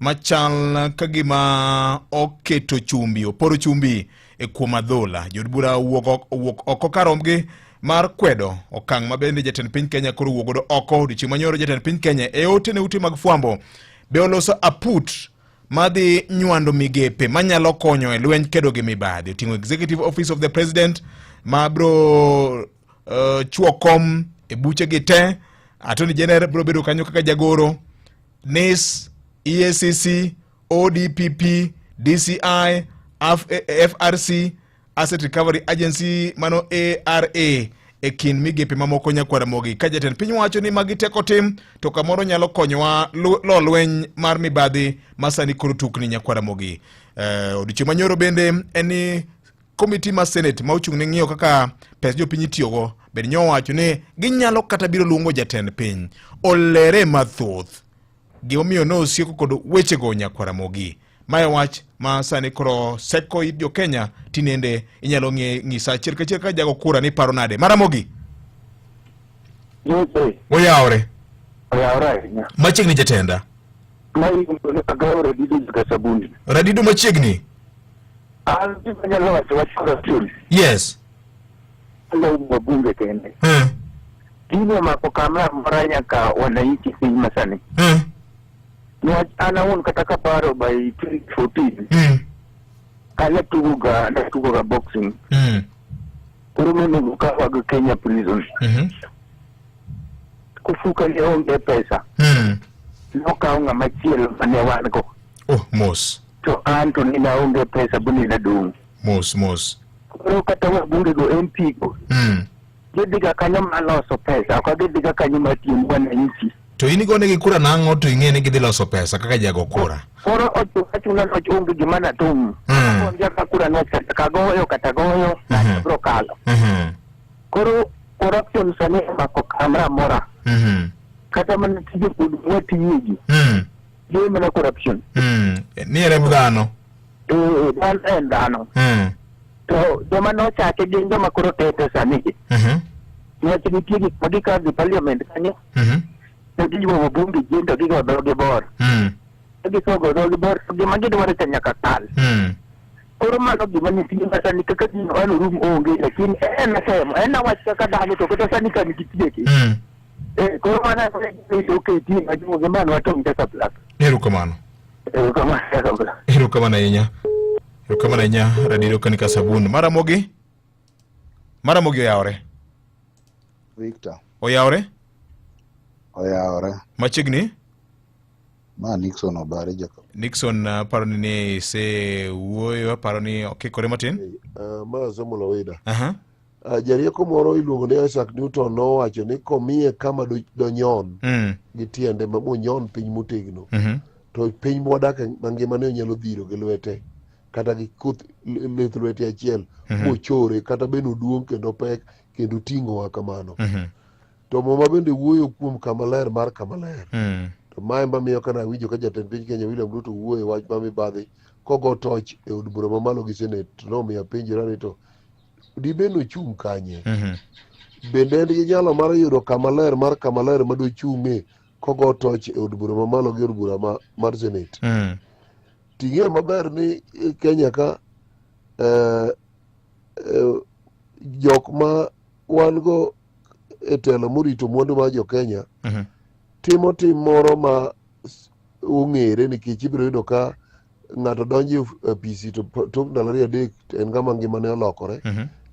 S5: machal kagima oketo chumbi oporo chumbi e kuom adhola. Jod bura wuok oko karomgi mar kwedo okang' mabende jatend piny Kenya koro wuogodo oko dichi manyoro jatend piny Kenya e ote ne ute mag fwambo be oloso aput madhi nywando migepe manyalo konyo e lweny kedo gi mibadhi oting'o Executive Office of the President mabro chuokom e buche gi te. Attorney General bro bedo kanyo kaka jagoro, NIS, EACC, ODPP, DCI, FRC, Asset Recovery Agency mano ARA e kin migepe mamoko nyakwara mogi. Ka jatend piny wacho ni magi teko tim to kamoro nyalo konyowa lo lweny mar mibadhi masani koro tukni nyakwara mogi. Odiche manyoro bende eni komiti ma Senate ma ochung' ne ng'iyo kaka pes jopiny itiyogo bed nyowacho ni ginyalo kata biro luongo jatend piny olere mathoth gimomiyo no osieko kod wechego nyakwara mogi. Mae wach ma sani koro seko jo Kenya tinende inyalo ng'isa achiel kachiel ka jago kura ni paro nade. Maramogi oyawre machiegni jatenda radido machiegni. Yes.
S11: Hello, wabunge kende. Dini mako kama mranya ka wananchi piny masani. Ni anaun kataka paro by 2014. Kala tugo boxing. Kurume nuka wago Kenya prison. Kufuka leonge pesa. Noka unga machielo manewan ko.
S5: Oh, mos.
S11: To Anthony na unge pesa buni na dung.
S5: Mos.
S11: Kuro katawa bunge go MP go. Gediga kanyo maloso pesa, kwa gediga kanyo matimu wananchi.
S5: To ini gone gi kura nang'o to ing'e ni gidhi loso pesa kaka jago kura.
S11: Koro ochuna onge gimana tum. Kwa mjaka kura nocha kagoyo katagoyo bro kalo. Koro corruption sani mako kamera mora. Kata man tije kudu wati yiji. Yeye mana corruption.
S5: Ni ere mdano.
S11: Dano. So joma no chake gin joma koro tete sani. Nyati nitiegi kodika di parliament kanyo. Gigo wabunge jindo gigo doge bor. Gigo doge bor gima gidwaro cha nyaka kal. Koro mano gima nitie masani kaka gino anu rum onge lakini ena wach kaka dhano to kata sani kan gitieki. Koro mana okay ti majuo gimano atong tesa plak.
S5: Erokamano ahinya. Erokamano ahinya radio kanika sabun. Maramogi oyawre.
S8: Victor
S5: oyawre
S8: oyawre
S5: machiegni
S8: Ma Nixon Obare Jacob.
S5: Nixon paro ni ne se wuoyo paro ni okikore matin.
S16: Ma Samuel Owida.
S5: Aha.
S16: Jarieko moro iluongo ni Isaac Newton nowacho ni komiye kama donyon gi tiende monyon piny motegno to piny mwadake mangima ne nyalo dhiro gi lwete kata gi kuth lith lwete achiel mochore kata beno duong' kendo pek kendo ting'owa kamano. To Muma bende wuoyo kuom kama ler mar kama ler. To mae mamiyo kana winjo ka jatend piny Kenya William Ruto wuoyo wach ma mibadhi kogo toch e od bura mamalo gi Senate to nomiyo penjra ni to dibeno chung' kanye. Bende en gi nyalo mar yudo kama ler mar kama ler mado chung'e kogo toch e od bura mamalo gi od bura mar Senate. Ting'e maber ni Kenya ka jok ma wan go e telo morito mwandu mar jo Kenya timo tim moro ma ung'ere nikech ibiro yudo ka ng'ato donjo e PC to tok ndalo ariyo adek en gama ngimane olokore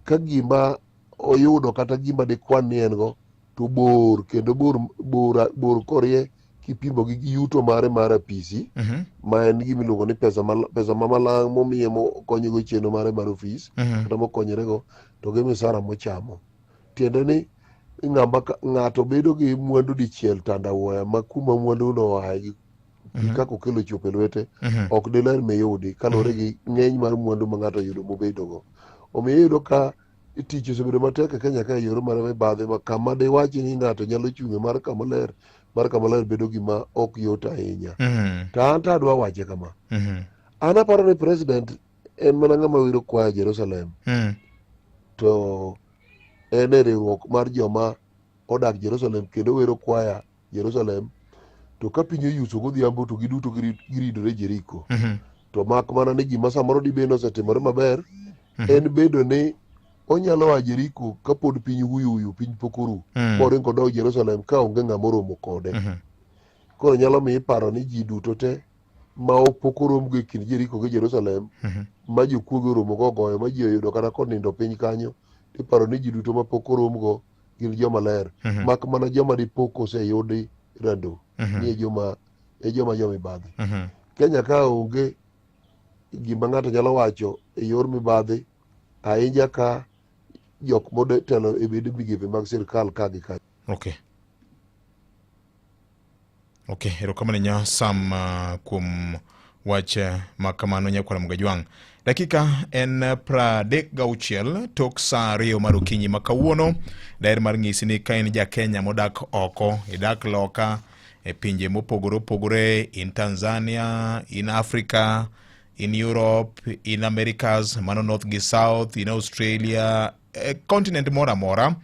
S16: ka gima oyudo kata gima dikwan ni en go to bor kendo bor korie kipimo gi yuto mare mar PC ma en gima iluongo ni pesa ma malang' momiye mokonyo go chenro mare mar ofis kata mokonyore go to gi misara mochamo. Tiende ni ng'ato bedo gi mwandu dichiel tandawuoya ma kuma mwandu no oaye kaka okelo chopo e lwete ok diler miyudi kaluwore gi ng'eny mar mwandu ma ng'ato yudo mobedo go. Omiyo iyudo ka tich osebedo matek e Kenya ka e yore mar mibadhi ma kama diwachi ni ng'ato nyalo chung'e mar kama ler bedo gima ok yot ahinya. To an to adwa wache kama. An aparo ni president en mana ng'ama wiro kwaya Jerusalem. To en e riwruok mar joma odak Jerusalem kendo wero kwaya Jerusalem to ka piny oyuso godhiambo to giduto giridore Jericho. To mak mana ni gima samoro dibeno osetimore maber en bedo ni onyalo wa Jericho ka pod piny huyuyu piny pokoru moringo dog Jerusalem ka onge ng'ama romo kode. Koro nyalo mi iparo ni ji duto te ma opokorom go e kind Jericho gi Jerusalem ma jokuoge oromo gogoyo ma ji oyudo kata konindo piny kanyo iparo ni ji duto ma pok orom go gin joma ler mak mana joma dipok oseyudi rando ni e joma mibadhi. Kenya ka onge gima ng'ato nyalo wacho e yor mibadhi ahinya ka jok modetelo e bedo migepe mag sirkal ka gi ka.
S5: Okay, erokamano nya Sam kuom wach makamano nyakwara Mgajwang'. Dakika en 36 tok saa 2 mar okinyi ma kawuono. Daher mar ng'isi ni ka en ja Kenya modak oko, idak loka e pinje mopogore opogore, in Tanzania, in Africa, in Europe, in Americas, mano North gi South, in Australia, continent mora mora,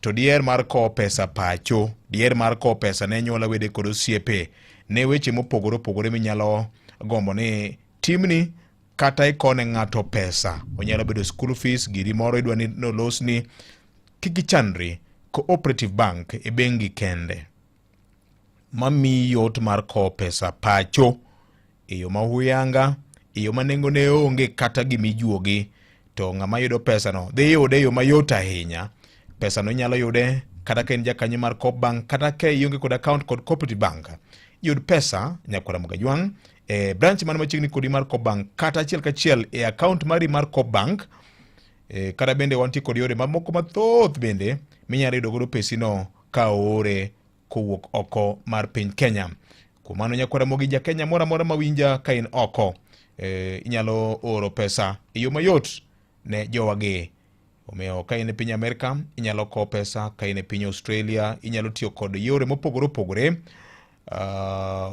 S5: to diher mar kowo pesa pacho, diher mar kowo pesa ne nyuola wede kod osiepe, ne weche mopogore opogore minyalo gombo ni timni kata ikone ng'ato pesa. Onyalo bedo school fees, giri moro idwa ni nolosni, kik ichandri, Cooperative Bank e bengi kende mami yot mar kowo pesa pacho e yo mahuyanga, e yo manengo ne onge kata gimijuogi. To ng'ama yudo pesa no dhi yude yo mayot ahinya. Pesa no nyalo yude kata ka en jakanyo mar Coop Bank kata ka ionge kod account kod Cooperative Bank. Yud pesa nyakwara Mgajwang' e branch man machiegni kodi mar Coop Bank kata achiel kachiel e account mari mar Coop Bank. Kata bende wanti kod yore mamoko mathoth bende minyalo yudo godo pesi no ka oore kowuok oko mar piny Kenya. Kuom mano nyakwara mogi ja Kenya mora mora mawinja ka in oko, inyalo oro pesa e yo mayot ne jowagi. Omiyo ka in e piny Amerika inyalo kowo pesa, ka in e piny Australia inyalo tiyo kod yore mopogore opogore.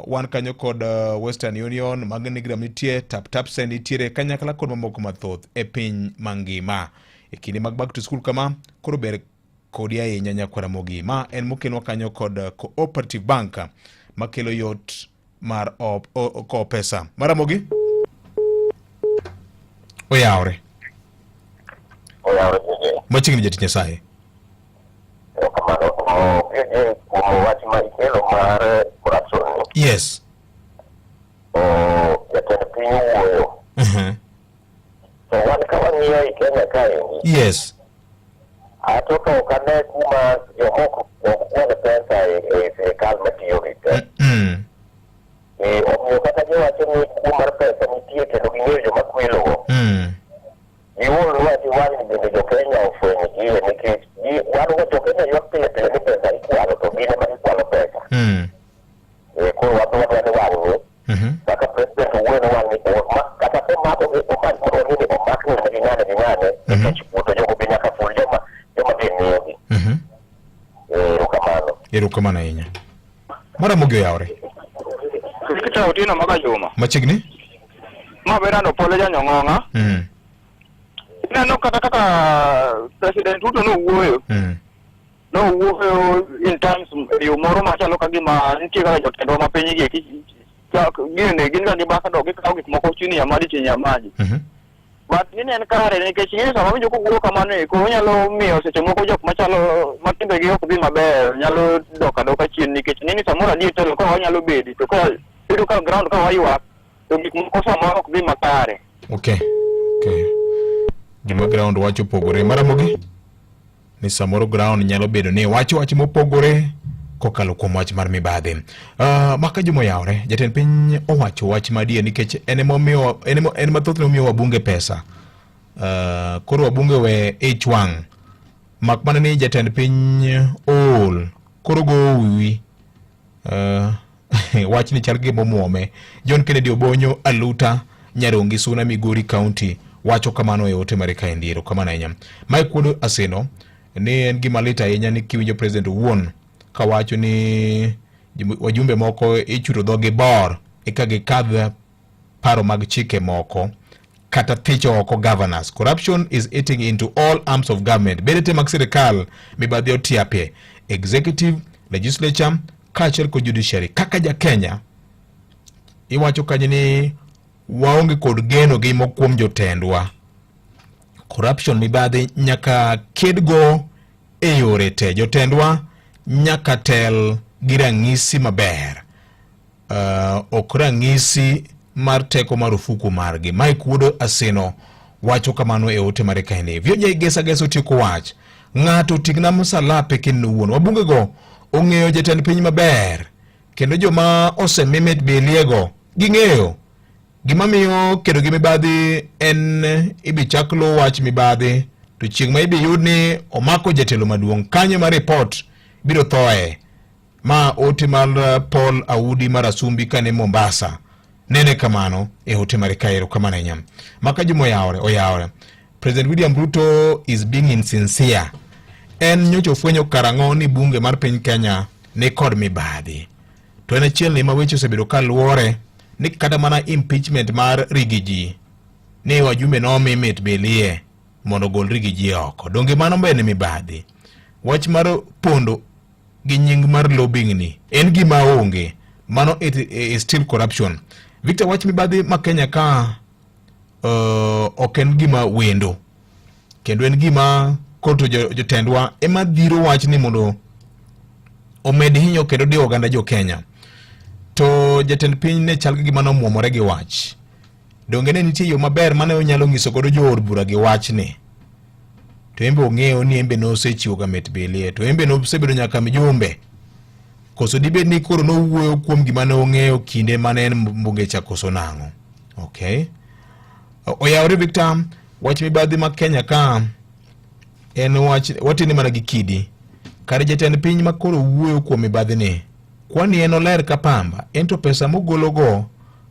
S5: Wan kanyo kod Western Union, MoneyGram nitie, tap send nitiere, kanyakla kod mamoko mathoth e piny mangima. E kinde mag back to school kama koro ber kodi ahinya nyakwara mogi. Ma en mokelwa kanyo kod Cooperative Bank makelo yot mar kowo pesa. Mara mogi oyawre machiegni jatich Nyasaye. Yes. Yes.
S17: Atoka ukane kuma yomoko kuone pesa e serikali matiyo rite. Omiyo kata giwacho ni kuo mar pesa nitie kendo ging'eyo joma kwelogo. Giwuoro wach wang' ni bende jo-Kenya ofwenyo giwe nikech wan jo-Kenya ywak pile pile ni pesa ikwalo to gin ema gikwalo pesa. Koro wadwaro ni wang' kaka president owuoyo wang' ni kata komako gi omak ng'ane gi ng'ane nikech wuotho jogo be nyaka ful joma ging'iyogi. Erokamano.
S5: Erokamano ahinya. Maramogi oyawre.
S13: Kita Otieno Magajuma.
S5: Machiegni?
S13: Maberano Pole Janyong'ong'a. Neno kaka President Ruto nowuoyo. Nowuoyo in times yo moro machalo ka gima nitie kaka jotendwa ma piny gi gin ga gibaka gikawo gik moko chini ya maji. But gini en kare nikech ng'eyo sama winjo kowuoyo kamano eko onyalo miyo seche moko jok machalo matimbegi ok dhi maber nyalo dok adoka chien nikech nini samoro adier telo ka wanyalo bedi to ka bedo ka ground ka waywak to gik moko samoro ok dhi makare.
S5: Okay. Gima ground wacho pogore. Maramogi ni samoro ground nyalo bedo ni wacho wach mopogore kokalo kuom wach mar mibadhi. Maka Juma oyawre, jatend piny owacho wach madie nikech en mathothne omiyo wabunge pesa. Koro wabunge we ich wang'. Mak mana ni jatend piny ol koro go wiwi. Wach ni chal gima omuome. John Kennedy Obonyo Aluta Nyarongi Suna Migori County wacho kamano e ote mare kaendi. Erokamano ahinya. Mike Kuodo Aseno ni en gima lit ahinya ni kiwinjo president owuon kawacho ni wajumbe moko ichuto dhogi bor eka gikadh paro mag chike moko kata thicho oko governors. Corruption is eating into all arms of government. Bedete mag sirikal mibadhi otiapie executive, legislature, kaachiel kod judiciary. Kaka ja Kenya iwacho kanyo ni waonge kod geno gi mokuom jotendwa. Corruption mibadhi nyaka kedgo e yore te. Jotendwa nyaka tel gi rang'isi maber. Ok rang'isi mar teko marufuku margi. Mike Kuodo Aseno wacho kamano e ote mare kaendi. Vyoja igesa otieko wach. Ng'ato tingna msalape kendo wuon. Wabunge go ong'eyo jatend piny maber. Kendo joma osemimet beliego ging'eyo. Gima miyo kendo gi mibadhi en ibichaklo wach mibadhi to chieng' ma ibiyud ni omako jatelo maduong' kanyo ma report biro thoe. Ma ote mar Paul Audi Marasumbi kane Mombasa nene kamano e ote mare kaero kamano nyam. Maka Juma oyawre. President William Ruto is being insincere. En nyocho fwenyo karang'o ni bunge mar piny Kenya ni kod mibadhi. To en achiel ni maweche osebedo kaluwore ni kata mana impeachment mar Rigiji ni wajumbe nomimit belie mondo gol Rigiji oko. Donge mano mbene mibadhi. Wach mar pondo gi nying mar lobbying ni en gima onge. Mano it is still corruption. Victor, wach mibadhi ma Kenya ka ok en gima wendo. Kendo en gima koto jotendwa ema dhiro wach ni mondo omed hinyo kendo di oganda jo Kenya. To jatend piny ne chal gima nomuomore gi wach. Donge ne nitie yo maber mane onyalo nyiso godo jo od bura gi wach ni. To embe ong'eyo ni embe nosechiwo gamet belie. To embe nosebedo nyaka mijumbe. Koso dibed ni koro nowuoyo kuom gima ne ong'eyo kinde mane en mbunge chakoso nang'o. Okay. Oyawre Victor, wach mibadhi ma Kenya ka en wach watini mana gi kidi. Kare jatend piny ma koro wuoyo kuom mibadhi ni. Kwani en oler ka pamba, ento pesa mogologo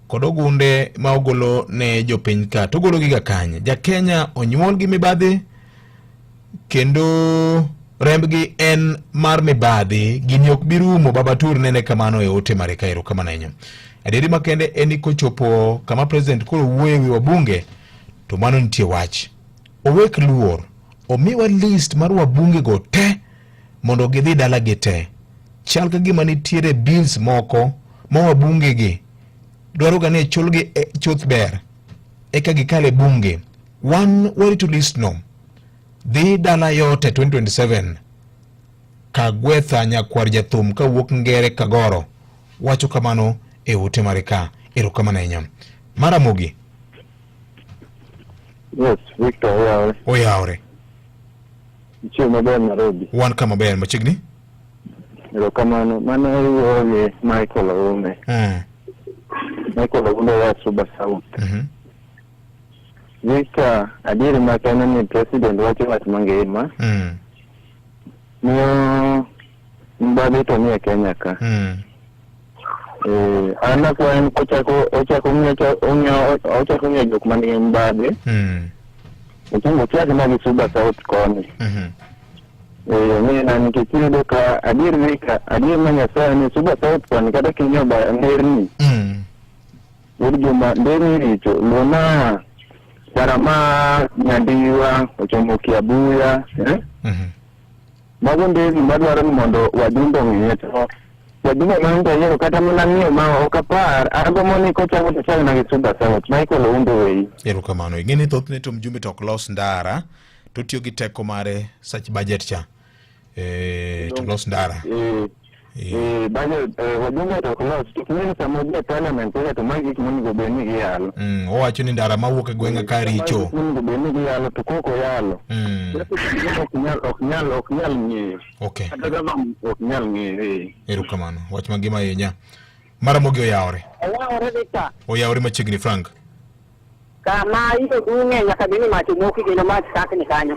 S5: kod ogunde ma ogolo ne jopiny ka, to ogolo giga kanye. Ja Kenya onyuol gi mibadhi kendo rembgi en mar mibadhi, gini ok birumo. Baba Tur nene kamano e ote mare kaero kamano enyo. Adieri makende eni kochopo kama president koro wuoyo wi wabunge to mano nitie wach. Owek luor, omiwa list mar wabunge go te mondo gidhi dala gi te. Chal ka gima nitiere bills moko ma wabunge gi dwaro ga ne chulgi chuth ber eka gikale bunge. One way to list no dhi dala yote 2027 Kagwetha Nyakwar Jathum ka wuok Ngere Kagoro wacho kamano e ote mare ka. Erokamano ahinya. Maramogi.
S18: Yes, Victor
S5: oyawre.
S18: Chieng' maber Nairobi.
S5: Wan kama ber machiegni.
S18: Erokamano. Mano iwuoyo gi Michael Oume. Michael Ogundo wa Suba South. Victor, adiri makana ni president wacho wat mangima. Miyo mbabe to ni Kenya ka. Ana kwa en ochako mia jok mani mbabe. Utungo chake na Suba South koni. Ni na nikikiri ka adiri manya sana ni Suba South koni kada kinyo ba nderni. Urjuma ndeni richo lona Sarama Nyandiwa Ochomoki Abuya Magonde madwaro ni mondo wajumbe ng'ieto wajumbe manga yero kata mana ng'iyo ma okapar aragomo ni kocha moto chana na Suba South Michael Oundo wei
S5: erokamano ing'eni thothne to mjumbe to ok los ndara to tiyo gi teko mare such budget cha to los ndara
S18: budget wajumbe to los tukuni samoja parliament to magi kimoni go beni gi yalo
S5: owacho ni ndara mawuok e gweng'a ka richo
S18: go beni gi yalo to koko yalo ok nyal ng'eyo
S5: okay
S18: kata gama ok nyal ng'eyo
S5: erokamano wach mangima ahinya Maramogi oyawore
S1: Victor
S5: oyawore machiegni Frank
S1: kama hiyo dunia nyaka bini matimoki kino mati sakni kanyo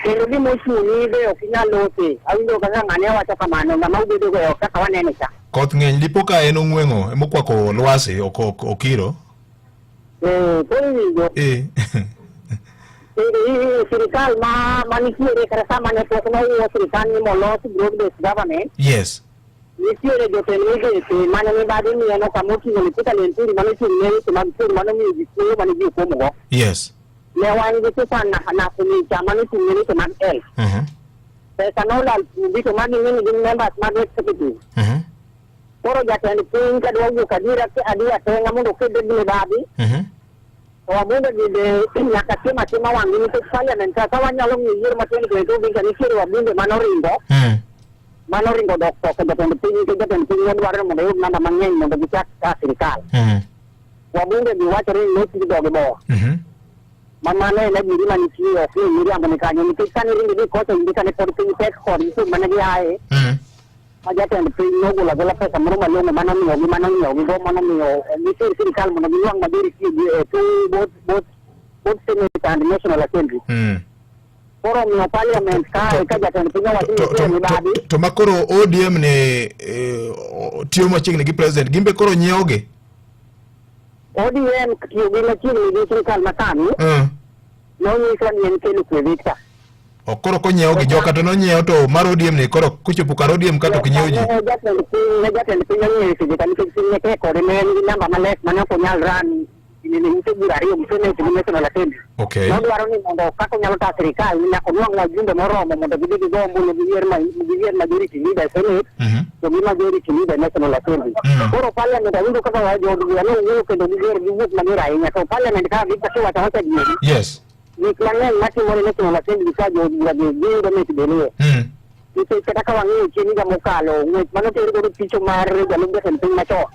S1: kendo gi mochuni be okinyalote awindo kaka ng'ane wacho kamano ng'ama ubedo go kaka wanene cha
S5: koth ng'eny lipo ka en ong'wengo emokwako lwasi okiro
S1: korigo serikal manitiere kata sama ne pok nowuo sirikal ni molosi broad-based government
S5: yes
S1: nitiere jotend migepe mane mibadhi mieno kamoting'o lipita lenturi manochung' ne weche mag pur manomiyo ji kuyo mane ji okuomogo
S5: yes
S1: ne wan gi pesa na kumicha manochung' ne weche mag health pesa nolal kumbi to magi ng'eni gin members mag executive koro jatend piny kadwa wuok adiwa tenga mondo oked gi mibadhi to wabunge gi be nyaka tim atima wang'gi nikech parliament ka wanyalo ng'iyo yiero ma 2022 ka nitiere wabunge manoringo dok to jatend piny nikech jatend piny nodwaro mondo oyud namba mang'eny mondo gichak ka sirikal wabunge gi wachore ni notigi dogi boa mamano en adieri manitie ok ni miriambo ni kanyo nikech kane ringi gi kocha indi kane pod piny tek kod gisum mane giaye ma jatend piny nogolo agola pesa moro malong'o manonyiewogi go manomiyo nitiere sirikal mondo giywang' maber both Senate and National Assembly koro miyo parliament kae ka jatend piny owacho ni nitiere mibadhi
S5: to makoro ODM ne tiyo machiegni gi president gimbe koro nyiewogi
S1: ODM tiyo gi machiegni gi sirikal masani nonyiso ni en kelo kwe Victor
S5: okoro konyiewo gi joka to nonyiewo to mar ODM ne koro kuchopo kar ODM ka to ok nyiewo ji
S1: jatend piny onyiewo seche ka nikech piny ne tek kode ne en gi namba malek mane ok onyal ran ni ute bura ariyo gi Senate gi National Assembly nodwaro ni mondo kaka onyalo ta sirikal nyaka onwang' wajumbe moromo mondo gidhi gigo ombulu giyier majority leader Senate to gi majority leader National Assembly koro parliament awinjo kaka jood bura nowuoyo kendo giger giwuok mager ahinya to parliament ka Victor kiwacho wacho adieri
S5: yes
S1: gik mang'eny matimore National Assembly ka jood bura giyudo mit belie nikech kata ka wang'iyo chien higa mokalo ng'wech manoter godo picho mar jalup jatend piny machon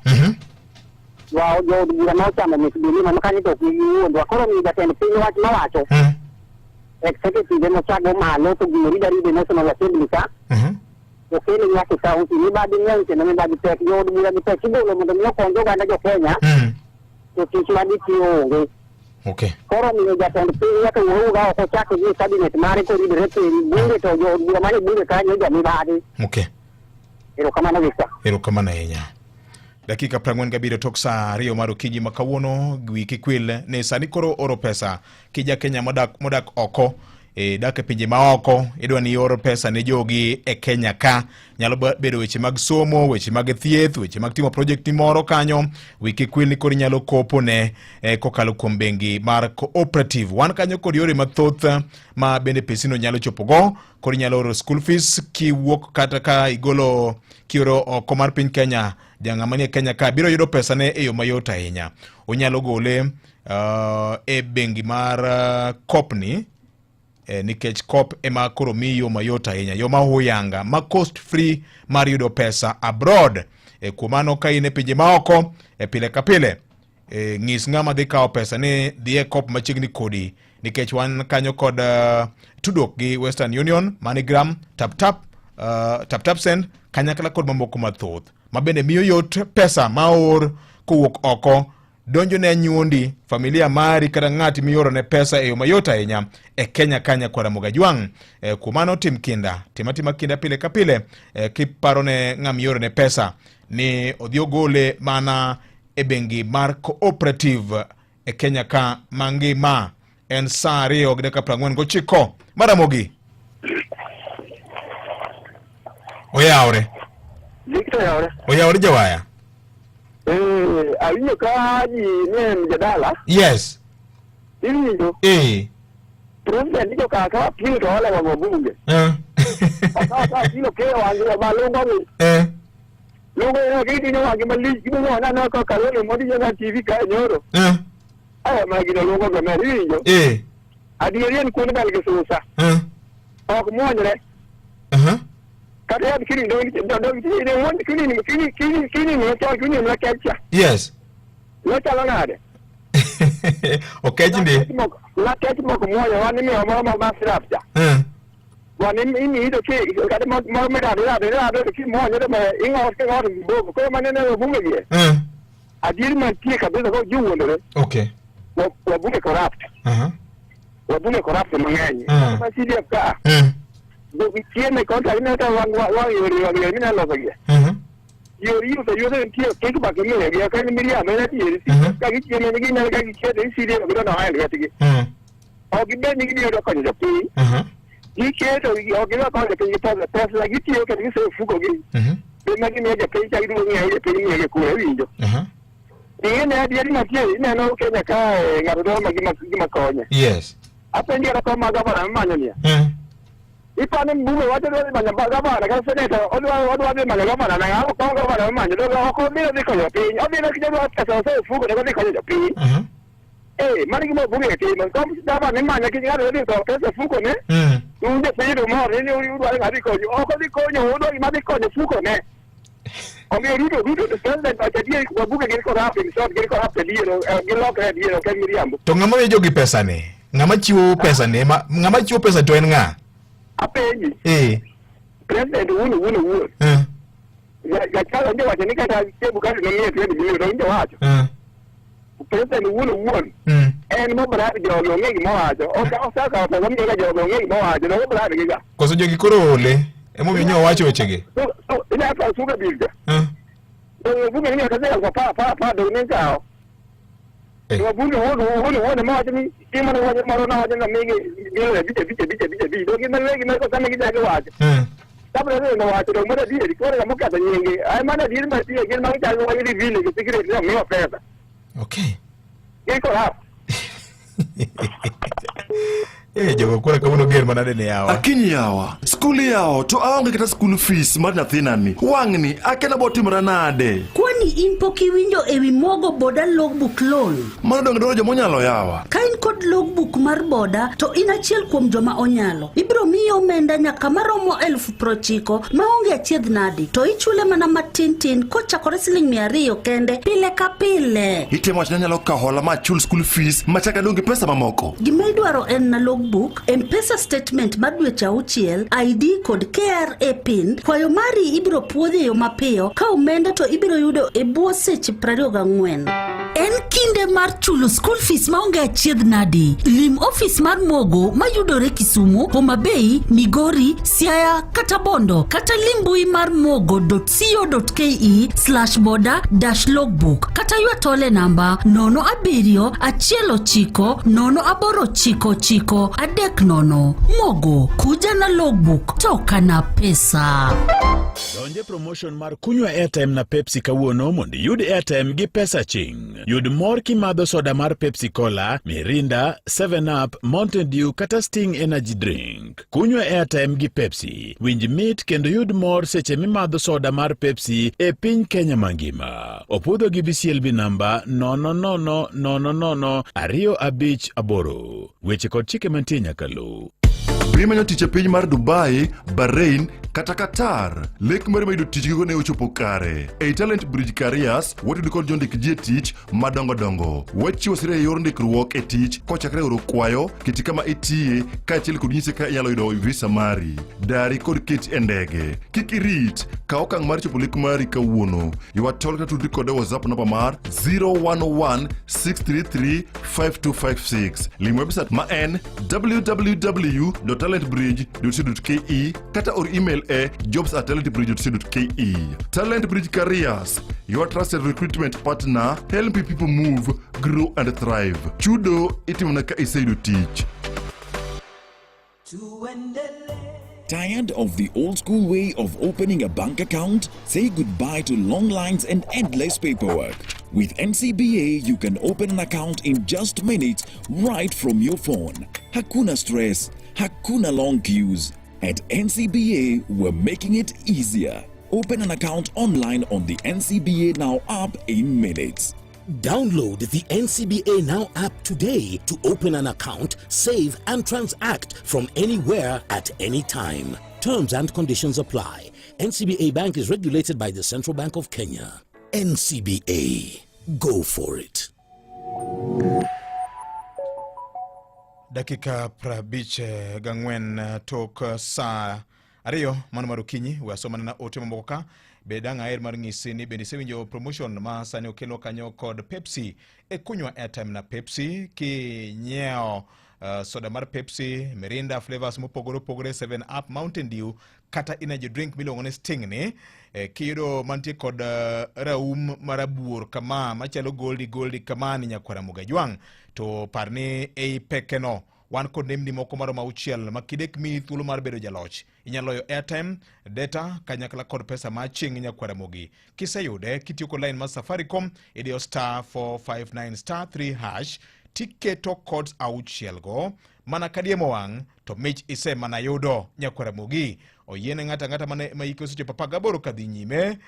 S1: jood bura nochamo mit belie mamakani to ok giwuondwa koro miyo jatend piny wach mawacho executive nochago malo to gino ridaride National Assembly ka okele nyaka kaunti mibadhi ng'eny kendo mibadhi tek jood bura gi tek igolo mondo mi okony oganda jo Kenya to tich magitiyo onge koro miyo jatend piny nyaka wuoga ok ochako gi cabinet mare koridore piny bunge to jood bura mane bunge kanyo jamibadhi erokamano Victor
S5: erokamano ahinya dakika 47 tok saa 2 mar okinyi ma kawuono wiki kwil ne sani koro oro pesa kija Kenya modak oko dak e pinje maoko idwa ni oro pesa ne jogi e Kenya ka nyalo bedo weche mag somo weche mag thieth weche mag timo project moro kanyo wiki kwil ni koro nyalo kopo ne kokalo kuom bengi mar cooperative wan kanyo kod yore mathoth ma bende pesino nyalo chopogo koro nyalo oro school fees kiwuok kata ka igolo kioro oko mar piny Kenya jang'amani e Kenya ka biro yudo pesa ne e yo mayot ahinya onyalo gole e bengi mar Kopni nikech Kop ema koro miyo mayot ahinya yo mahuyanga ma cost free mar yudo pesa abroad kumano ka in e pinje maoko pile ka pile ng'is ng'ama dhi kawo pesa ne dhi e Kop machiegni kodi nikech wan kanyo kod tudok gi Western Union, MoneyGram, TapTap Send kanyakla kod mamoko mathoth mabende miyo yot pesa maor kowuok oko donjo ne nyuondi, familia mari kata ng'ati mioro ne pesa e yo mayot ahinya e Kenya kanya kwara Mogajwang. Kumano tim kinda pile ka pile kiparo ne ng'am yoro ne pesa ni odhi ogole mana e bengi mar Cooperative e Kenya ka mangima. En saa 2:49 Maramogi. Oyaore
S1: Victor yaore.
S5: Oyaore jawaya.
S1: Awinyo ka ji ne mjadala.
S5: Yes.
S1: Iwinjo. President ndio kaka pili to wale wa bunge. Sasa kilo ke wangu balongo ni. Lungo ina kiti ni wangu mali kibu wana na ka kalole modi na TV ka nyoro. Aya magina lungo ga mari winjo. Adiyen ko ni balge susa. Ok muonyre. Kata ya kini ndo ni won kini ni to kini na kacha.
S5: Yes.
S1: Lo chala nade.
S5: Okay jinde.
S1: La kacha mo ko moyo wani mi mama ba sirapta. Wani ini do ke kata mo me da ki mo nyere me ingo ke ngor bo ko mane ne bunge ye. Adir man tie ka be ko juwo ndore.
S5: Okay.
S1: Wa bunge corrupt. Wa bunge corrupt manganyi. Ma si dia ka. Do tiene contra ni ta wa yori ni na lo ye. Yori to yo de tie ke ba ke me ya ka ni miria me na tie si ka ki tiene ni na ka ki che de si de ko na ha le ti. O ki be ni ni do ko ni do pi. Ni ke to yo ke ba ko de ke ta pesa la ki tie ke ni se fuko gi. Be ma ki me ja pe ta ki ni ya pe ni ya ko e winjo. Ni na dia ni na tie na no ke na ka ngaro do ma gi ma ko nya.
S5: Yes.
S1: Apendi ra ko ma ga ba ma nya ni. Ipane mbume wate do manya bagabana ka seneta odwa de manya gabana na ko gabana manya do ko mi de ko yo pi obi na ki do ka so fugo de ko yo pi mari ki mo buge ti man kom da ba ne manya ki ga de ko ka fugo ne un de se do mo re ni u do ga di ko yo ko di ko yo do ma di ko yo fugo ne o mi rudo de president ba ti ko buge ki ko rapi so ki ko rapi di ro ki lo ka di ro ka mi riambo
S5: to ngama me jogi pesa ne ngama chiwo pesa ne ngama chiwo pesa to en nga
S1: apenyi president wunu ya kala ndio wacha nikata tebu kali no mie twende bilio ndio wacho president wunu en mo bra jogo ngi mo wacho o saka to ngi ga jogo ngi mo wacho no bra ga
S5: koso jogi koro ole emo minyo wacho wechege
S1: so ina ka suga bilja bunge ni kaza pa do ne kao bunge wunu mo wacho ni kima no wacho maro na wacho na mege bije do kima legi na ko sana gida ga wacho sabre no wacho do mara die ko ga muka nyenge ai mana die ma tie gel ma ga wacho di vile ke secret no me pesa
S5: okay
S1: ko ha
S5: jogo kora kamuno ger manade ne yawa
S9: akini yawa skuli yao to aonge kata school fees mar nyathina ni wang'ni akena botimra nade
S20: kwani in poki winjo ewi mogo boda logbook loan
S9: mano donge dwaro joma onyalo yawa
S20: ka in kod logbook mar boda to in achiel kuom joma onyalo ibiro miyo omenda nyaka maromo 90,000 maonge achiedh nadi to ichule mana matin kochakore Sh200 kende pile ka pile
S9: itemo wachna nyalo kawo hola ma chul school fees machaka donge pesa mamoko
S20: gima idwaro en na logbook M-Pesa statement mar dweche 6 ID kod KRA pin kwayo mari ibiro puodhi yo mapiyo ka omenda to ibiro yudo e bwo seche 24 en kinde mar chulo school fees maonge achiedh nadi lim office mar mogo mayudore Kisumu, Homa Bay, Migori, Siaya kata Bondo kata limbui mar mogo.co.ke/boda-logbook kata yuatole namba 0719098999 Adek nono mogo kuja na logbook toka na pesa.
S2: Donje promotion mar kunywa airtime na Pepsi kawuono mondo yud airtime gi pesa ching. Yud mor kimadho soda mar Pepsi Cola, Mirinda, 7up, Mountain Dew kata Sting Energy Drink. Kunywa airtime gi Pepsi. Winj mit kendo yud mor seche mimadho soda mar Pepsi e piny Kenya mangima. Opudho gi BCLB namba 00025 Weche kod chike mantie nyaka lu.
S9: Bimanyo tich e piny mar Dubai, Bahrain, kata Qatar, lek mar mayudo tich gigo ne ochopo kare. Ei Talent Bridge Careers, watudo kod jondik ji tich madongo dongo. Wachiwo sira e yor ndikruok e tich kochakre oro kwayo, kiti kama itiye, kaachiel kod nyise ka inyalo yudo visa mari. Dari kod kit e ndege. Kik irit, ka okang' mar chopo lek mari kawuono. Ywa tol kata tudri kod WhatsApp namba mar 011-633-5256. Lim website ma en www.talentbridge.co.ke kata or email e jobs@talentbridge.co.ke. Talent Bridge Careers, your trusted recruitment partner, helping people move, grow and thrive. Chudo itimo na ka iseyudo tich.
S3: Tired of the old school way of opening a bank account? Say goodbye to long lines and endless paperwork. With NCBA, you can open an account in just minutes right from your phone. Hakuna stress, hakuna long queues. At NCBA, we're making it easier. Open an account online on the NCBA Now app in minutes.
S21: Download the NCBA Now app today to open an account, save and transact from anywhere at any time. Terms and conditions apply. NCBA Bank is regulated by the Central Bank of Kenya. NCBA. Go for it.
S5: Dakika prabich gangwen tok sa ariyo mano marukinyi wasomana na ote mamboka bedanga air mar ng'isi ni bende sewinjo promotion ma sani okelo kanyo kod Pepsi e kunywa airtime na Pepsi ki nyeo soda mar Pepsi, Mirinda flavors mopogore 7 Up, Mountain Dew kata energy drink miluongo ni Sting ni kiyudo mantie kod raum marabur kama machalo goldi kama ni nyakwara Mugajwang to parni ei pekeno wan kod nemni moko maro mauchiel makidek mi thuolo mar bedo jaloch. Inyaloyo airtime, data, kanyakla kod pesa ma chieng' nyakwara Mugi. Kiseyude kitiyo kod line mar Safaricom idiyo *459*3# tiketo codes auchiel go mana kadiemo wang to mich ise mana yudo nyakwara Mugi. Oyiene ng'ata ma ike osechopo 18 kadhi nyime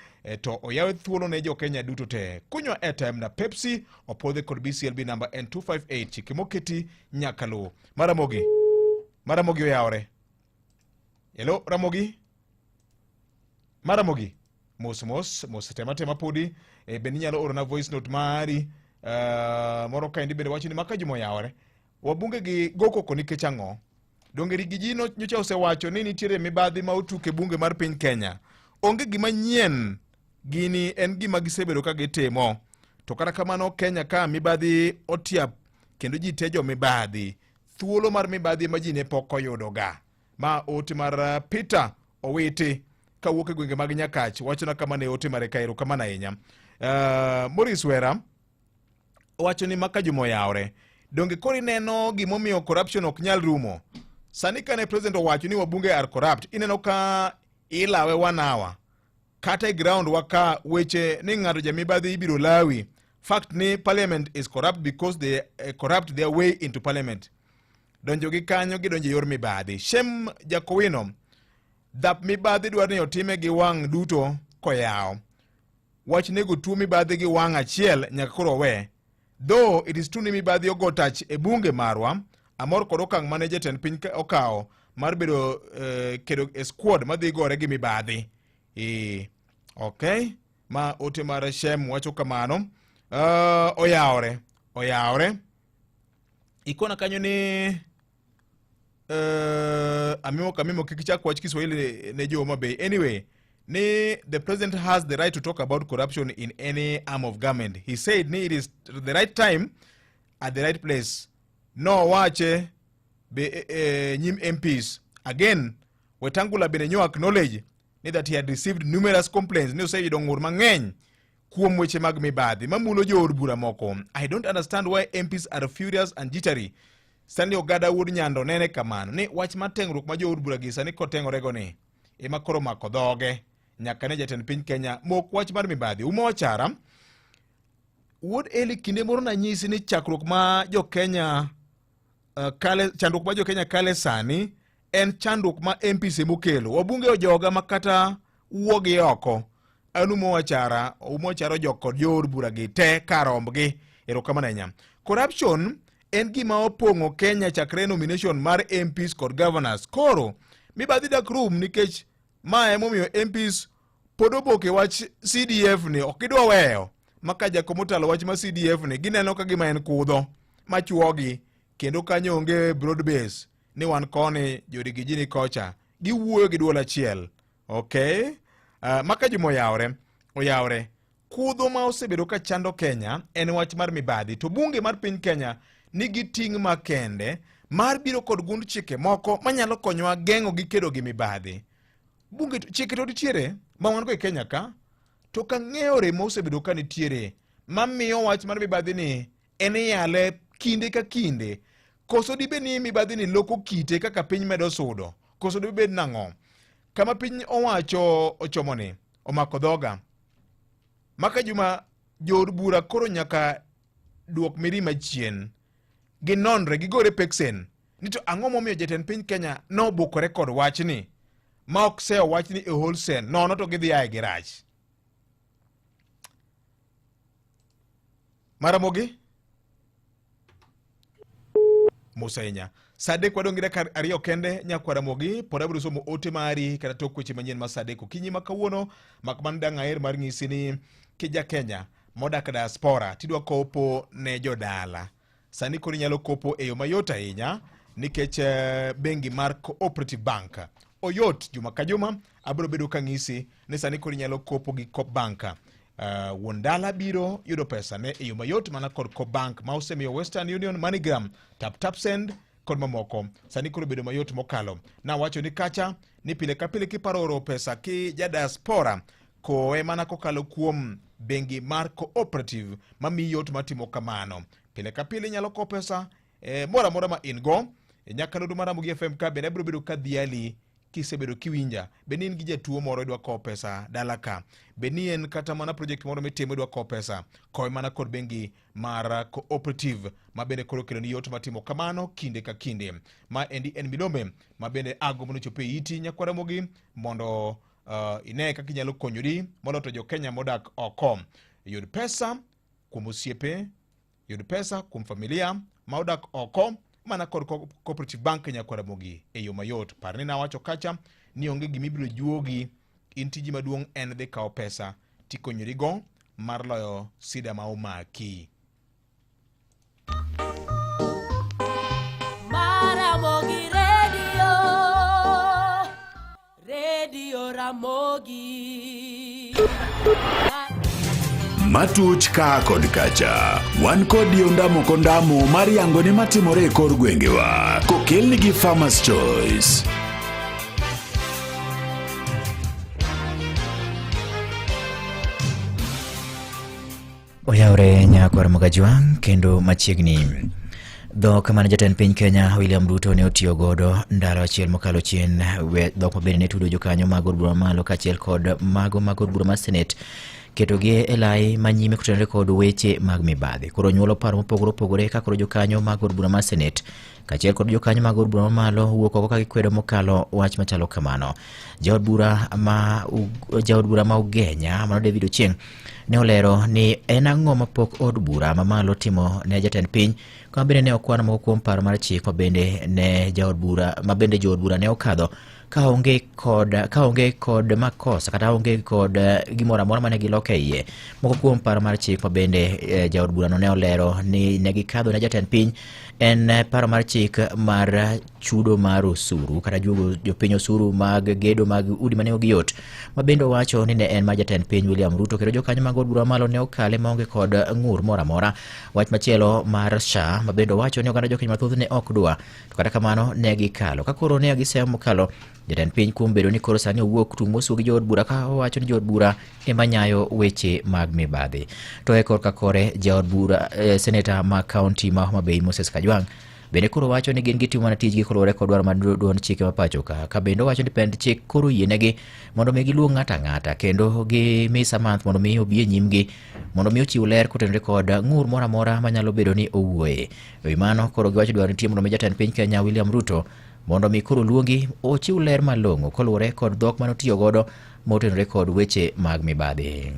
S5: to oyawe thuolo ne jo Kenya duto te. Kunywa airtime na Pepsi opodhe kod BCLB number N258 chike moketi nyakalo. Maramogi oyawre. Hello Ramogi. Maramogi. Mos tema podi beninyalo oro na voice note mari moro kaindi bende wacho ni maka jumo yawre. Wabunge gi goko ko nikech ang'o? Dongeri gijino nyocha osewacho ni nitiere mibadhi ma otuke bunge mar piny Kenya. Onge gima nyien gini en gima gisebedo ka gitimo. To kata kamano Kenya ka mibadhi otiap kendo ji tejo mibadhi. Thuolo mar mibadhi ma ji ne pok oyudo ga. Ma ote mar Peter Owiti ka wuok e gwenge mag Nyakach wacho na kama ne ote mare kairo kama na inya. Morris Wera wacho ni maka jumo yawre. Donge kori neno gimomiyo corruption ok nyal rumo. Sani kane president owacho ni wabunge are corrupt, ineno ka ilawe 1 hour. Kata e ground waka weche ni ng'ato jamibadhi ibiro lawi. Fact ni parliament is corrupt because they corrupt their way into parliament. Donjo gi kanyo gidonjo yor mibadhi. Shem Jakowino, dhap mibadhi dwaro ni otime gi wang' duto koyaw. Wach nego tuo mibadhi gi wang' achiel nyaka koro we. Though it is true ni mibadhi ogo touch e bunge marwa, amor kod okang' mane jatend piny okawo mar bedo kedo e squad madhi gore gi mibadhi. Okay? Ma ote mar Shem wacho kamano. Oyawre. Ikona kanyo ni amimo kikichak wach Kiswahili ne jo mabe. Anyway, the president has the right to talk about corruption in any arm of government. He said it is the right time at the right place. No wache nyim MPs. Again, Wetangula Benenyo acknowledge that he had received numerous complaints. Ni say dong mang'eny kuom weche mag mibadhi mamulo jo od bura moko. I don't understand why MPs are furious and jittery. Stanley Ogada Wood Nyando nene kamano ni wach matengruok ma jo od bura gi sani kotengorego ni ema koro mako dhoge nyaka ne jatend piny Kenya mok wach mar mibadhi. Umochara Wood Eli kinde moro na nyisi ni chakruok ma jo Kenya chandruok ma jo Kenya kale sani en chandruok ma MPs mokelo. Wabunge ojoga makata wuogi oko. Anu umochara joko jo od bura gi te karombgi. Erokamano ahinya. Corruption en gima opong'o Kenya chakre nomination mar MPs kod governors. Koro mibadhi dak rum nikech Ma emomiyo MPs pod oboke wach CDF ni okidwa weyo maka jakomotalo wach ma CDF ni gineno ka gima en kudho machuogi kendo kanyo onge broad base ni wan koni jodigiji ni kocha giwuoyo gi duol achiel. Okay, maka juma oyawre kudho ma osebedo ka chando Kenya en wach mar mibadhi, to bunge mar piny Kenya nigi ting' makende mar biro kod gund chike moko manyalo konyowa geng'o gi kedo gi mibadhi. Bunge chike to nitiere ma wan go e Kenya ka, to ka ng'eore ma osebedo ka nitiere mamiyo wach mar mibadhi ni en yale kinde ka kinde. Koso dibe ni mibadhi ni loko kite kaka piny medo sudo, koso dibe nang'o kama piny owacho ochomoni omako dhoga. Maka juma jor bura koro nyaka duok mirima chien ginonre gigore peksen ni to ang'o momiyo jatend piny Kenya no bukore kod wachni ma ok seyo wachni e wholesale nono to gidhi aye girach. Maramogi Musainya Sadek wadong' gi dakika 2 kende nyakwaramogi pod abiro somo ote mari kata tok weche manyien ma Sadek okinyi ma kawuono makman dang' aher mar ng'isi ni kija Kenya modak diaspora tidwa kopo ne jodala. Sani koro inyalo kopo e yo mayot ahinya nikech bengi mar Cooperative Bank oyot juma ka juma. Abiro bedo ka ng'isi ni sani koro inyalo kopo gi Coop Bank. Wuon dala biro yudo pesa ne e yo mayot mana kod Coop Bank ma osemiyo Western Union, MoneyGram, Tap Send kod mamoko. Sani koro bedo mayot mokalo. Na wacho ni kacha ni pile ka pile kiparo oro pesa ki ja diaspora koe mana kokalo kuom bengi mar Cooperative mamiyo yot matimo kamano. Pile ka pile nyalo ko pesa mora ma in go. Nyakalodo Maramogi FM ka bende abiro bedo ka dhiali kisebedo kiwinja. Benin gi jatuo moro idwa ko pesa dala ka. Benien kata mana project moro mitimo idwa ko pesa. Koe mana kod bengi mar Cooperative ma bende koro kelo ni yot matimo kamano kinde ka kinde. Ma endi en milome ma bende ago mono chope iti Nyakwaramogi mondo ine kaka inyalo konyori mondo to jo Kenya modak oko. Yud pesa kuom osiepe, yud pesa kuom familia ma odak oko mana kod Cooperative Bank Nyakwaramogi e yo mayot. Parni na wacho kacha ni onge gimibiro juogi, intiji maduong' en dhi kao pesa tikonyori go mar loyo sida ma omaki.
S4: Maramogi Radio Ramogi
S2: Matuch ka kod kacha wan kod yondamo kondamo mar yango ni matimore e kor gwengewa kokelni gi Farmers Choice.
S14: Oyawre Nyakwaramogi Jwang kendo machiegni dhok mane jatend piny Kenya William Ruto ne otiyo godo ndalo achiel mokalo chien. Dhok mabende ne tudo jokanyo mag od bura malo kachiel kod mago mag od bura mar Senate ketogi e lai manyime kutenore kod weche mag mibadhi. Koro nyuolo paro mopogore opogore ka koro jokanyo mag od bura mar Senate kachiel kod jokanyo mag od bura malo wuok oko ka gikwedo mokalo wach machalo kamano. Jaod bura ma Ugenya mano David Ochieng ne olero ni en ang'o mapok od bura mamalo timo ne jatend piny kama bende ne okwana moko kuom paro mar chik mabende jood bura ne okadho ka onge kod makosa kata onge kod gimoro amora mane giloke iye. Moko kuom paro mar chik mabende jaod bura no ne olero ni ne gikadho ne jatend piny en paro mar chik mar chudo mar osuru kata juogo jopiny osuru mag gedo mag udi mane ogiyot mabende wacho ni ne en ma jatend piny William Ruto kendo jokanyo mag od bura malo ne okale maonge kod ng'ur moro amora. Wach machielo mar SHA mabende wacho ni oganda jokeny mathoth ne ok dwa, to kata kamano ne gikalo ka koro ne gisemo mokalo. Jatend piny kuom bedo ni koro sani owuok tung mosu gi jood bura ka owacho ni jood bura ema nyayo weche mag mibadhi. To e korka kore jaod bura seneta ma kaunti ma Homa Bay Moses Kajwang' bende koro wacho ni gin gitimo mana tijgi kolure kod dwaro mar duond chike mapacho ka bende wacho ni pend chik koro yienegi mondo mi giluong ng'ata ng'ata kendo gi Misa Month mondo mi obi e nyimgi mondo mi ochiw ler kotenore kod ng'ur moro amora manyalo bedo ni owuoye. Ewi mano koro giwacho dwaro nitie mondo mi jatend piny Kenya William Ruto mondo mi koro luongi ochiw ler malong'o kolure kod dhok manotiyo godo motenore kod weche mag mibadhi.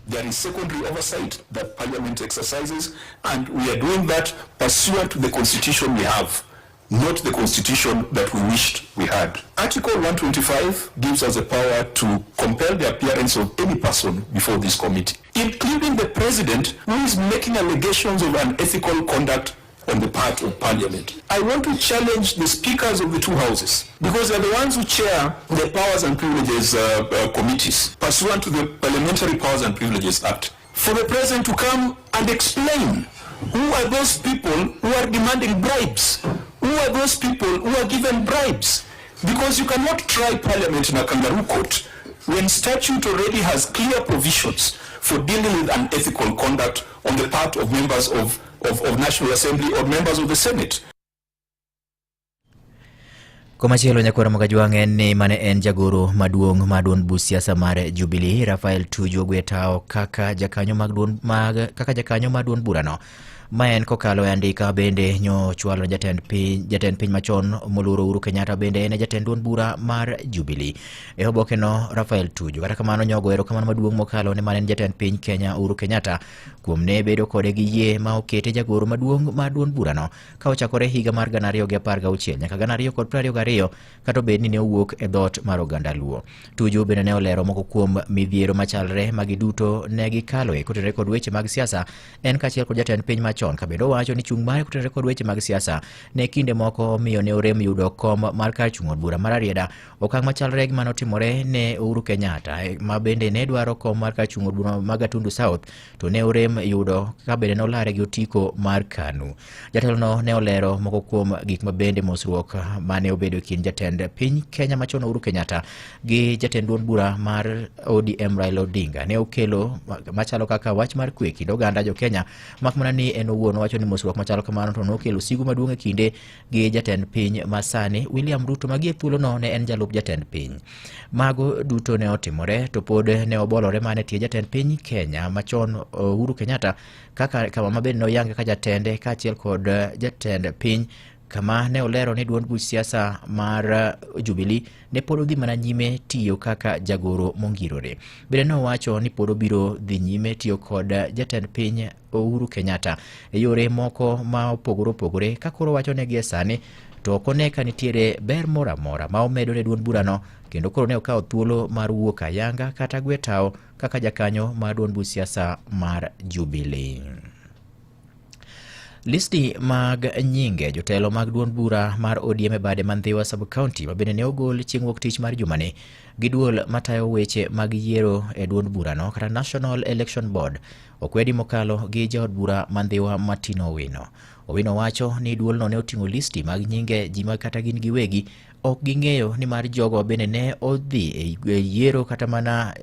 S23: There is secondary oversight that Parliament exercises, and we are doing that pursuant to the constitution we have. not the constitution that we wished we had. Article 125 gives us the power to compel the appearance of any person before this committee, including the president, who is making allegations of unethical conduct on the part of parliament. I want to challenge the speakers of the two houses, because they're the ones who chair the Powers and Privileges committees pursuant to the Parliamentary Powers and Privileges Act, for the president to come and explain who are those people who are demanding bribes, who are those people who are given bribes, because you cannot try parliament in a kangaroo court when statute already has clear provisions for dealing with unethical conduct on the part of members of National Assembly or members of the Senate.
S14: Komachielo nyakwara Mogajwang' en ni mane en jagoro maduong' ma duond bus siasa mar Jubilee Raphael Tuju ogwetao kaka jakanyo ma duond burano. Maen kokalo e andika bende nyo chwalo jatend piny machon moluoro Uhuru Kenyatta bende en jatend duond bura mar Jubilee. E oboke no Raphael Tuju kata kamano nyogo erokamano maduong' mokalo ne mane jatend piny Kenya Uhuru Kenyatta kuom ne bedo kode gi yie ma okete jagoro maduong' ma duond burano ka ochakore higa mar 2016 nyaka 2022 kata bed ni ne owuok e dhot mar oganda Luo. Tuju bende ne olero moko kuom midhiero machalre magi duto ne gikaloe kotenore kod weche mag siasa en kachiel kod jatend piny machon kabedo wacho ni chung mare kotenore kod weche mag siasa ne kinde moko miyo ne orem yudo kom mar kar chung od bura mar Arieda. Okang' machalre gi manotimore ne Uhuru Kenyatta ma bende ne dwaro kom mar kar chung od bura mag Gatundu South to ne orem yudo ka bende ne olare gi otiko mar KANU. Jatelo no ne olero moko kuom gik ma bende mosruok mane obedo kind jatend piny Kenya machon Uhuru Kenyatta gi jatend duond bura mar ODM Raila Odinga ne okelo machalo kaka wach mar kwe kind oganda jo Kenya, makmana ni en owuon wacho ni mosruok machalo kamano to nokelo sigu maduong' e kinde gi jatend piny masani William Ruto magie thuolo no ne en jalup jatend piny. Mago duto ne otimore to pod ne obolore mane tie jatend piny Kenya machon Uhuru Kenyatta kama mabende noyange ka jatende kaachiel kod jatend piny kama ne olero ni duond buch siasa mar Jubilee ne pod odhi mana nyime tiyo kaka jagoro mongirore. Bende ne owacho ni pod obiro dhi nyime tiyo kod jatend piny Uhuru Kenyatta e yore moko ma opogore ka koro wacho ne gie sani to ok one ka nitiere ber moro amora ma omedo ne duond burano kendo koro ne okawo thuolo mar wuok ayanga kata gwetao kaka jakanyo mar duond buch siasa mar Jubilee. Listi mag nyinge jotelo mag duond bura mar ODM e bade Mandhiwa sub-county mabende ne ogol chieng' wuok tich mar jumani gi duol matayo weche mag yiero e duond burano kata National Election Board okwedi mokalo gi jaod bura Mandhiwa Martin Owino. Owino wacho ni duolno ne oting'o listi mag nyinge ji ma kata gin giwegi ok ging'eyo ni mar jogo bende ne odhi e yiero kata mana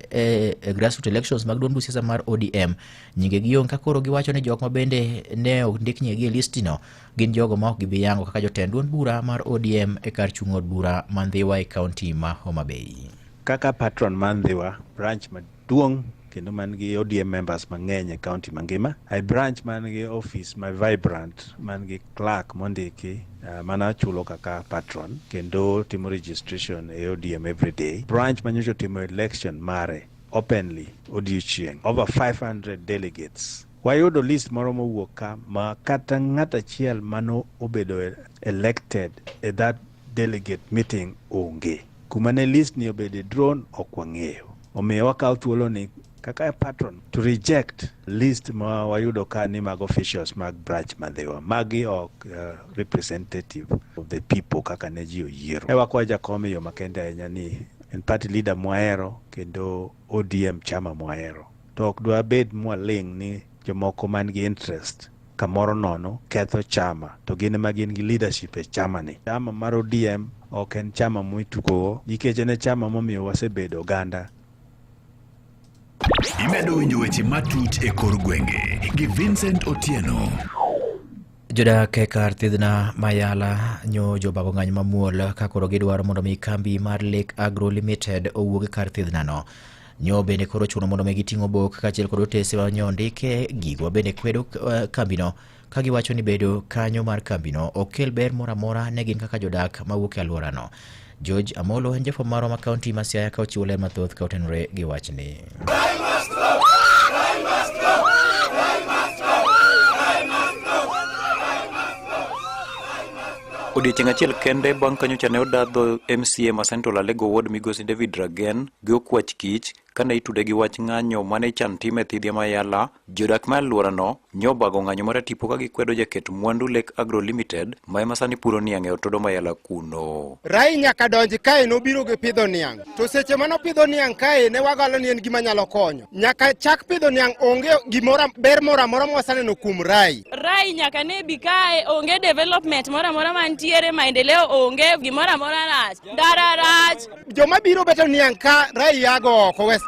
S14: grassroots elections mag duond buch siasa mar ODM. Nyinge giong ka koro giwacho ni jok ma bende ne ondik nyinge e listi no gin jogo ma ok gibi yango kaka jotend duond bura mar ODM e kar chung od bura Mandhiwa e kaunti ma Homa Bay.
S10: Kaka patron Mandhiwa branch maduong' kendo man gi ODM members mang'eny e county mangima, ai branch man gi office ma vibrant, man gi clerk mondiki mana chulo kaka patron kendo timo registration e ODM every day. Branch manyocho timo election mare openly odiochieng' over 500 delegates. Wayudo list moro mowuok ka ma kata ng'at achiel mano obedo elected e that delegate meeting onge. Kuma ne list ni obede drone ok wang'eyo. Omiyo wakawo thuolo ni kaka patron to reject list ma wayudo ka ni mag officials mag branch Mandhiwa. Magi ok representative of the people kaka ne ji oyiero. Wakwa jakom yo makende ahinya ni en party leader mwahero kendo ODM chama mwahero. To ok dwa bed mwaling ni jomoko man gi interest kamoro nono ketho chama to gin ma gin gi leadership e chama ni. Chama mar ODM ok en chama mwitugo nikech en chama momiyo wasebedo oganda.
S2: Imedo winjo weche matut e kor gwenge gi Vincent Otieno.
S14: Jodak e kar thidhna Mayala nyo jobago ng'any mamuol ka koro gidwaro mondo mi kambi mar Lake Agro Limited owuog e kar thidhna no. Nyo bende koro chuno mondo mi giting'o bok kaachiel kod otese wa nyo ndike gigo bende kwedo kambi no ka giwacho ni bedo kanyo mar kambi no ok kel ber moro amora ne gin kaka jodak mawuok e alwora no. George Amolo en jafwambo marwa ma kaunti ma Siaya ka ochiwo ler mathoth ka otenore gi wachni.
S6: Odiechieng' achiel kende bang' kanyo cha ne odadho MCA ma Central Alego Ward migosi David Ragen gi okwach kich kane itude gi wach ng'anyo mane chan time Thidhia Mayala. Jodak ma alworano nyobago ng'anyo mar tipo ka gikwedo jaket mwandu Lake Agro Limited ma ema sani puro niang' e Otodo Mayala kuno.
S12: Rai nyaka donji kae nobiro gi pidho niang'. To seche mano pidho niang' kae ne wagalo ni en gima nyalo konyo. Nyaka chak pidho niang' onge gimora ber mora mwasaneno kuom Rai.
S19: Rai nyaka ne bi kae onge development mora mantiere, maendeleo onge, gimora rach, ndara rach.
S12: Joma biro beto niang' ka Rai yago oko Western.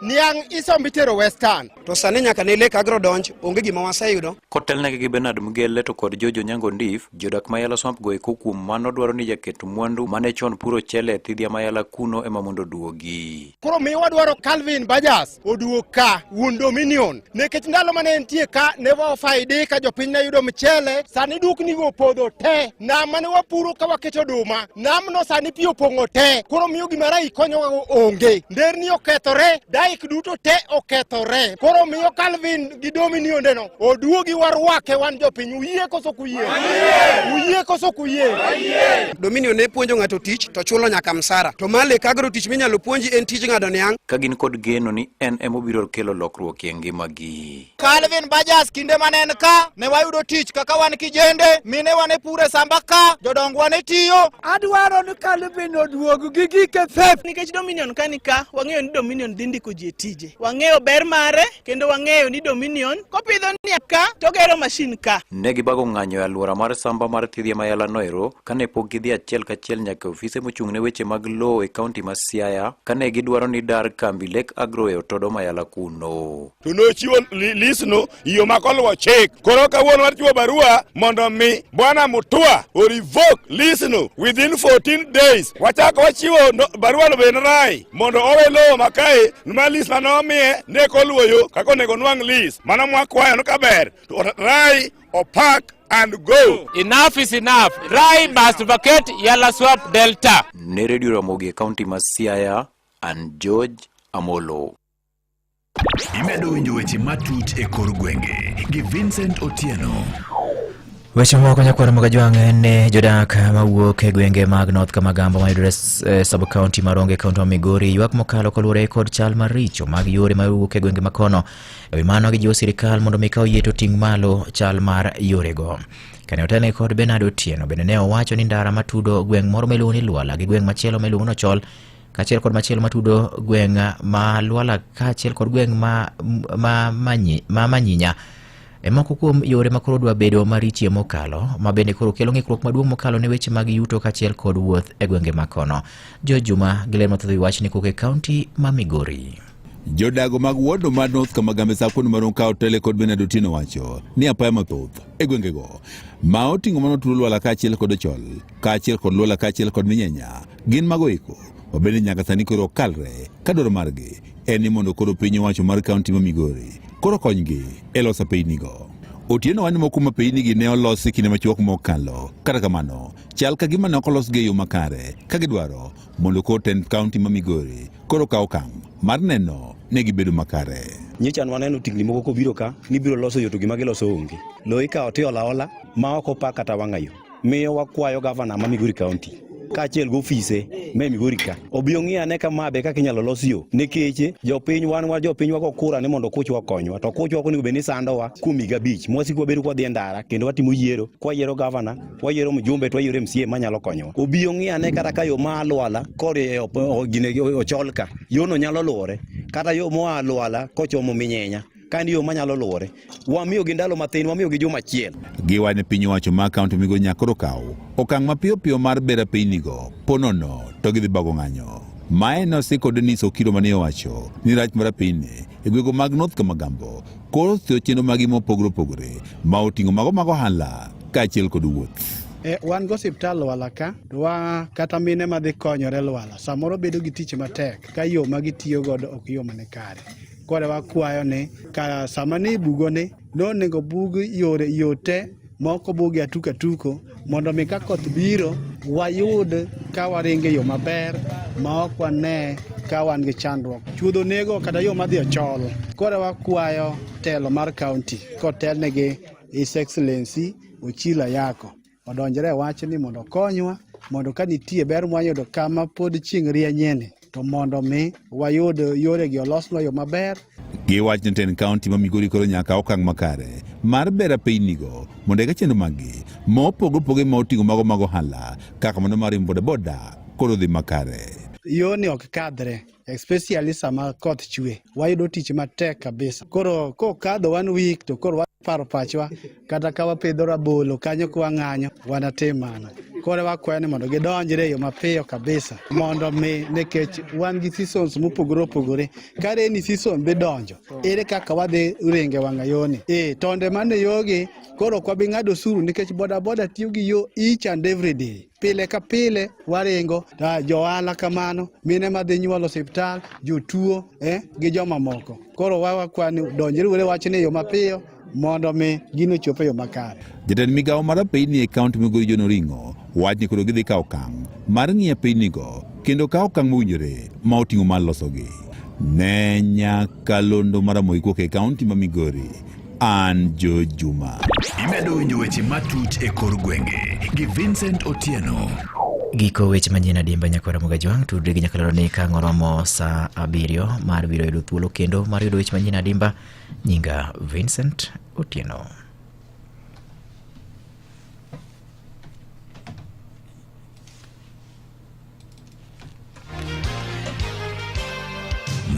S12: Niang' isombi tero Western.
S24: To sani nyaka ne Lake Agro donj, onge gima waseyudo.
S6: Kotelnegi gi Bernard Mgele to kod Jojo Nyango Ndif, jodak Mayala Swamp go eko kuom mano dwaro ni jaket mwandu mane chon puro chele Thidhia Mayala kuno ema mondo duogi.
S12: Koro miwa dwaro Calvin Bajas oduog ka wuon Dominion. Nekech ndalo mane entie ka ne wafaidi ka jopiny ne yudo mchele, sani dukni go podho te. Nam mane wapuro ka waketo duma, nam no sani pi opong'o te. Koro miyo gima Rai konyowa onge. Nderni okethore, daik duto te okethore. Koro miyo Calvin gi Dominion deno oduogi warwake wan jopiny. Uyie koso kuyie? Uyie koso kuyie?
S24: Dominion ne puonjo ng'ato tich to chulo nyaka msara. To ma Lake Agro tich minyalo puonji en tich ng'ado niang'.
S6: Ka gin kod geno ni en emobiro kelo lokruok e ngimagi.
S12: Calvin Bajas kinde mane en ka ne wayudo tich kaka wan kijende, mine wane pure samba ka, jodong wane tiyo.
S25: Adwaro ni Calvin oduog gi gike fep. Nikech Dominion kanika, wang'eyo ni Dominion dhi ndiko ji tije. Wang'eyo ber mare kendo wang'eyo ni Dominion kopidho niang' ka to gero mashin ka.
S6: Ne gibago ng'anyo e alwora mar samba mar Thidhia Mayala noero kane pok gidhi achiel kachiel nyaka ofise mochung'ne weche mag lowo e kaunti ma Siaya kane gidwaro ni dar kambi Lake Agro e Otodo Mayala kuno.
S26: To nochiwo lisno iyo makoluwo chik. Koro kawuono wachiwo barua mondo mi Bwana Mutua o revoke lisno within 14 days. Wachako wachiwo barua no ben Rai mondo owe lowo makae ma lis manomiye ne koluwo yo kako onego nwang' lis. Mano mwakwayo no kaber. To Rai opak and go.
S27: Enough is enough. Rai must vacate Yala Swamp Delta.
S6: Ne Radio Ramogi County ma Siaya and George Amolo.
S2: Imedo winjo weche matut e kor gwenge gi Vincent Otieno.
S14: Weche moko nyakwara mag jwang' ne jodak mawuok e gwenge mag North Kamagamba mayudore sub county maronge kaunti ma Migori ywak mokalo koluwore kod chal maricho mag yore mawuok e gwenge makono. E wi mano gijiwo sirikal mondo mikaw yie to ting' malo chal mar yorego. Kane otene kod Bernard Otieno bende ne owacho ni ndara matudo gweng' moro miluongo ni Lwala gi gweng' machielo miluongo ni Chol kaachiel kod machielo matudo gweng' ma Lwala kaachiel kod gweng' ma Manyinya moko kuom yore makoro dwa bedo marichie mokalo ma bende koro kelo ng'ikruok maduong' mokalo ne weche mag yuto kaachiel kod wuoth e gwenge makono. Jojuma giler mathoth wach ni kuke kaunti ma Migori.
S28: Jodago mag wodo mar North Kamagamba sakon maron ka otele kod Bernard Otieno wacho ni apaya mathoth e gwengego ma oting'o mano tulo Lwala kaachiel kod Chol kaachiel kod Lwala kaachiel kod Minyenya gin mago iko obende nyaka sani koro kalre ka dwaro margi en ni mondo koro piny owacho mar kaunti ma Migori koro konygi e loso peynigo. Otieno wani moko ma peynigi ne olosi kinde machuok mokalo. Kata kamano, chal ka gima ne ok olosgi e yo makare ka gidwaro mondo koro tend kaunti ma Migori koro kaw okang' mar neno ne gibedo makare.
S29: Nyichan waneno tingni moko kobiro ka ni biro loso yo to gima giloso onge. Lo ikawo tiola ola ma ok opa kata wang'ayo. Miyo wakwayo gavana ma Migori County kaachiel gi ofise me Migori ka obi ong'i ane kama be kaka inyalo los yo nikech jopiny wan jopiny wago kura ni mondo kuchwa konywa to kuchwa onego bed ni sandowa kuom higa 5 mwasiko wabedo kwa dhi ndara kendo watimo yiero kwa yiero gavana wayiero mjumbe to wayiero MCA manyalo konyowa. Obi ong'i ane kata ka yo ma Lwala kod gine Ocholka yo no nyalo luwore kata yo moa Lwala kochomo Minyenya kandi yo manyalo luwore. Wamiyo gi ndalo mathin, wamiyo gi juma achiel.
S28: Giwane piny owacho ma kaunti Migori nyakoro kaw okang' mapiyo piyo mar bero peynigo ponono to gidhi bago ng'anyo. Mae nosiko Dennis Okiro mane owacho ni rach mar peyni e gwego mag North Kamagamba koro tiyo chenro magi mopogore opogore ma oting'o mago mag ohala kaachiel kod wuoth.
S25: Wan go osiptal Lwala ka kata mine madhi konyore Lwala samoro bedo gi tich matek ka yo magitiyo godo ok yo mane kare. Kore wakwayo ni ka sama ni bugone nonego bug yore yote moko bugi atuko mondo mi ka koth biro wayud ka waringe yo maber ma ok wane ka wan gi chandruok. Chuodho nego kata yo madhi Ochol. Kore wakwayo telo mar county kotelnegi His Excellency Ochila Yako odonjore wach ni mondo konywa mondo ka nitie ber mwayudo kama pod chieng' rienyeni to mondo mi wayud yore gi olosnwa yo maber.
S28: Giwach ni ten kaunti ma Migori koro nyaka okang' makare mar bera pinynigo mondo eka chenro maggi mopogopoge ma oting'o mago ohala kaka mano mar boda koro dhi makare.
S25: Yoni ok kadre, especially sama koth chwe. Wayudo tich matek kabisa. Koro kadho 1 week to koro paro pachwa kata ka wapidho rabolo kanyo kwa ng'anyo wanatim mana. Koro wakwayo ni mondo gidonjre yo mapiyo kabisa mondo mi nikech wan gi seasons mopogore. Ka rainy season be donjo, ere kaka wadhi ringe wang'ayoni. Tonde mane yogi koro kwa bi ng'ado suru nikech boda tiyo gi yo each and every day. Pile ka pile waringo, johala kamano, mine madhi nyuolo osiptal, jotuo gi joma moko. Koro wakwani donjre ure wachni yo mapiyo mondo mi gino chope yo makare.
S28: Jatend migawo mar pinyni e kaunti Migori John Oringo wach ni koro gidhi kawo okang' mar ng'iyo pinynigo kendo kawo okang' mowinjore ma oting'o mar losogi. Ne nyakalondo mar Moi Kuok e kaunti ma Migori, an Jo Juma.
S2: Imedo winjo weche matut e kor gwenge gi Vincent Otieno.
S14: Giko weche manyien adimba nyakwara Mogajwang' tudre gi nyakaloro ni ka ng'oromo sa 7 mar biro yudo thuolo kendo mar yudo weche manyien adimba. Nyinga Vincent Otieno.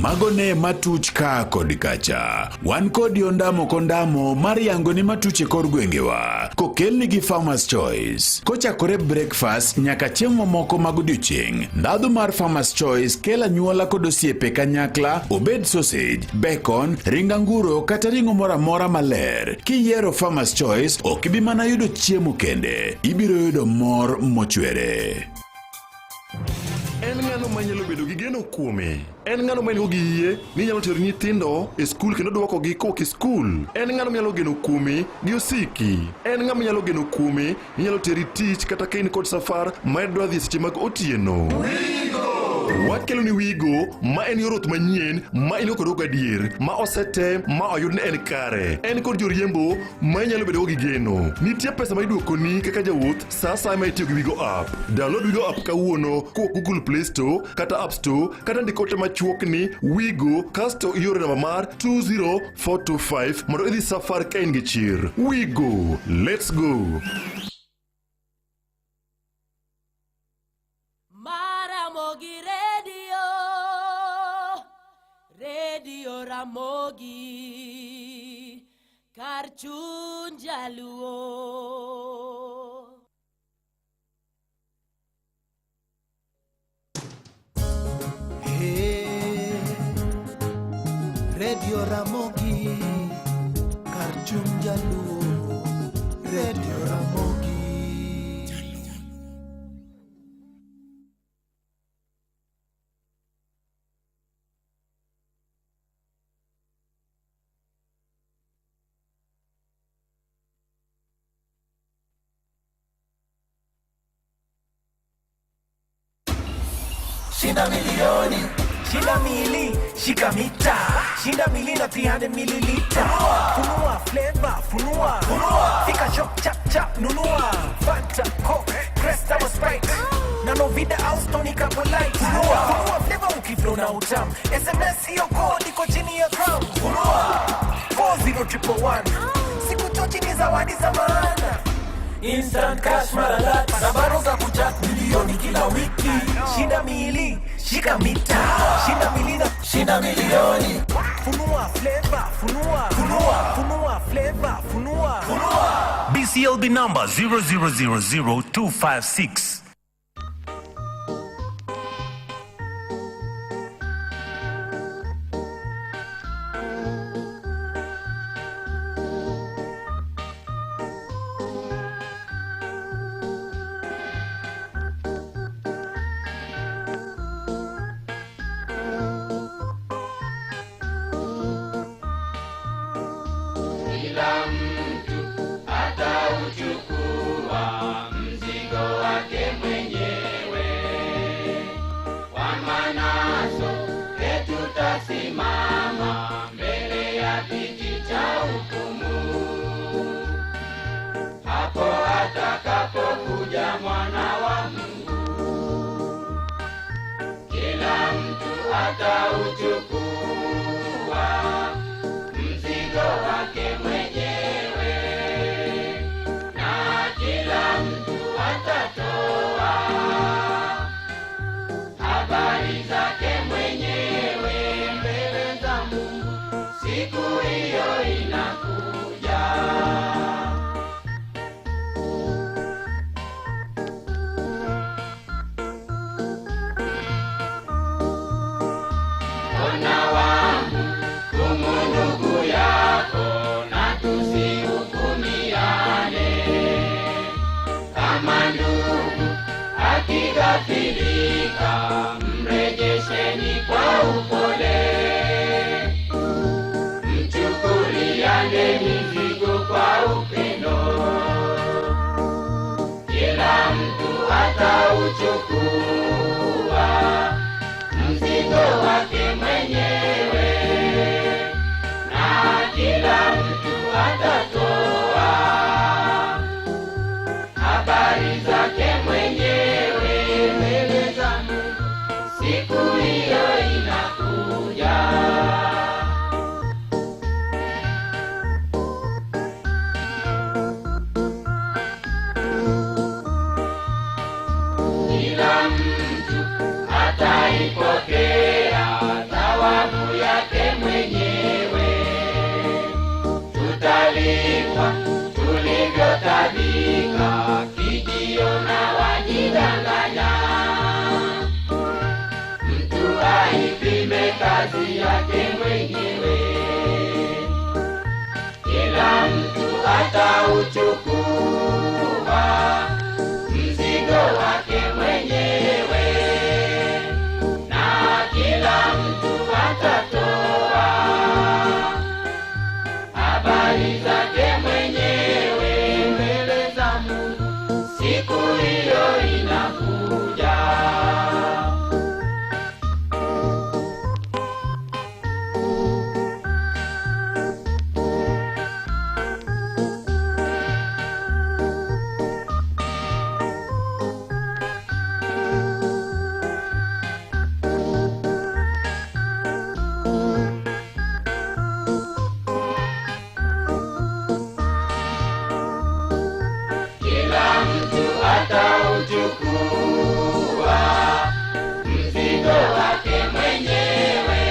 S2: Magone matuch ka kod kacha. Wan kod yondamo kondamo mar yango ni matuche kor gwengewa. Kokelni gi Farmers Choice. Kochakore breakfast nyaka chiemo moko mag odiochieng'. Ndhadhu mar Farmers Choice kela nyuola kod osiepe kanyakla, obed sausage, bacon, ringanguro kata ringo mora maler. Kiyiero Farmers Choice ok ibi mana yudo chiemo kende, ibiro yudo mor mochwere.
S9: En ng'ano manyalo bedo gi geno kuome. En ng'ano manigi gi yie ni nyalo tero nyithindo e skul kendo duoko gi koki skul. En ng'ano nyalo geno kuome gi osiki. En ng'ama nyalo geno kuome ni nyalo teri tich kata kain kod safar ma dwa dhi seche mag otieno. Wakelo ni Wigo ma en yorot manyien ma ilo kod adier ma osete ma oyud ne en kare. En kod joriembo ma nyalo bedo gi geno. Nitie pesa ma iduoko ni kaka jawuoth sa ma itiyo gi Wigo app. Download Wigo app kawuono ko Google Play Store kata App Store kata ndikote machuok ni Wigo kasto iore namba mar 20425 mondo idhi safar ka in gi chir. Wigo, let's go.
S4: Ramogi Radio Ramogi Karchun Jaluo.
S7: Hey, Radio Ramogi Karchun Jaluo. Radio Ramogi.
S8: Shinda milioni, shinda mili, shika mita. Shinda mili na 300 milliliter. Funua flavor, funua. Fika shop chap chap, nunua. Fanta, Coke, Cresta or Sprite. Nano vida house tonica polite. Funua flavor ukiflow na utam. SMS hiyo code iko chini ya crown. Funua 40111. Siku chochi ni zawadi za maana. Instant cash maralat. Sabaro za kujak milioni kila wiki. Shinda mili, shika mita. Shinda mili na shinda milioni. Funua flavor, funua. Funua flavor, funua.
S11: BCLB number 0000256.
S13: Hapo
S1: atakapokuja mwana wa Mungu, kila mtu atauchukua mzigo wake mwenyewe, na kila mtu atatoa habari zake mwenyewe mbele za Mungu. Siku hiyo inakuja. Ona wangu kumu ndugu yako, na tusihukumiane. Kama ndugu akighafilika, mrejesheni kwa upole. Mchukuliane mizigo kwa upendo, kila mtu atauchukua mzigo wake mwenyewe, na kila mtu atatoa habari zake mwenyewe mbele za Mungu. Siku hiyo inakuja. Kila mtu ataipokea thawabu yake mwenyewe. Tutalipwa tulivyotabika, kijiona wajidanganya. Mtu aipime kazi yake mwenyewe. Kila mtu atauchukua mzigo wake mwenyewe, na kila mtu atatoa habari zake mwenyewe mbele za Mungu. Siku hiyo inakuja. Kila mtu atauchukua mzigo wake mwenyewe,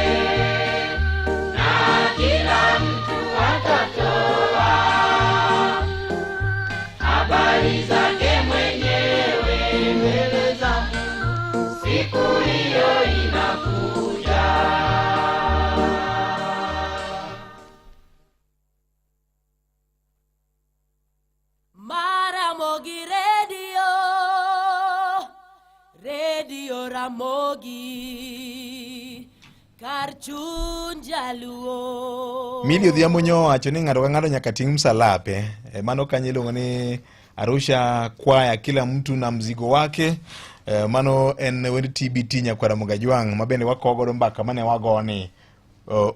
S1: na kila mtu atatoa habari zake mwenyewe mbele za Mungu. Siku hiyo inakuja.
S4: Maramogi Radio, Radio Ramogi, Karchun Jaluo.
S5: Milio Odhiambo nyowacho ni ng'ato ka ng'ato nyaka ting' msalape. Mano kanye iluongo ni Arusha Kwaya, kila mtu na mzigo wake. Mano en wend TBT Nyakwara Mugajwang' mabende wakogodo mbaka mane wagoni.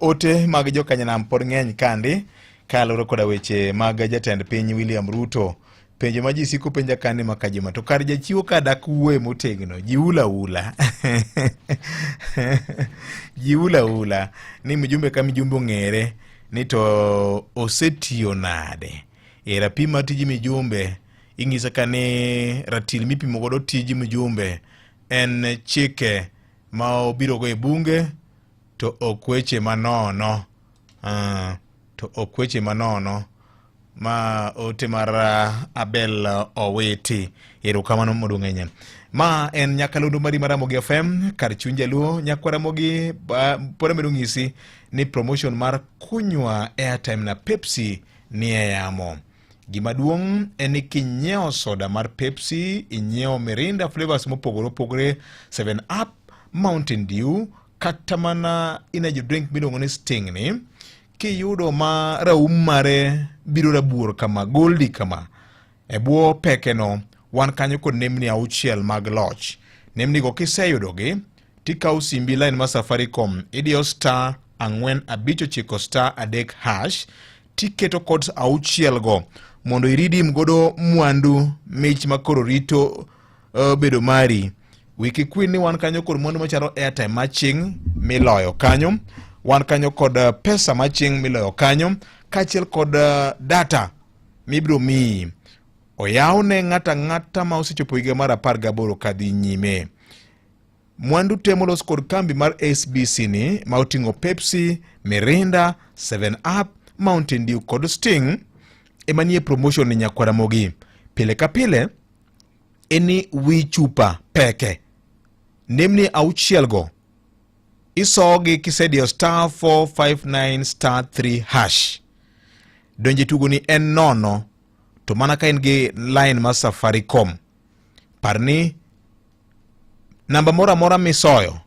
S5: Ote mag jokanyanam pod ng'eny kandi kalore koda weche mag jatend piny William Ruto. Penjo ma ji siko penja kani makajima to kar jachiwo kadak uwe motegno jiula ula. Jiula ula ni mjumbe ka mjumbe ong'ere ni to osetiyo nade. Rapim mar tij mijumbe ing'isa ka ni ratil mipimo godo tij mijumbe en chike ma obiro go e bunge to ok weche manono. To ok weche manono. Ma ote mar Abel Owiti. Erokamano moduong' ahinya. Ma en nyakalondo mari mar Ramogi FM, kar chuny jaluo. Nyakwa Ramogi pod amedo ng'isi ni promotion mar kunywa airtime na Pepsi ni e yamo. Gimaduong' en ni kinyiewo soda mar Pepsi, inyiewo Mirinda flavors mopogore opogore, 7 Up, Mountain Dew, kata mana energy drink miluongo ni Sting ni, kiyudo ma raum mare biro rabuor kama goldi kama, e bwo peke no wan kanyo kod nembni 6 mag loch. Nembni go kiseyudogi tikawo simbi line ma Safaricom, idiyo star 459 star 3 hash, tiketo codes 6 go mondo iridim godo mwandu mich makoro rito bedo mari. Wiki kwini wan kanyo kod mwandu macharo airtime maching miloyo kanyo, wan kanyo kod pesa maching miloyo kanyo, kachiel kod data mibiro mi oyawne ng'ata ma osechopo higa mar 18 kadhi nyime. Mwandu temo los kod kambi mar SBC ni ma oting'o Pepsi, Mirinda, 7 Up, Mountain Dew kod Sting emanie promotion ni Nyakwaramogi. Pile ka pile eni wi chupa peke nemni auchielgo isogi kisedio *459*3#. Donje tugo ni en nono to mana ka en gi line ma Safaricom. Parni namba mora misoyo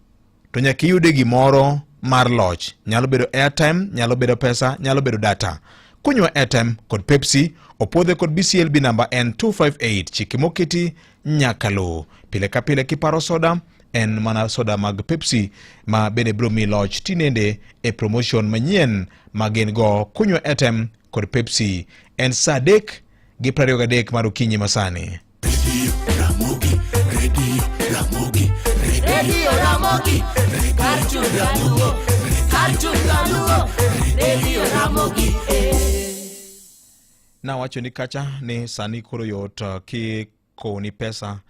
S5: to nyaka iyude gimoro mar loch. Nyalo bedo airtime, nyalo bedo pesa, nyalo bedo data. Kunywa airtime kod Pepsi opodhe kod BCLB namba N258 chiki moketi nyakalo. Pile ka pile kiparo soda en mana soda mag Pepsi ma bende bro mi loch tinende e promotion manyien magen go. Kunywa airtime kod Pepsi en saa 3:23 mar okinyi masani.
S1: Radio Ramogi, Cartoon Jaluo, Radio Ramogi.
S5: Na wacho ni kacha ni sani koro yot ki ko ni pesa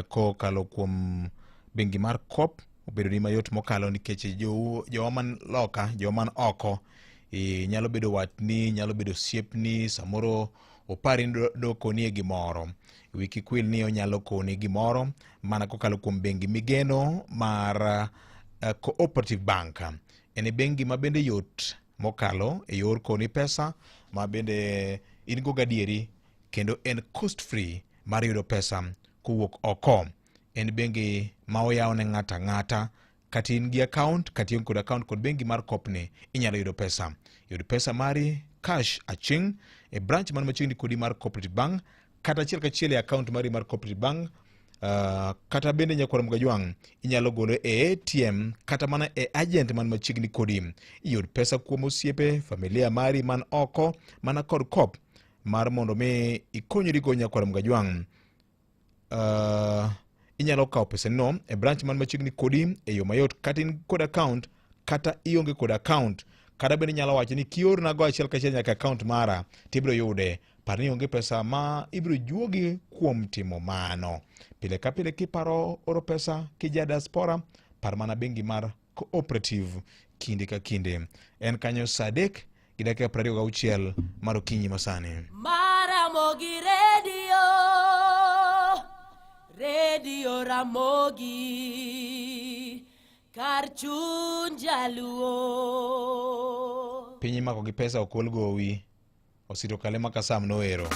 S5: ko kalo kuom bengi mar Coop obedo ni mayot mokalo nikech jo man loka, jo man oko nyalo bedo watni, nyalo bedo siepni, samoro opari do koni e gimoro. Wiki kwil ni onyalo koni gimoro mana kokalo kuom bengi migeno mar Cooperative Bank. En bengi ma bende yot mokalo e yor koni pesa ma bende in go gadieri kendo en cost free mar yudo pesa kowuok oko. En bengi ma oyawne ng'ata kati in gi account kati in kod account kod bengi mar Coop ni inyalo yudo pesa. Yudo pesa mari cash aching e branch man machiegni kodi mar Cooperative Bank kata achiel kachiel e account mari mar Cooperative Bank. Kata bende Nyakwaramogi Ajwang' inyalo golo e ATM kata mana e agent man machiegni kodi. Iyud pesa kuom osiepe, familia mari man oko mana kod Coop mar mondo me ikonyri go Nyakwaramogi Ajwang'. Inyalo kawo pesa no e branch man machiegni kodi e yo mayot kata in kod account kata ionge kod account. Kata bende nyalo wacho ni kior na go achiel kachiel nyaka account mara tibiro yude. Parni onge pesa ma ibiro juogi kuom timo mano. Pile ka pile kiparo oro pesa kija diaspora, par mana bengi mar Cooperative kinde ka kinde. En kanyo saa 3:26 mar okinyi masani.
S4: Ramogi Radio Ramogi, kar chuny jaluo.
S5: Pinyi mako gi pesa okol gowi. Osiro kale makasam noero.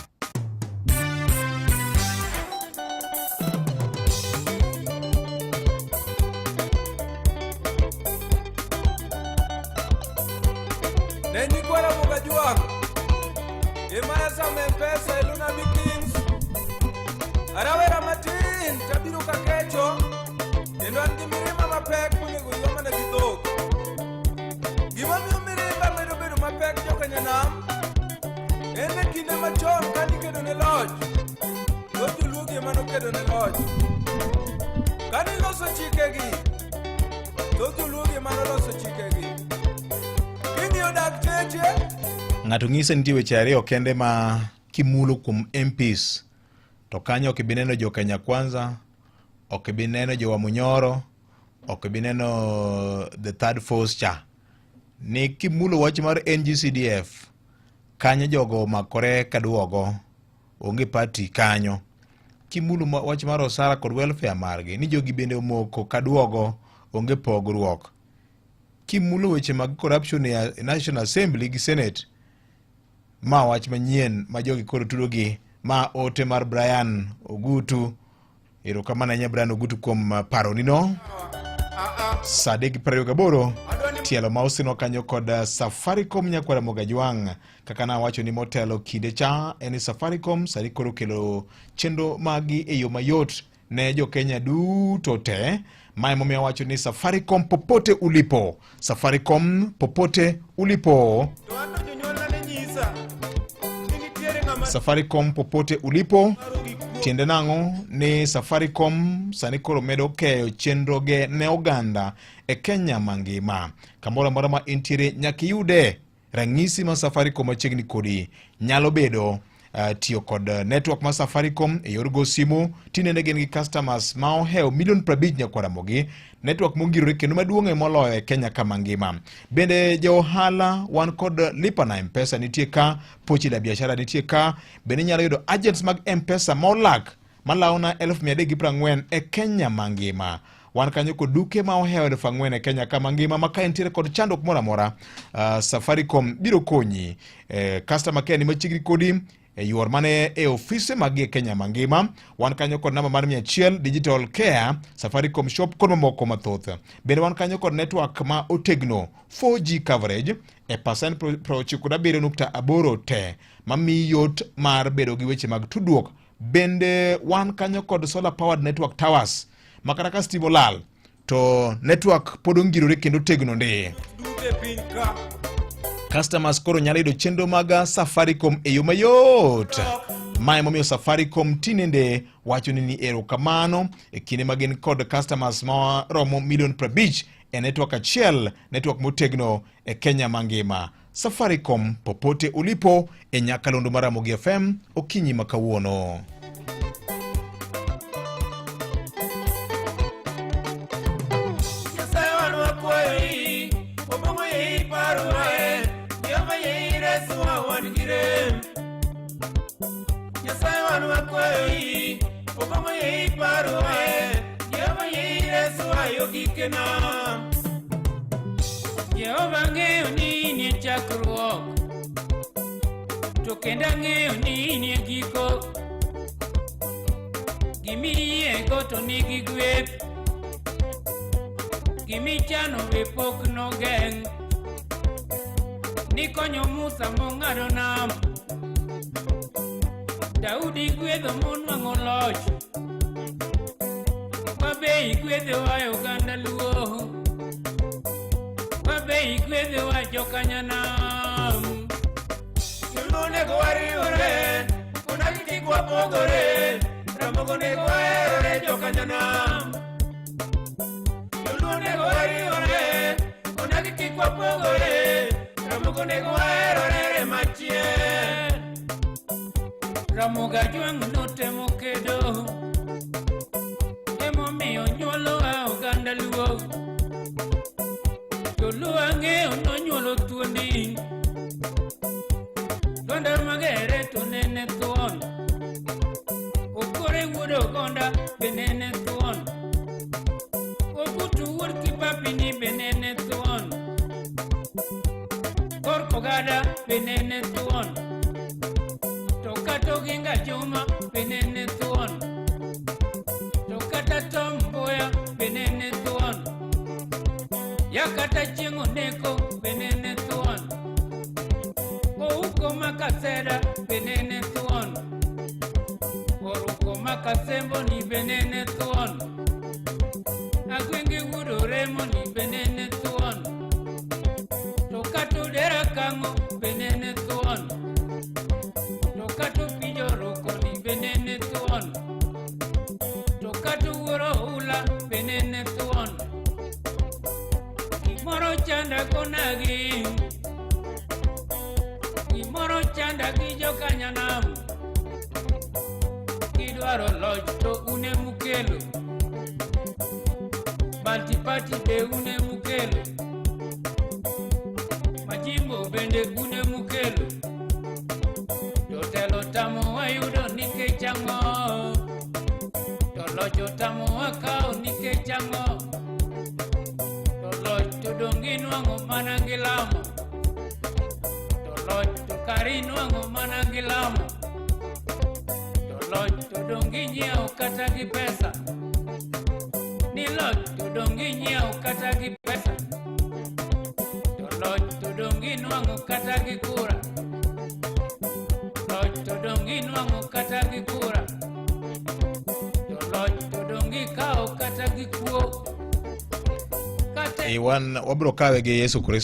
S3: Neni Nyakwaramogi Ajwang', Emaya sama pesa Eluna Mikins. Arawera matin tabiro kakecho. Kendo an gi mirima mapek monego yomana gi dhok. Gima miyo mirima medo bedo mapek jokanyanam. En kinde machon kani kedo ne loch. Joluogi ema nokedo ne loch. Kani loso chikegi. Joluogi ema noloso chikegi. King'iyo dakteche.
S5: Ng'ato ng'ise nitie weche ariyo kende ma kimulo kuom MPs. To kanyo ok bineno jo Kenya Kwanza, ok bineno jo Wamunyoro, ok bineno the third force cha. Ni kimulo wach mar NGCDF. Kanyo jogo makore kaduogo onge party kanyo. Kimulo wach mar osara kod welfare margi ni jogi bende omoko kaduogo onge pogruok. Kimulo weche mag corruption e National Assembly gi Senate ma wach manyien ma jogi koro tudogi ma ote mar Brian Ogutu. Erokamano nya Brian Ogutu kuom paro nino. Saa 3:28 tielo ma osino kanyo kod Safaricom Nyakwaramogi Ajwang'. Kaka na wacho ni motelo kinde cha en Safaricom sari koro kelo chendo magi e yo mayot ne jo Kenya duto te. Mae momiyo wacho ni Safaricom popote ulipo. Safaricom popote ulipo. Safaricom popote ulipo. Tiende nango ni Safaricom sani koro medo keyo chenroge ne oganda e Kenya mangima. Kamora mora ma intiere nyaki yude rangisi ma Safaricom machiegni kodi nyalo bedo tiyo kod network ma Safaricom e yor go simu. Tinende gen gi customers ma oheo milion 50 nyakwaramogi. Network mongirore kendo maduong' moloyo e Kenya kama ngima. Bende jo ohala wan kod lipa na M-Pesa nitie ka, pochi la biashara nitie ka. Bende nyalo yudo agents mag M-Pesa molak malawna 1340 e Kenya mangima. Wan kanyo kod duke ma oheo 4000 e Kenya kama ngima. Ma ka entiere kod chandruok mora mora, Safaricom biro konyi. Customer care ni machiegni kodi e yor mane e ofise mag Kenya mangima. Wan kanyo kod namba mar 100 digital care, Safaricom shop kod mamoko mathoth. Bende wan kanyo kod network ma otegno 4G coverage e percent 97.8 te mami yot mar bedo gi weche mag tudruok. Bende wan kanyo kod solar powered network towers makata ka stima olal to network pod ongirore kendo tegno ndi. Customers koro nyalo yudo chenro mag Safaricom e yo mayot. Mae momiyo Safaricom tinende wacho ni erokamano e kinde magin kod customers ma romo milion 50 e network achiel, network motegno e Kenya mangima. Safaricom popote ulipo e nyakalondo mar Ramogi FM okinyi makawuono.
S1: Jehova ng'eyo ni nie chakruok, to kendo ng'eyo ni nie giko. Gimiye go to nigi gweth, gimichano be pok nogeng'. Nikonyo Musa mong'ado nam, Daudi gwedho monwang'o loch, wabe igwedhowa e oganda luo, wabe igwedhowa jokanyanam. Onego wariwore, onagi kik wapogore, Ramogi onego waherore jokanyanam. Onego wariwore, onagi kik wapogore, Ramogi onego waherore machien. Ramogi ajwang' notemo kedo, emomiyo nyuolo a oganda luo. Joluo ang'eyo nonyuolo thuondi, gonda magere to nene thuon, Okore wuod ogonda be nene thuon, Ogutu wuod Kipapini be nene thuon, Kor Kogada be nene thuon, to kata Oginga Juma be nene thuon, to kata Tom Mboya be nene thuon, Yakata Chieng' Oneko be nene thuon, Ouko Makaseda be nene thuon, Oruko Makasembo ni be nene thuon, Agwenge wuod Oremo ni be nene thuon, to kata Odera Kang'o be nene thuon, to kata Pijo Ruko ni be nene thuon, to kata Wuoro Hula be nene thuon. Gimoro chanda konagi, gimoro chanda gi jokanyanam, gidwaro loch to une mukelo, Multiparty be une mukelo, Majimbo bende une mukelo, jotelo tamo wayudo nikech ang'o, to loch otamo wakao nikech ang'o, to loch to dong' inwang'o mana gi lamo, to loch to kari inwang'o mana gi lamo, to loch to dong' inyiewo kata gi pesa, ni loch to dong' inyiewo kata gi pesa, to loch to dong' inwang'o kata gi kura, loch to dong' inwang'o kata gi kura, to loch to dong' ikawo kata gi kuo.
S5: Wan wabro kawe gi Yesu Kristo.